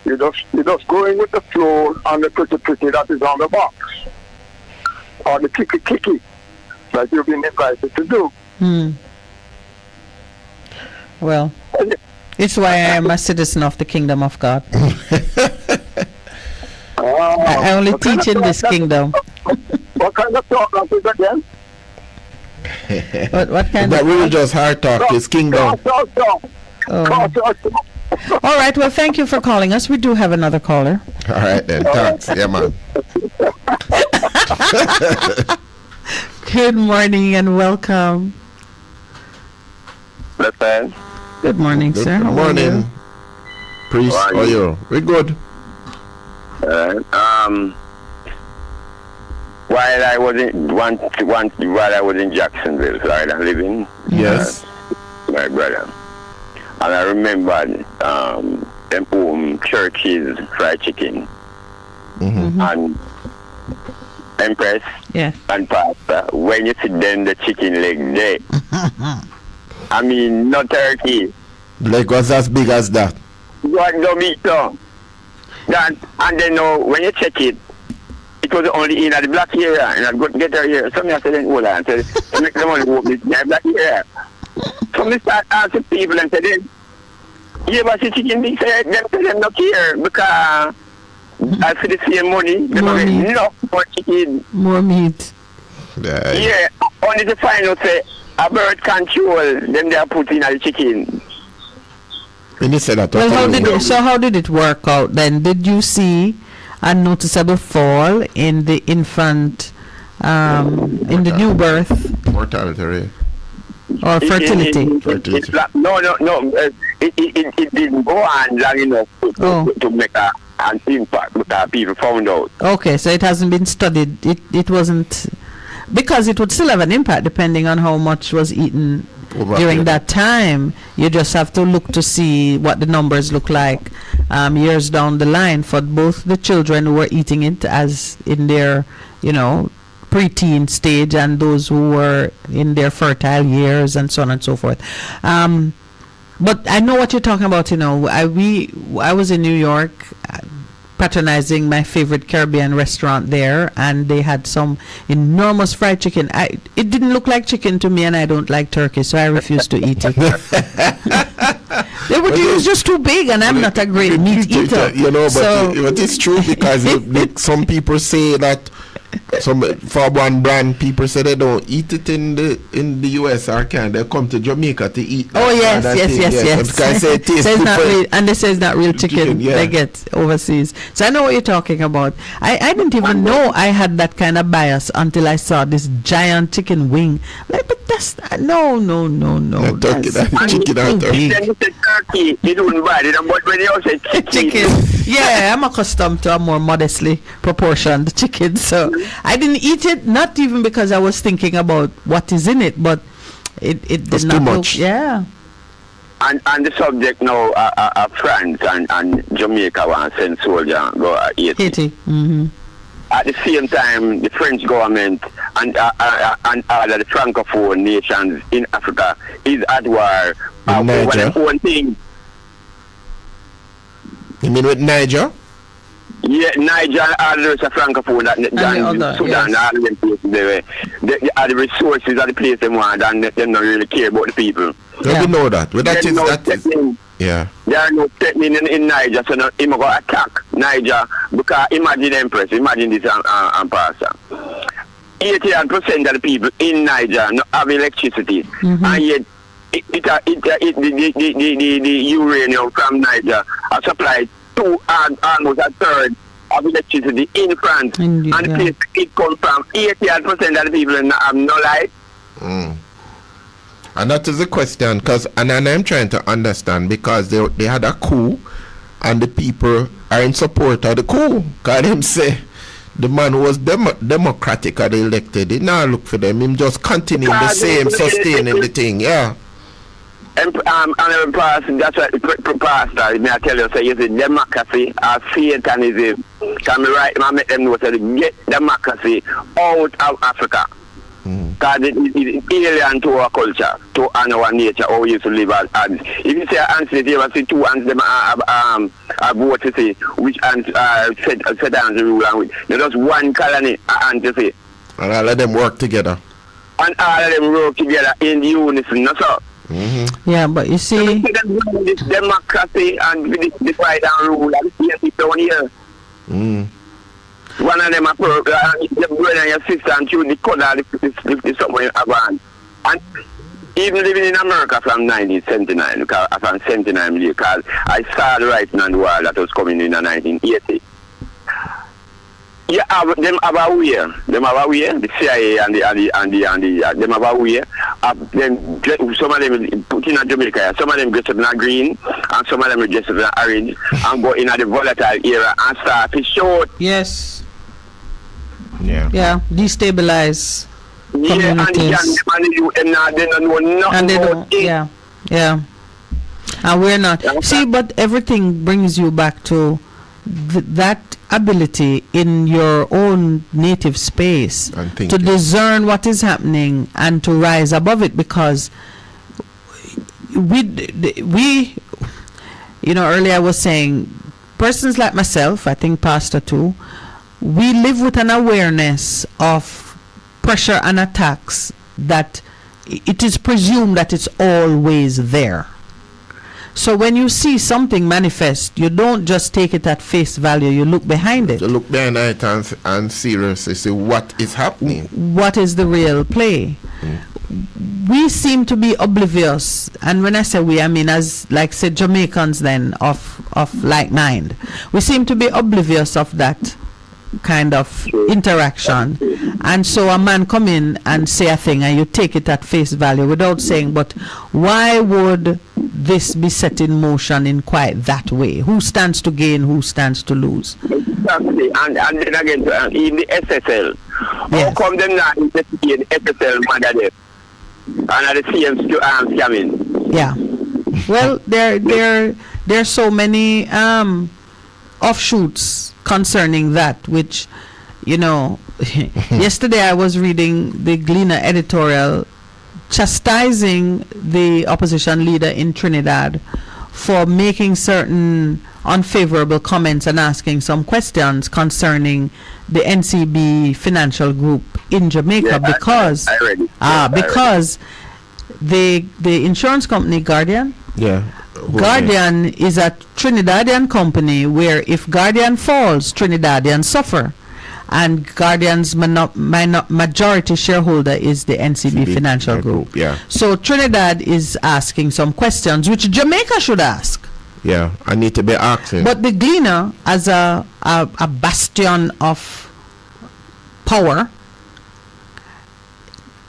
You're just going with the flow and the pretty that is on the box. Or the kicky that you've been invited to do. Well, it's why I am a citizen of the kingdom of God. I only teach in this kingdom. What kind of talk is it again? What kind that of really just hard talk, his kingdom. All right, well, thank you for calling us. We do have another caller. All right, then. Thanks. Yeah, man. Good morning and welcome. Good morning, sir. Good morning. Priest, how are you? We're good. While I was in Jacksonville, Florida, living. Yes. My brother. And I remember them home churches fried chicken. And Empress and Pastor, when you sit down the chicken leg there, I mean, not turkey. Leg was as big as that. What no meat though. And then when you check it, it was only in the black area, and I got to get her here. So I said, hold on, I said, make them only walk this black area. So I start asking people and said, Yeah, but the chicken they say them not care because I for the same money, they don't get enough for chicken. More meat. Yeah, only to find out say a bird control them they are putting in the chicken. When you said that, well, how did it work out then? Did you see a noticeable fall in the infant, in the new birth? Mortality rate. Or fertility? It's no. It didn't go on long enough to make an impact because people found out. Okay, so it hasn't been studied. It wasn't, because it would still have an impact depending on how much was eaten during that time. You just have to look to see what the numbers look like years down the line for both the children who were eating it as in their, preteen stage and those who were in their fertile years and so on and so forth. But I know what you're talking about. I was in New York patronizing my favorite Caribbean restaurant there, and they had some enormous fried chicken. It didn't look like chicken to me, and I don't like turkey, so I refused to eat it. It was just too big, and I'm not a great meat eater. But it's true because some people say that. For one brand, people say they don't eat it in the US or can they come to Jamaica to eat. Oh yes. Because it tastes so not real, and they say it's not real chicken they get overseas. So I know what you're talking about. I didn't even know I had that kind of bias until I saw this giant chicken wing. Like, but that's no. Turkey, that's chicken out there. Turkey, you don't buy it, but when you say chicken. Yeah, I'm accustomed to a more modestly proportioned chicken, so I didn't eat it, not even because I was thinking about what is in it, but it did not too much. Yeah. And the subject now France and Jamaica want to send soldier go Haiti. Mm-hmm. At the same time, the French government and all of the francophone nations in Africa is at war over their own thing. You mean with Niger? Yeah, Niger and all the rest of francophone that Sudan, all them places they are the resources of the place they want, and they don't really care about the people. We know that. Well, that is yeah. There are no threatening in Niger, so no, him go attack Niger because imagine Empress, imagine this and Pastor. 88% of the people in Niger not have electricity, and yet the uranium from Niger are supplied to almost a third of electricity in France. And the place it comes from, 88% of the people have no light. And that is the question, and I'm trying to understand, because they had a coup and the people are in support of the coup. Because them say the man who was democratically elected, they now look for them, him just continue the same, sustaining the thing, yeah. And Pastor, that's what Pastor, may I tell you, say, you see, democracy or Satanism, can me right, I make them know, say, get democracy out of Africa. Because it is alien to our culture, to our nature, how we used to live as. If you say ants, you ever see two ants, them have vote to say, which ants set ants rule, and there's just one colony, ant to say. And all of them work together. And all of them work together in unison, no sir? Yeah, but you see, this democracy and this divide and rule and this down here. One of them are your brother and your sister and you the color the somewhere around. And even living in America from 1979, because from 79 because I saw the writing on the wall that was coming in 1980. Yeah, them have a way. The CIA and them have a way. Some of them put in Jamaica. Some of them dress up in green, and some of them dress up in orange, and go in the volatile era and start to shoot. Yes. Yeah. Destabilize. Yeah, and they don't know nothing about it. Yeah. And we're not. See, but everything brings you back to that ability in your own native space to discern what is happening and to rise above it, because we earlier I was saying persons like myself, I think Pastor too, we live with an awareness of pressure and attacks that it is presumed that it's always there. So when you see something manifest, you don't just take it at face value, you look behind it. You look behind it and seriously see what is happening. What is the real play? We seem to be oblivious, and when I say we, I mean as like say Jamaicans then of like mind. We seem to be oblivious of that kind of interaction, and so a man come in and say a thing and you take it at face value without saying, but why would this be set in motion in quite that way? Who stands to gain, who stands to lose? Exactly. And then again, in the SSL, how come them not investigate SSL murder and at the same scamming? Yeah. Well, there are so many offshoots concerning that, which, you know, yesterday I was reading the Gleaner editorial chastising the opposition leader in Trinidad for making certain unfavorable comments and asking some questions concerning the NCB financial group in Jamaica, because the insurance company Guardian, Guardian is a Trinidadian company where if Guardian falls, Trinidadians suffer, and Guardian's majority shareholder is the NCB Financial Group. Yeah. So Trinidad is asking some questions which Jamaica should ask. Yeah, I need to be asking. But the Gleaner, as a bastion of power,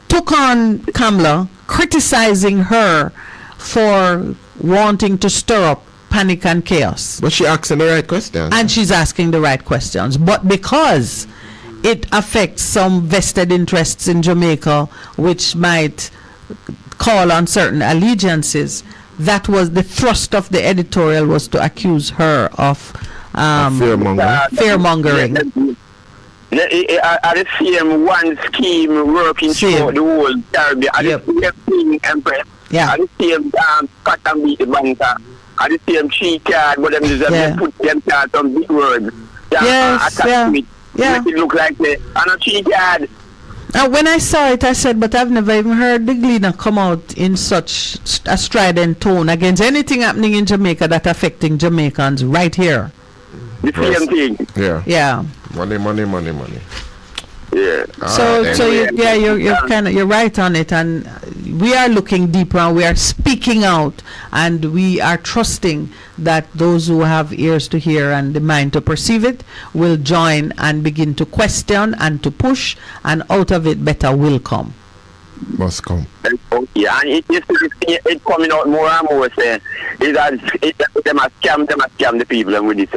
took on Kamla, criticizing her for wanting to stir up panic and chaos. But she's asking the right questions. And she's asking the right questions. But because it affects some vested interests in Jamaica, which might call on certain allegiances, that was the thrust of the editorial, was to accuse her of fear-mongering. At the same one scheme working throughout the whole Caribbean. At the same thing, Empress. Yeah. At the same cut and beat the banker. At the same cheat card, but them put them cards on big words. Make it look like a cheat card. When I saw it, I said, but I've never even heard the Gleaner come out in such a strident tone against anything happening in Jamaica that affecting Jamaicans right here. The same thing. Yeah. Yeah. Money. Yeah. You're right on it, and we are looking deeper and we are speaking out, and we are trusting that those who have ears to hear and the mind to perceive it will join and begin to question and to push, and out of it better will come. Must come. Yeah, and it's coming out more and more saying they must scam the people with this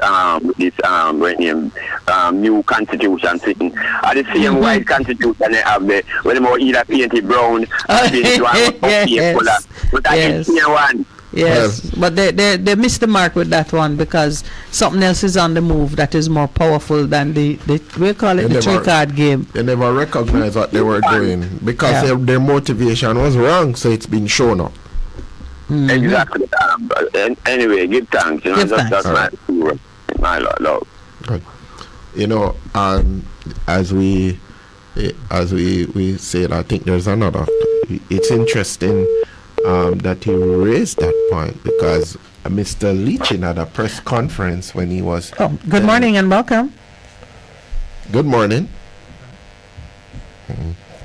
new constitution sitting. At the same white constitution they have the more either painted brown or painted one color. But I can see one. Yes, but they missed the mark with that one, because something else is on the move that is more powerful than the we call it the three-card game. They never recognized what they were doing because their motivation was wrong, so it's been shown up. Mm-hmm. Exactly. Anyway, give thanks. You know, that's my love. Good. You know, as we said, I think there's another. It's interesting that he raised that point, because Mr. Leachin had a press conference when he was. Oh, good morning and welcome. Good morning.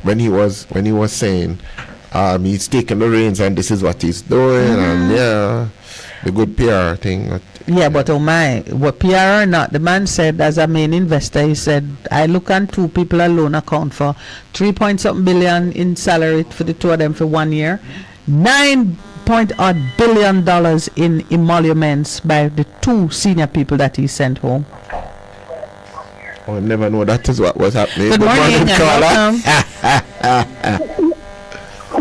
When he was saying he's taking the reins and this is what he's doing, and the good PR thing. Yeah, but oh my, what PR or not, the man said, as a main investor, he said, I look on two people alone account for 3-point-something billion in salary for the two of them for 1 year, $9-odd billion in emoluments by the two senior people that he sent home. Oh, I never know that is what was happening. Good morning and welcome.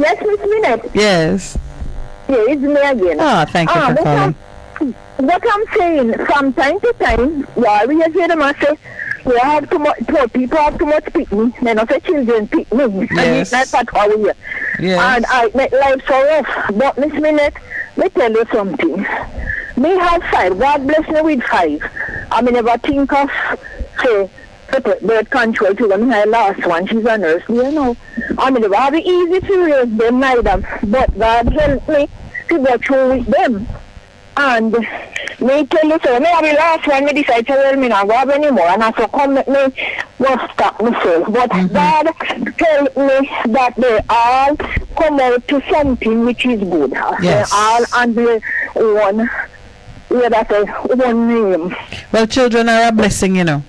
Yes, Miss Minett. Yes. Yeah, it's me again. Oh, thank you for calling. What I'm saying, from time to time, we hear them say, we have too much, people have too much picnic, they not say children picnic. Yes. And that's what we hear. Yes. And I make life so rough. But Miss Minett, let me tell you something. Me have 5. God bless me with 5. I mean, never think of, say, birth control to them. My last one, she's a nurse, you know. I mean, it have easy to raise them neither. But God help me to go through with them. And me tell you so, me have the last one, me decide to tell me not go have anymore, and I so come with me, will stop myself. But God tell me that they all come out to something which is good. Yes. They all under one, that's one name. Well, children are a blessing, you know.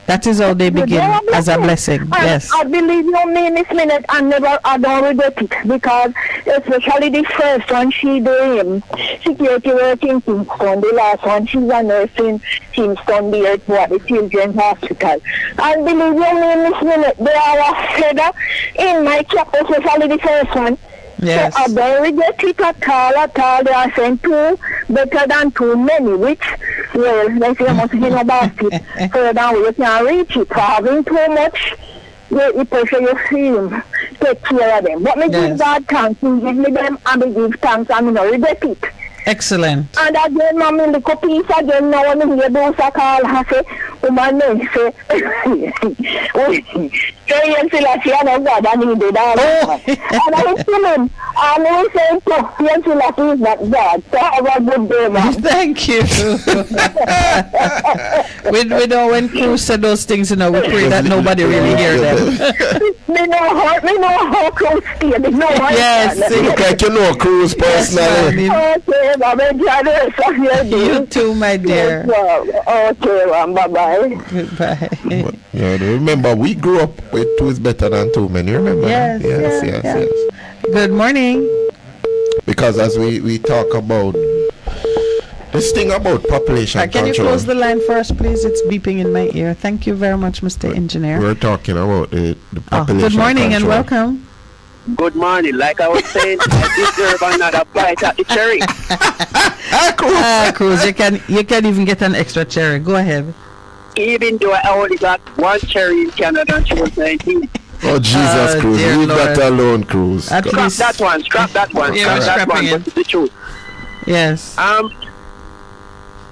That is how they begin, as a blessing. And yes. I believe you me, Miss Minett, and I don't regret it, because especially the first one, she doing security work in Kingston. The last one, she's a nurse in Kingston, the Children's Hospital. And believe you me, Miss Minett, they are a feather in my cap, especially the first one. Yes. So I don't regret it at all. They are saying two better than too many, which, well, they say you must be in a basket. So now you can reach it. For having too much, you pressure you feel, take care of them. But me give God thanks, He give me them, and me give thanks, and me no regret it. Excellent. And again, Mom, in the copies again, now when you do a call, I say, woman, say, say, yes, I know God, I need it all. And I tell him, and I say, yes, is not God. So have a good day, Mom. Thank you. we know when Cruz said those things, you know, we pray that nobody really hear them. Me know how Cruz stay. Yes. You look like you know Cruz personally. Okay, you too, my dear. Okay, bye-bye. Goodbye. Yeah, remember, we grew up with two is better than too many, remember? Yes. Good morning. Because as we talk about this thing about population can control. you close the line first, please? It's beeping in my ear. Thank you very much, Mr. Engineer. We're talking about the population good morning control. and welcome. Good morning. Like I was saying, I deserve another bite at the cherry. Cruz, you can even get an extra cherry. Go ahead. Even though I only got one cherry in Canada and she was 19. Oh, Jesus, Cruz. Leave that alone, Cruz. Scrap that one. Scrap that one. Yeah, scrap that one. it. But it's the truth. Yes.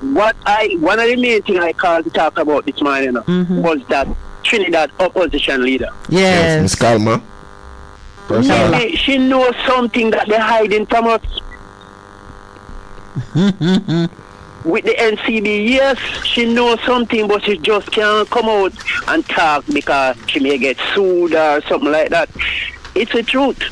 One of the main things I called to talk about this morning was that Trinidad opposition leader. Yes. Miss Kalma. Maybe she knows something that they're hiding from us. With the NCB, yes, she knows something, but she just can't come out and talk because she may get sued or something like that. It's the truth.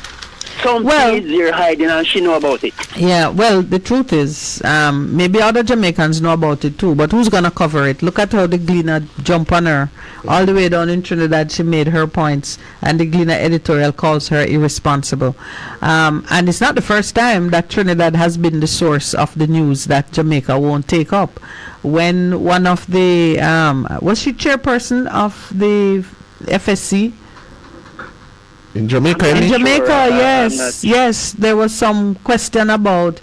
Something is there hiding and she know about it. Yeah, well, the truth is, maybe other Jamaicans know about it too, but who's going to cover it? Look at how the Gleaner jump on her. All the way down in Trinidad, she made her points, and the Gleaner editorial calls her irresponsible. And it's not the first time that Trinidad has been the source of the news that Jamaica won't take up. When one of the, was she chairperson of the FSC? In Jamaica, yes. There was some question about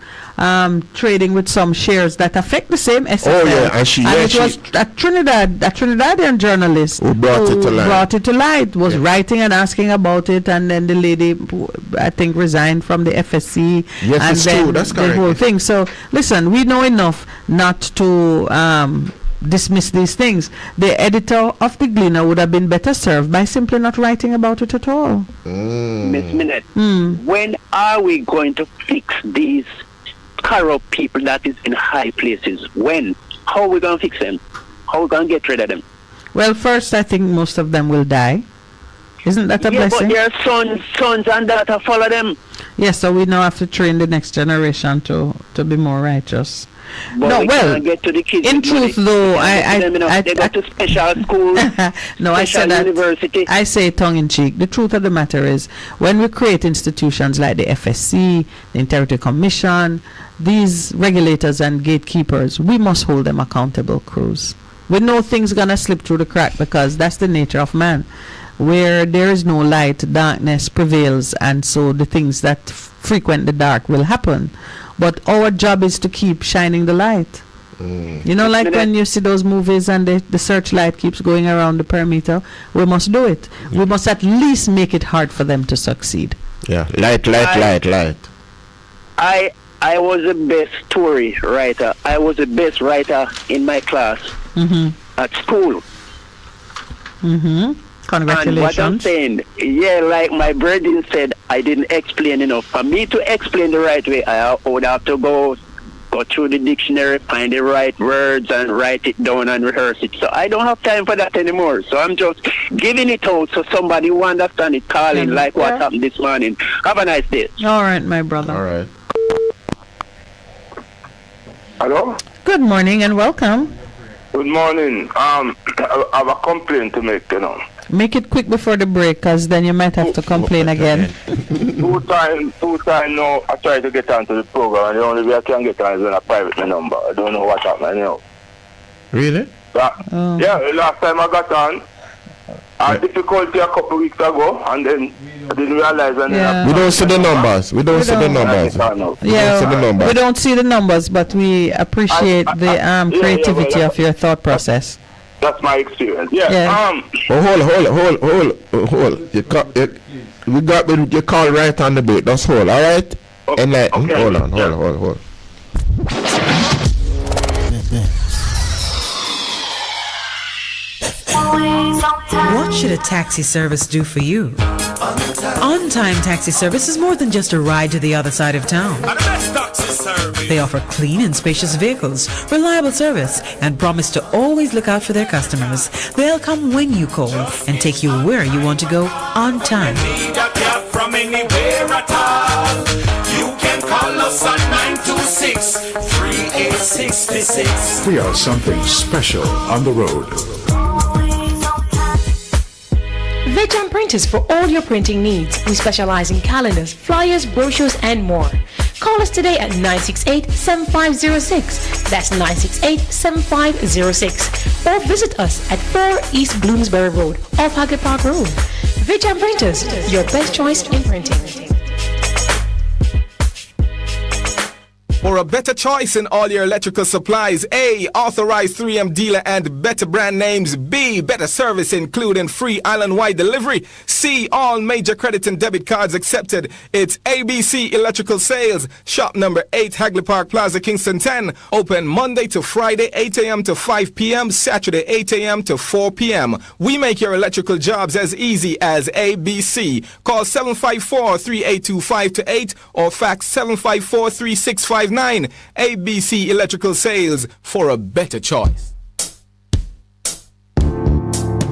trading with some shares that affect the same SFL. Oh yeah, and it was a Trinidadian journalist who brought it to light. Was writing and asking about it, and then the lady, I think, resigned from the FSC. Yes, and it's then true. That's the correct. whole thing. So listen, we know enough not to dismiss these things. The editor of the Gleaner would have been better served by simply not writing about it at all. Miss Minett, when are we going to fix these corrupt people that is in high places? When? How are we going to fix them? How are we going to get rid of them? Well, first, I think most of them will die. Isn't that a blessing? But their sons and daughters follow them. Yes, so we now have to train the next generation to be more righteous. But no, well, get to the kids in truth, though, they go to special schools. No, I said that. University. I say tongue in cheek. The truth of the matter is, when we create institutions like the FSC, the Integrity Commission, these regulators and gatekeepers, we must hold them accountable, Cruz. We know things gonna slip through the crack because that's the nature of man. Where there is no light, darkness prevails, and so the things that frequent the dark will happen. But our job is to keep shining the light. You know, like when you see those movies and the searchlight keeps going around the perimeter, we must do it. We must at least make it hard for them to succeed. Yeah, light. I was the best story writer. I was the best writer in my class at school. Congratulations. And what I'm saying, like my brethren said, I didn't explain enough. For me to explain the right way, I would have to go go through the dictionary, find the right words, and write it down and rehearse it. So I don't have time for that anymore. So I'm just giving it out so somebody who understands it, calling like what happened this morning. Have a nice day. All right, my brother. All right. Hello? Good morning and welcome. Good morning. I have a complaint to make, Make it quick before the break, because then you might have to complain again. Two time now, I try to get onto the program, and the only way I can get on is when I private my number. I don't know what happened now. Really? Yeah, last time I got on, I had difficulty a couple weeks ago, and then I didn't realize. And then we don't see the numbers. We don't see the numbers. We don't see the numbers, but we appreciate the creativity of your thought process. That's my experience. Yeah. Hold. We got your call right on the break. That's hold. All right. Enlighten. Hold on. What should a taxi service do for you? On-Time Taxi Service is more than just a ride to the other side of town. They offer clean and spacious vehicles, reliable service, and promise to always look out for their customers. They'll come when you call and take you where you want to go on time. From anywhere at all, you can call us on 926-3866. We are something special on the road. Veg Printers for all your printing needs. We specialize in calendars, flyers, brochures, and more. Call us today at 968-7506. That's 968-7506. Or visit us at 4 East Bloomsbury Road, off Hagley Park Road. Veg Printers, your best choice in printing. For a better choice in all your electrical supplies, A, authorized 3M dealer and better brand names. B, better service including free island-wide delivery. C, all major credit and debit cards accepted. It's ABC Electrical Sales. Shop number 8, Hagley Park Plaza, Kingston 10. Open Monday to Friday, 8 a.m. to 5 p.m. Saturday, 8 a.m. to 4 p.m. We make your electrical jobs as easy as ABC. Call 754-382-528 or fax 754-3659. ABC Electrical Sales, for a better choice.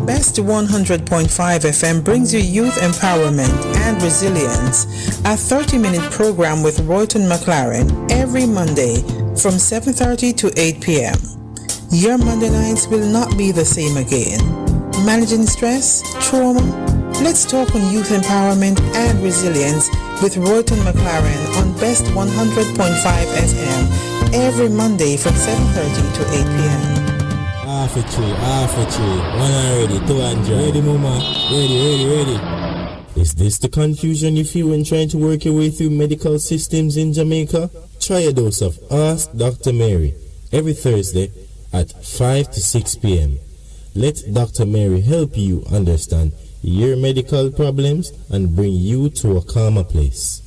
Best 100.5 FM brings you youth empowerment and resilience, a 30-minute program with Royton McLaren every Monday from 7:30 to 8 p.m. Your Monday nights will not be the same again. Managing stress, trauma? Let's talk on youth empowerment and resilience with Royton McLaren on Best 100.5 FM every Monday from 7:30 to 8 p.m. Half a tree. 100, 200. Ready, mama? Ready. Is this the confusion you feel when trying to work your way through medical systems in Jamaica? Try a dose of Ask Dr. Mary every Thursday at 5 to 6 p.m. Let Dr. Mary help you understand your medical problems and bring you to a calmer place.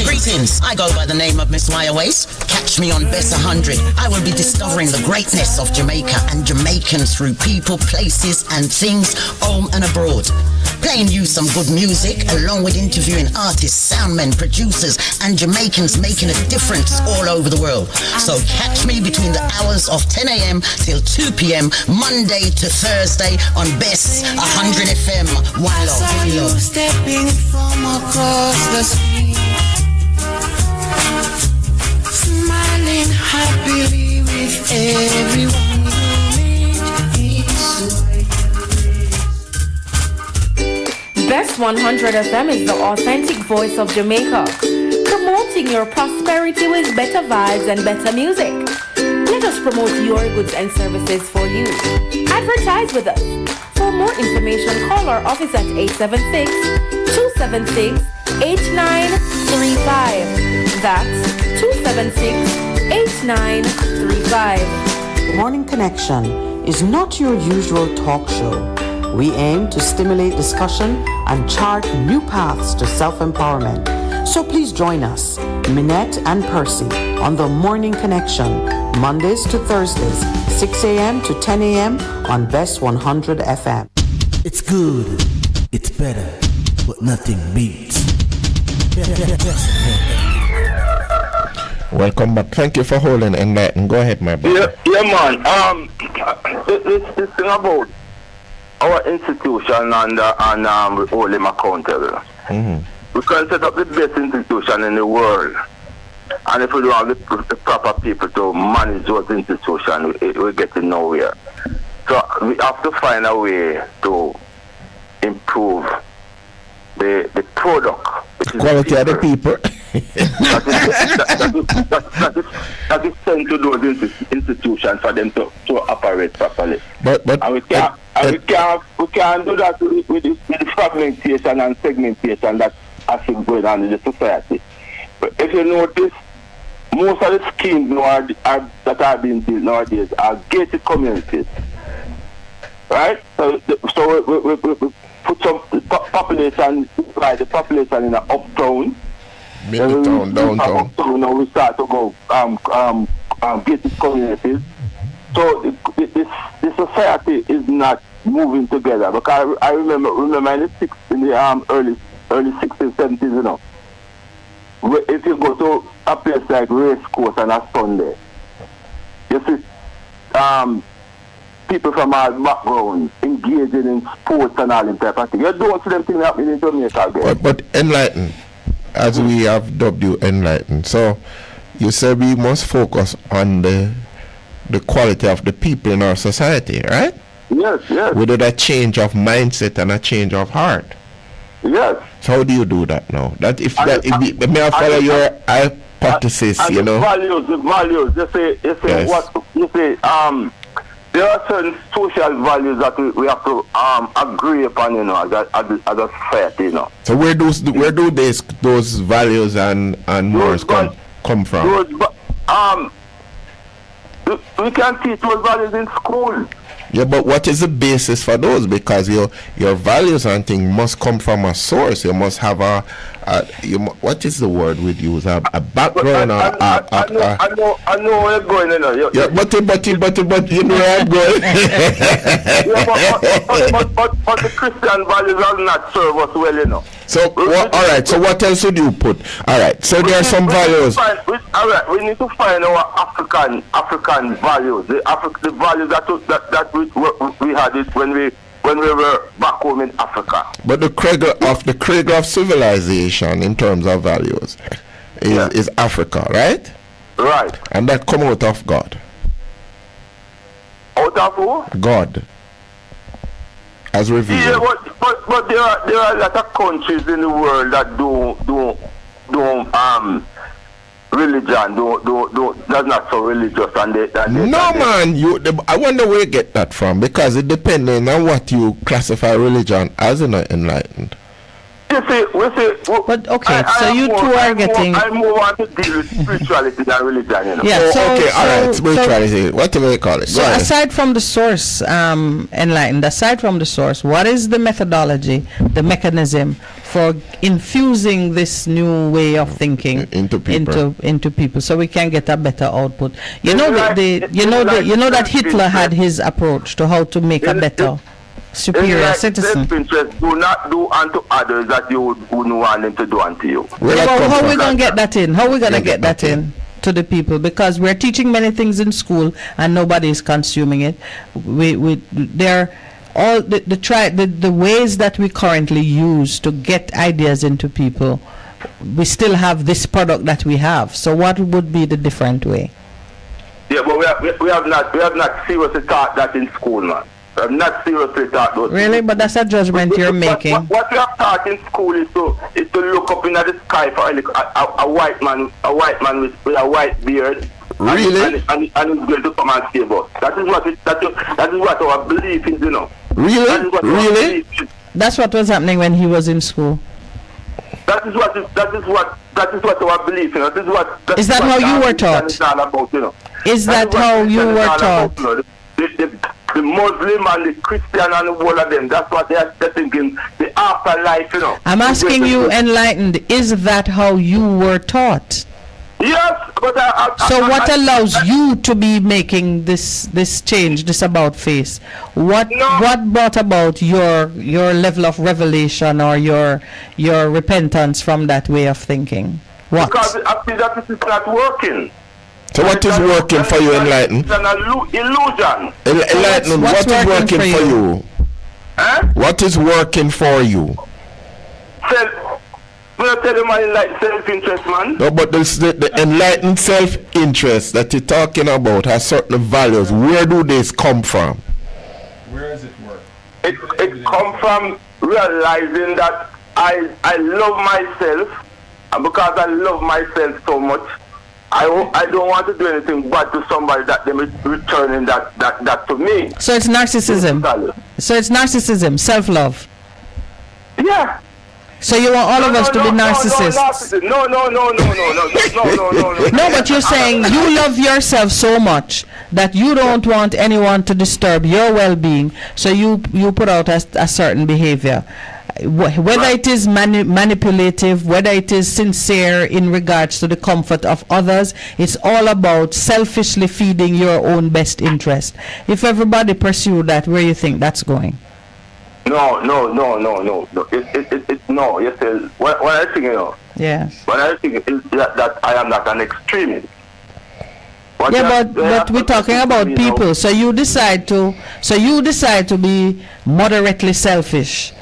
Greetings. I go by the name of Miss Wire Waste. Catch me on Bess 100. I will be discovering the greatness of Jamaica and Jamaicans through people, places, and things, home and abroad. Playing you some good music along with interviewing artists, soundmen, producers, and Jamaicans making a difference all over the world. So catch me between the hours of 10 a.m. till 2 p.m. Monday to Thursday on Bess 100 FM. One love. Stepping from across the street, smiling happily with everyone you meet. Best 100 FM is the authentic voice of Jamaica, promoting your prosperity with better vibes and better music. Let us promote your goods and services for you. Advertise with us. For more information, call our office at 876-276-8935. That's 276-8935. The Morning Connection is not your usual talk show. We aim to stimulate discussion and chart new paths to self-empowerment. So please join us, Minett and Percy, on The Morning Connection, Mondays to Thursdays, 6 a.m. to 10 a.m. on Best 100 FM. It's good, it's better, but nothing beats. Welcome back. Thank you for holding Enlighten. Go ahead, my brother. Yeah, man. This thing about our institution and we hold them accountable. We can set up the best institution in the world, and if we don't have the proper people to manage those institutions, we're getting nowhere. So we have to find a way to improve the product, quality of the people. that is sent to those institutions for them to operate properly. But and we can't do that with the fragmentation and segmentation that has been going on in the society. But if you notice, most of the schemes that are being built nowadays are gated communities, right? So we put some population, like the population in an uptown. Midtown, downtown. So now we start to go gated communities. So the society is not moving together. Because I remember in the early 60s, 70s, you know. If you go to a place like Race Course on a Sunday, you see people from all backgrounds engaging in sports and all in type of thing. You don't see them things happening in Jamaica again. But Enlighten, as we have dubbed you Enlighten, so you said we must focus on the quality of the people in our society, right? Yes. With a change of mindset and a change of heart. Yes. So how do you do that now? May I follow your hypothesis, and you know? The values. You say yes. What you say. There are certain social values that we have to agree upon, you know, as a society, you know. So where do those values and mores come from? We can teach those values in school. Yeah, but what is the basis for those? Because your values and things must come from a source. You must have what is the word we'd use? A background. I know where you're going. You know. Yeah, but you know where I'm going. but the Christian values are not serve us well, you know. So all right. So what else would you put? All right. So there are some values. We need to find our African values. The values that we had it when we were back home in Africa. But the cradle of civilization in terms of values is Africa, right? Right. And that come out of God. Out of who? God. As revealed. Yeah, but there are a lot of countries in the world that do religion that's not so religious I wonder where you get that from, because it depends on what you classify religion as Enlightened. You see, but okay, so you two are getting. I move on to deal with spirituality than religion, you know. Yeah, alright, spirituality, whatever you call it. So aside from the source, Enlightened, aside from the source, what is the methodology, the mechanism for infusing this new way of thinking into people, so we can get a better output? You know that Hitler had his approach to how to make a better, superior citizen. Do not do unto others that you wouldn't want them to do unto you. How are we going to get that in? How are we going to get that in to the people? Because we're teaching many things in school and nobody is consuming it. They're all the ways that we currently use to get ideas into people. We still have this product that we have. So what would be the different way? Yeah, but we have not seriously taught that in school, man. I'm not seriously taught those. Really? But that's a judgment you're making. What we have taught in school is to look up in the sky for a white man with a white beard. Really? And he's going to come and save us. That is what our belief is, you know. Really? That's what was happening when he was in school. That is what our belief is. You know. Is that how you were taught? Is that how you were taught? The Muslim and the Christian and all of them, that's what they are thinking, the afterlife, you know. I'm asking you, Enlightened, is that how you were taught? Yes, but what allows you to be making this change, this about face? What brought about your level of revelation or your repentance from that way of thinking? What? Because I see that it is not working. So what is working for you, Enlighten? It's an illusion. Enlighten, what is working for you? What is working for you? Self-interest, man. No, but the enlightened self-interest that you're talking about has certain values. Where do these come from? Where does it work? It comes from realizing that I love myself, and because I love myself so much, I don't want to do anything bad to somebody that they returning that to me. So it's narcissism. Self-love. Yeah. So you want all of us to be narcissists? No. No, but you're saying you love yourself so much that you don't want anyone to disturb your well-being, so you put out a certain behavior. Whether it is manipulative, whether it is sincere in regards to the comfort of others, it's all about selfishly feeding your own best interest. If everybody pursue that, where you think that's going? No. It's no. Yes, what I think, Yes. What I think is that I am not an extremist. But we're talking about people. So you decide to be moderately selfish.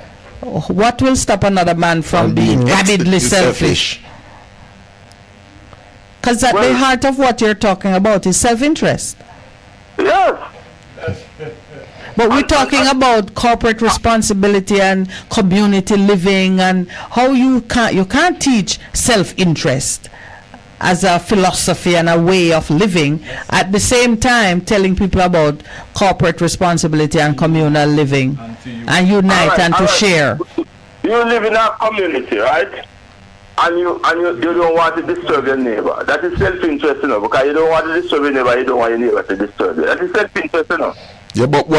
What will stop another man from being rabidly selfish? Because at the heart of what you're talking about is self-interest. Yes. But we're talking about corporate responsibility and community living, and how you can't teach self-interest as a philosophy and a way of living at the same time telling people about corporate responsibility and communal living and unite and to share. You live in a community, right? And you don't want to disturb your neighbor. That is self-interest, because you don't want to disturb your neighbor, you don't want your neighbor to disturb you. That is self-interest, Yeah, but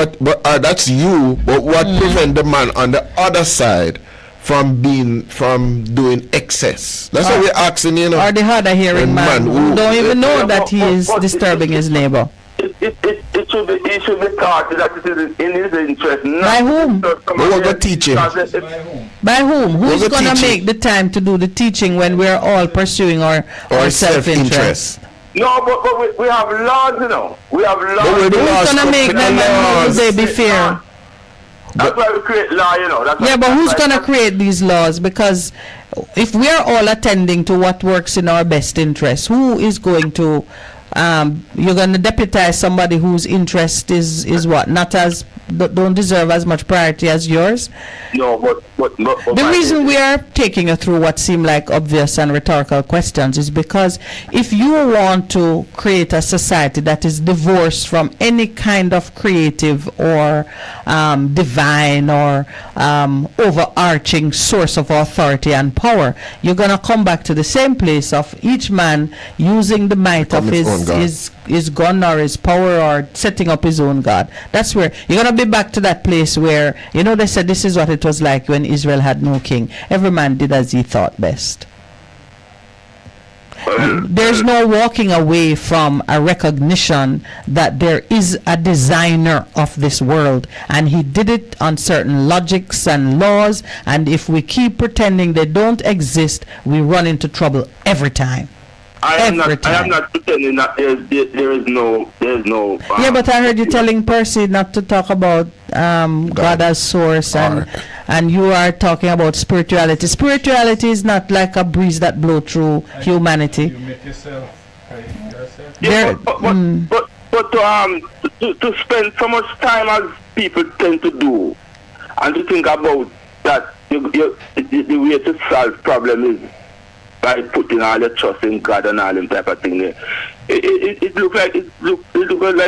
that's you. But what prevent the man on the other side from doing excess? That's what we're asking, Or the hard of hearing man who don't even know that he is disturbing his neighbor. It should be taught that it is in his interest. By whom? We're going to teach him. By whom? Who's going to make the time to do the teaching when we're all pursuing our self-interest? No, but we have laws, We have laws. Who's going to make them and will they be fair? That's why we create law, but who's going to create these laws? Because if we are all attending to what works in our best interest, who is going to... you're going to deputize somebody whose interest is what? Not as... don't deserve as much priority as yours? No, but the reason we are taking you through what seem like obvious and rhetorical questions is because if you want to create a society that is divorced from any kind of creative or divine or overarching source of authority and power, you're going to come back to the same place of each man using the might of his gun or his power or setting up his own God. That's where you're going to be back to that place where, they said this is what it was like when Israel had no king. Every man did as he thought best. There's no walking away from a recognition that there is a designer of this world, and he did it on certain logics and laws, and if we keep pretending they don't exist, we run into trouble every time. I am not pretending that there is no. Yeah, but I heard you telling Percy not to talk about God as source, and you are talking about spirituality. Spirituality is not like a breeze that blows through humanity. You make yourself. Yeah, but to spend so much time as people tend to do, and to think about that the way to solve problem is by putting all the trust in God and all them type of thing there. It looks like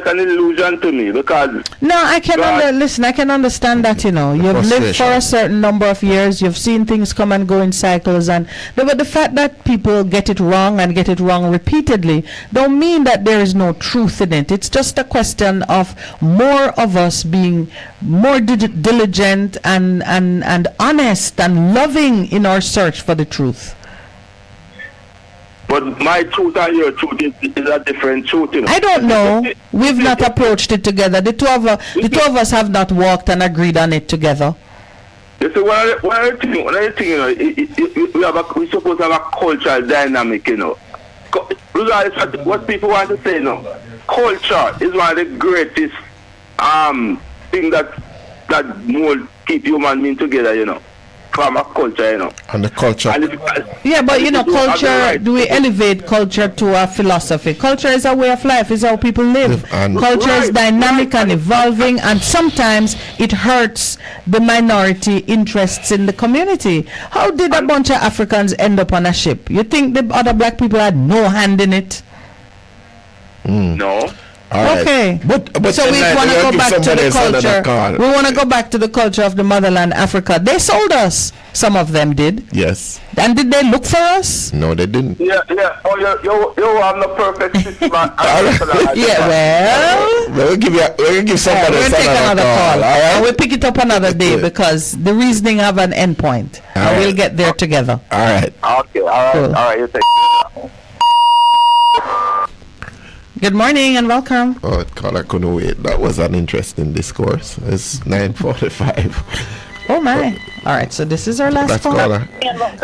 an illusion to me, because I can understand that, you've lived for a certain number of years, you've seen things come and go in cycles, but the fact that people get it wrong and get it wrong repeatedly don't mean that there is no truth in it. It's just a question of more of us being more diligent and honest and loving in our search for the truth. But my truth and your truth is a different truth. You know? I don't know. We've not approached it together. The two of us have not walked and agreed on it together. You see, one of the things, you know, we're supposed to have a cultural dynamic, you know. Regardless of what people want to say, you know, culture is one of the greatest thing that more keep human beings together, you know. From a culture, you know. And the culture. Yeah, but you know, culture, do we elevate culture to a philosophy? Culture is a way of life, is how people live. Culture is dynamic and evolving, and sometimes it hurts the minority interests in the community. How did a bunch of Africans end up on a ship? You think the other black people had no hand in it? No. Right. Okay, but so we want to go back to the culture. We want to go back to the culture of the motherland, Africa. They sold us. Some of them did. Yes. And did they look for us? No, they didn't. Yeah. Oh, you have the perfect system. Yeah, well, we'll give somebody. We'll take another call. All right? We'll pick it up another day because the reasoning have an end point. And we'll get there together. All right. Okay. All right. Cool. All right. You take. Good morning and welcome. Oh, God, I couldn't wait. That was an interesting discourse. It's 9:45. Oh, my. All right, so this is our last caller.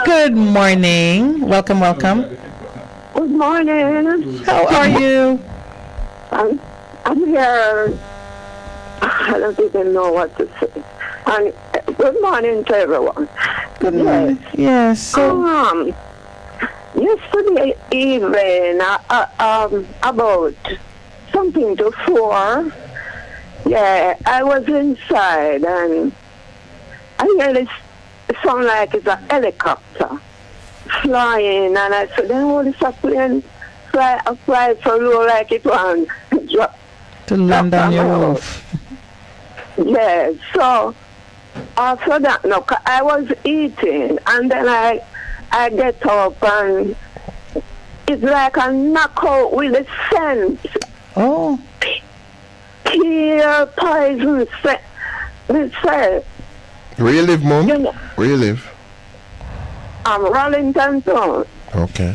Good morning. Welcome. Good morning. How are you? I'm here. I don't even know what to say. And good morning to everyone. Good morning. Yes. So, yesterday evening, about something to 4, I was inside and I heard it sound like it's a helicopter flying, and I said, then what is a plane fly so low like it was to land on your roof. Yeah, so after that, no, I was eating and then I get up and it's like a knockout with a scent. Oh. Pure poison scent. Where you live, Mom? Where you live? I'm Rollington Town. Okay.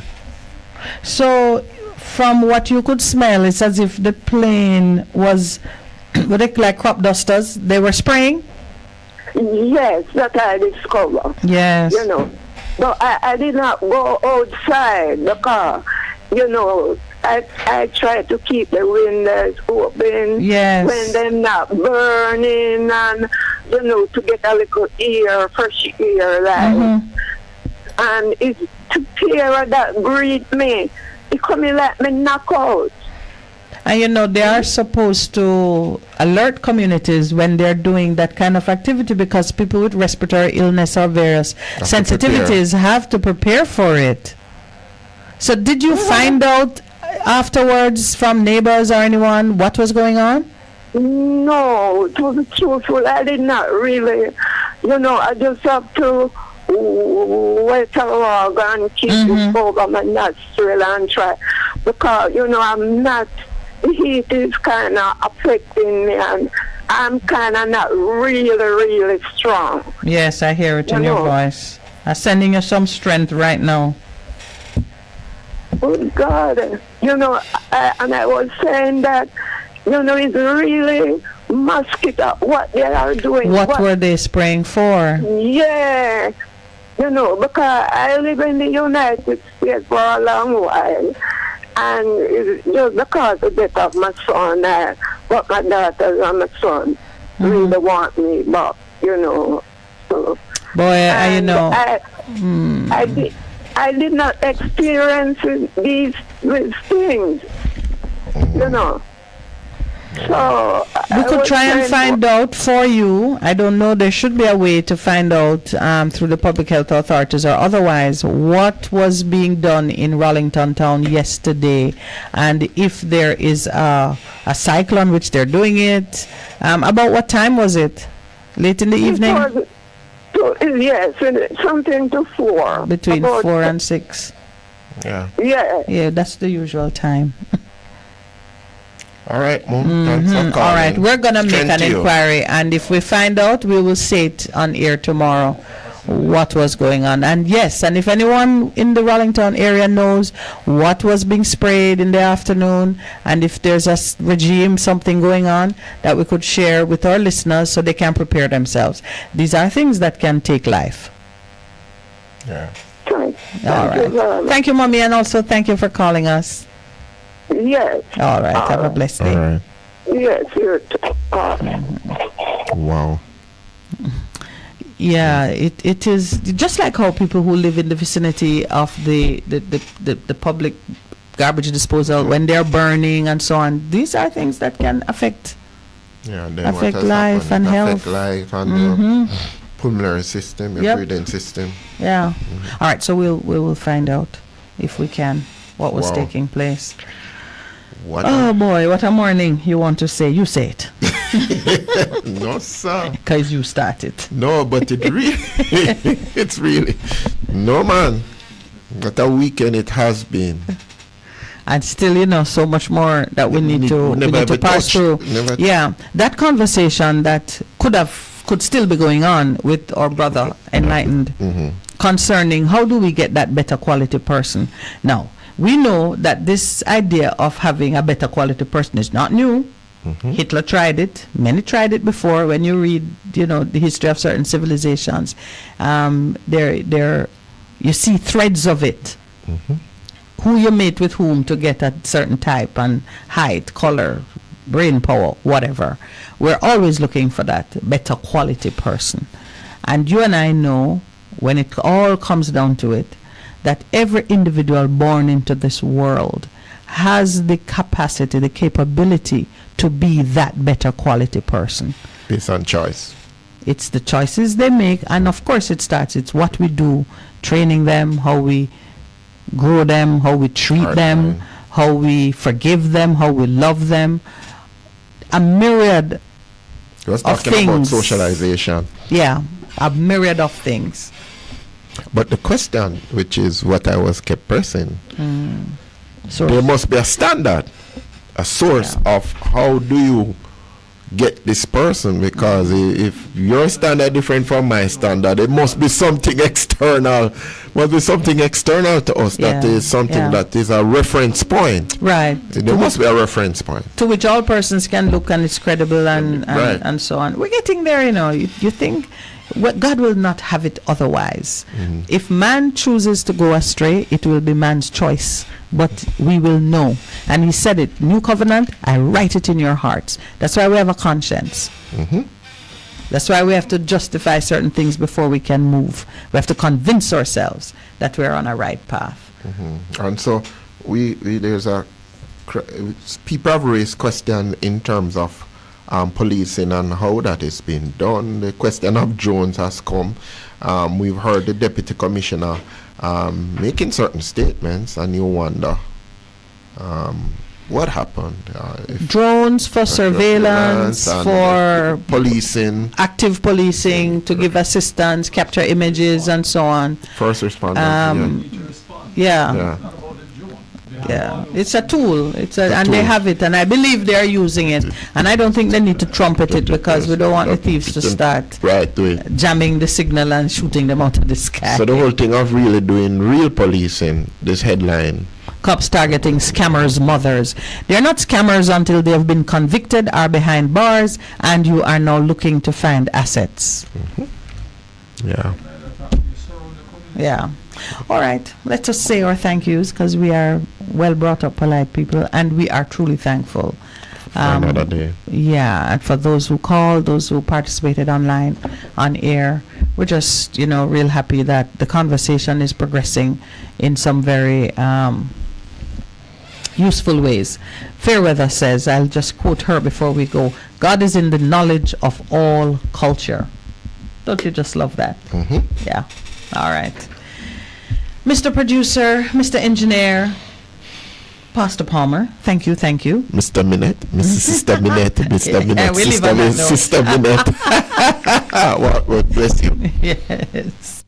So, from what you could smell, it's as if the plane was, what they like crop dusters, they were spraying? Yes, that I discovered. Yes. You know. But I did not go outside the car. You know, I try to keep the windows open. Yes. When they're not burning and, you know, to get a little fresh air, like. And it's to hear that breathe me. It coming like me knock out. And you know, they are supposed to alert communities when they're doing that kind of activity because people with respiratory illness or various sensitivities have to prepare for it. So did you find out afterwards from neighbors or anyone what was going on? No, to be truthful, I did not really. You know, I just have to wait a log and keep it over my nostril and try. Because, you know, I'm not... The heat is kind of affecting me and I'm kind of not really strong. Yes, I hear it in your voice. I'm sending you some strength right now. Oh, God. You know, and I was saying that, you know, it's really mosquito, what they are doing. What were they spraying for? Yeah. You know, because I live in the United States for a long while. And it's just because of the death of my son, but my daughters and my son really want me back, you know. So, boy, you know. I did not experience these things, you know. So we could try and find out for you. I don't know. There should be a way to find out through the public health authorities or otherwise what was being done in Rollington Town yesterday, and if there is a cyclone which they're doing it. About what time was it? Late in the evening? Yes, something to 4. Between 4 and 6. Yeah. Yeah, that's the usual time. All right, Mom. Thanks for calling. All right, we're going to make an inquiry, and if we find out, we will say it on air tomorrow. what was going on. And yes, and if anyone in the Rollington area knows what was being sprayed in the afternoon, and if there's a regime, something going on that we could share with our listeners so they can prepare themselves. These are things that can take life. Yeah. All right. Thank you, Mommy, and also thank you for calling us. Yes. All right. Have a blessed day. All right. Yes, you're Wow. Yeah, it is just like how people who live in the vicinity of the public garbage disposal, when they're burning and so on, these are things that can affect life and health. Affect life and pulmonary system, your breathing system. Yeah. All right, so we will find out if we can what was taking place. Oh boy, what a morning you want to say. You say it. No, sir. Because you started. No, but it really, it's really, no, man. What a weekend it has been. And still, so much more that we need to pass through. Yeah, that conversation that could still be going on with our brother Enlightened concerning how do we get that better quality person. Now, we know that this idea of having a better quality person is not new. Hitler tried it. Many tried it before. When you read, the history of certain civilizations, you see threads of it. Who you mate with whom to get a certain type and height, color, brain power, whatever. We're always looking for that better quality person. And you and I know, when it all comes down to it, that every individual born into this world has the capacity, the capability to be that better quality person. Based on choice. It's the choices they make, and of course it's what we do, training them, how we grow them, how we treat them, how we forgive them, how we love them. A myriad of things. About socialization. Yeah, a myriad of things. But the question, which is what I was kept pressing, there must be a standard, a source of how do you get this person, because if your standard different from my standard, it must be something external. Must be something external to us that is something that is a reference point. Right. There must be a reference point to which all persons can look and it's credible and so on. We're getting there, You think God will not have it otherwise. If man chooses to go astray, it will be man's choice. But we will know. And he said it, New Covenant, I write it in your hearts. That's why we have a conscience. That's why we have to justify certain things before we can move. We have to convince ourselves that we're on a right path. And so there's people have raised question in terms of policing and how that is being done. The question of drones has come. We've heard the deputy commissioner making certain statements, and you wonder what happened. Drones for surveillance, for policing, active policing, to give assistance, capture images, and so on. First responders. Yeah, it's a tool. And they have it, and I believe they are using it. And I don't think they need to trumpet it, because we don't want the thieves to start jamming the signal and shooting them out of the sky. So the whole thing of really doing real policing, this headline. Cops targeting scammers' mothers. They're not scammers until they have been convicted, are behind bars, and you are now looking to find assets. Yeah. All right, let us say our thank yous, because we are well brought up, polite people, and we are truly thankful. Another day. Yeah, and for those who called, those who participated online, on air, we're just, real happy that the conversation is progressing in some very useful ways. Fairweather says, I'll just quote her before we go, God is in the knowledge of all culture. Don't you just love that? Yeah. All right. Mr. Producer, Mr. Engineer, Pastor Palmer, thank you. Mr. Minett, Mrs. Sister Minett, Mr. Minett, Sister Minett. What bless you. Yes.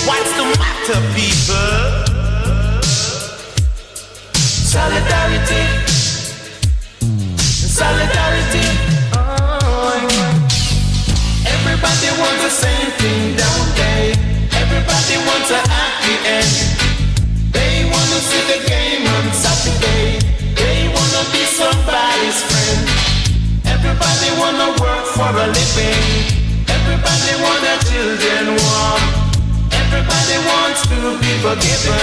What's the matter, people? Everybody want their children warm. Everybody wants to be forgiven.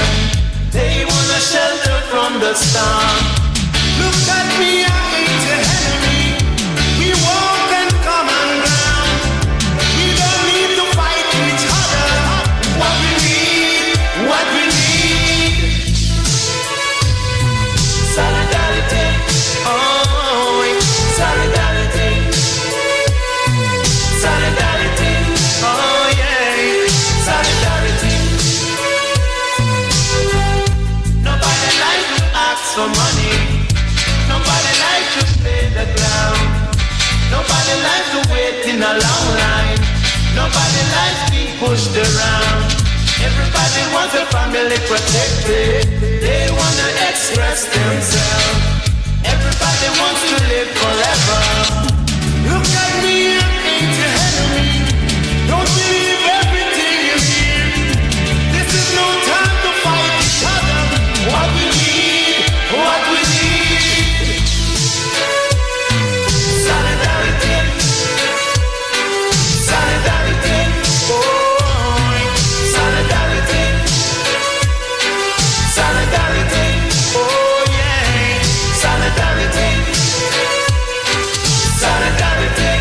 They want a shelter from the storm. Look at me, I ain't your enemy. We walk in common ground. We don't need to fight each other. What we need, solidarity. Oh, solidarity. Solidarity. Oh, yeah. Solidarity. Nobody likes to ask for money. Nobody likes to play the clown. Nobody likes to wait in a long line. Nobody likes being pushed around. Everybody wants a family protected. They wanna express themselves. Everybody wants to live forever. Look at me, I ain't your enemy. Don't believe everything you hear. This is no time to fight each other. What we need, solidarity. Solidarity. Oh, solidarity. Solidarity. Oh, yeah. Solidarity. Solidarity.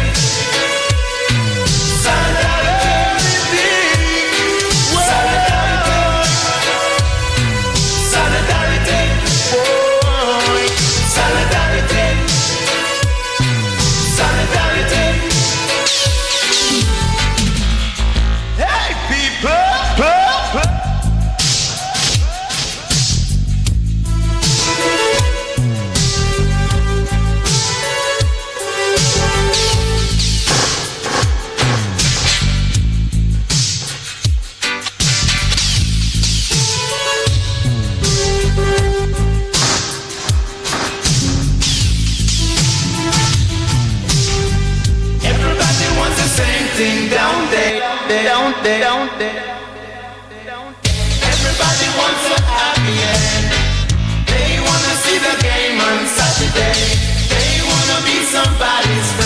Hey, people! Everybody wants the same thing down there. Everybody wants a happy end. They wanna see the game on Saturday. They wanna be somebody's friend.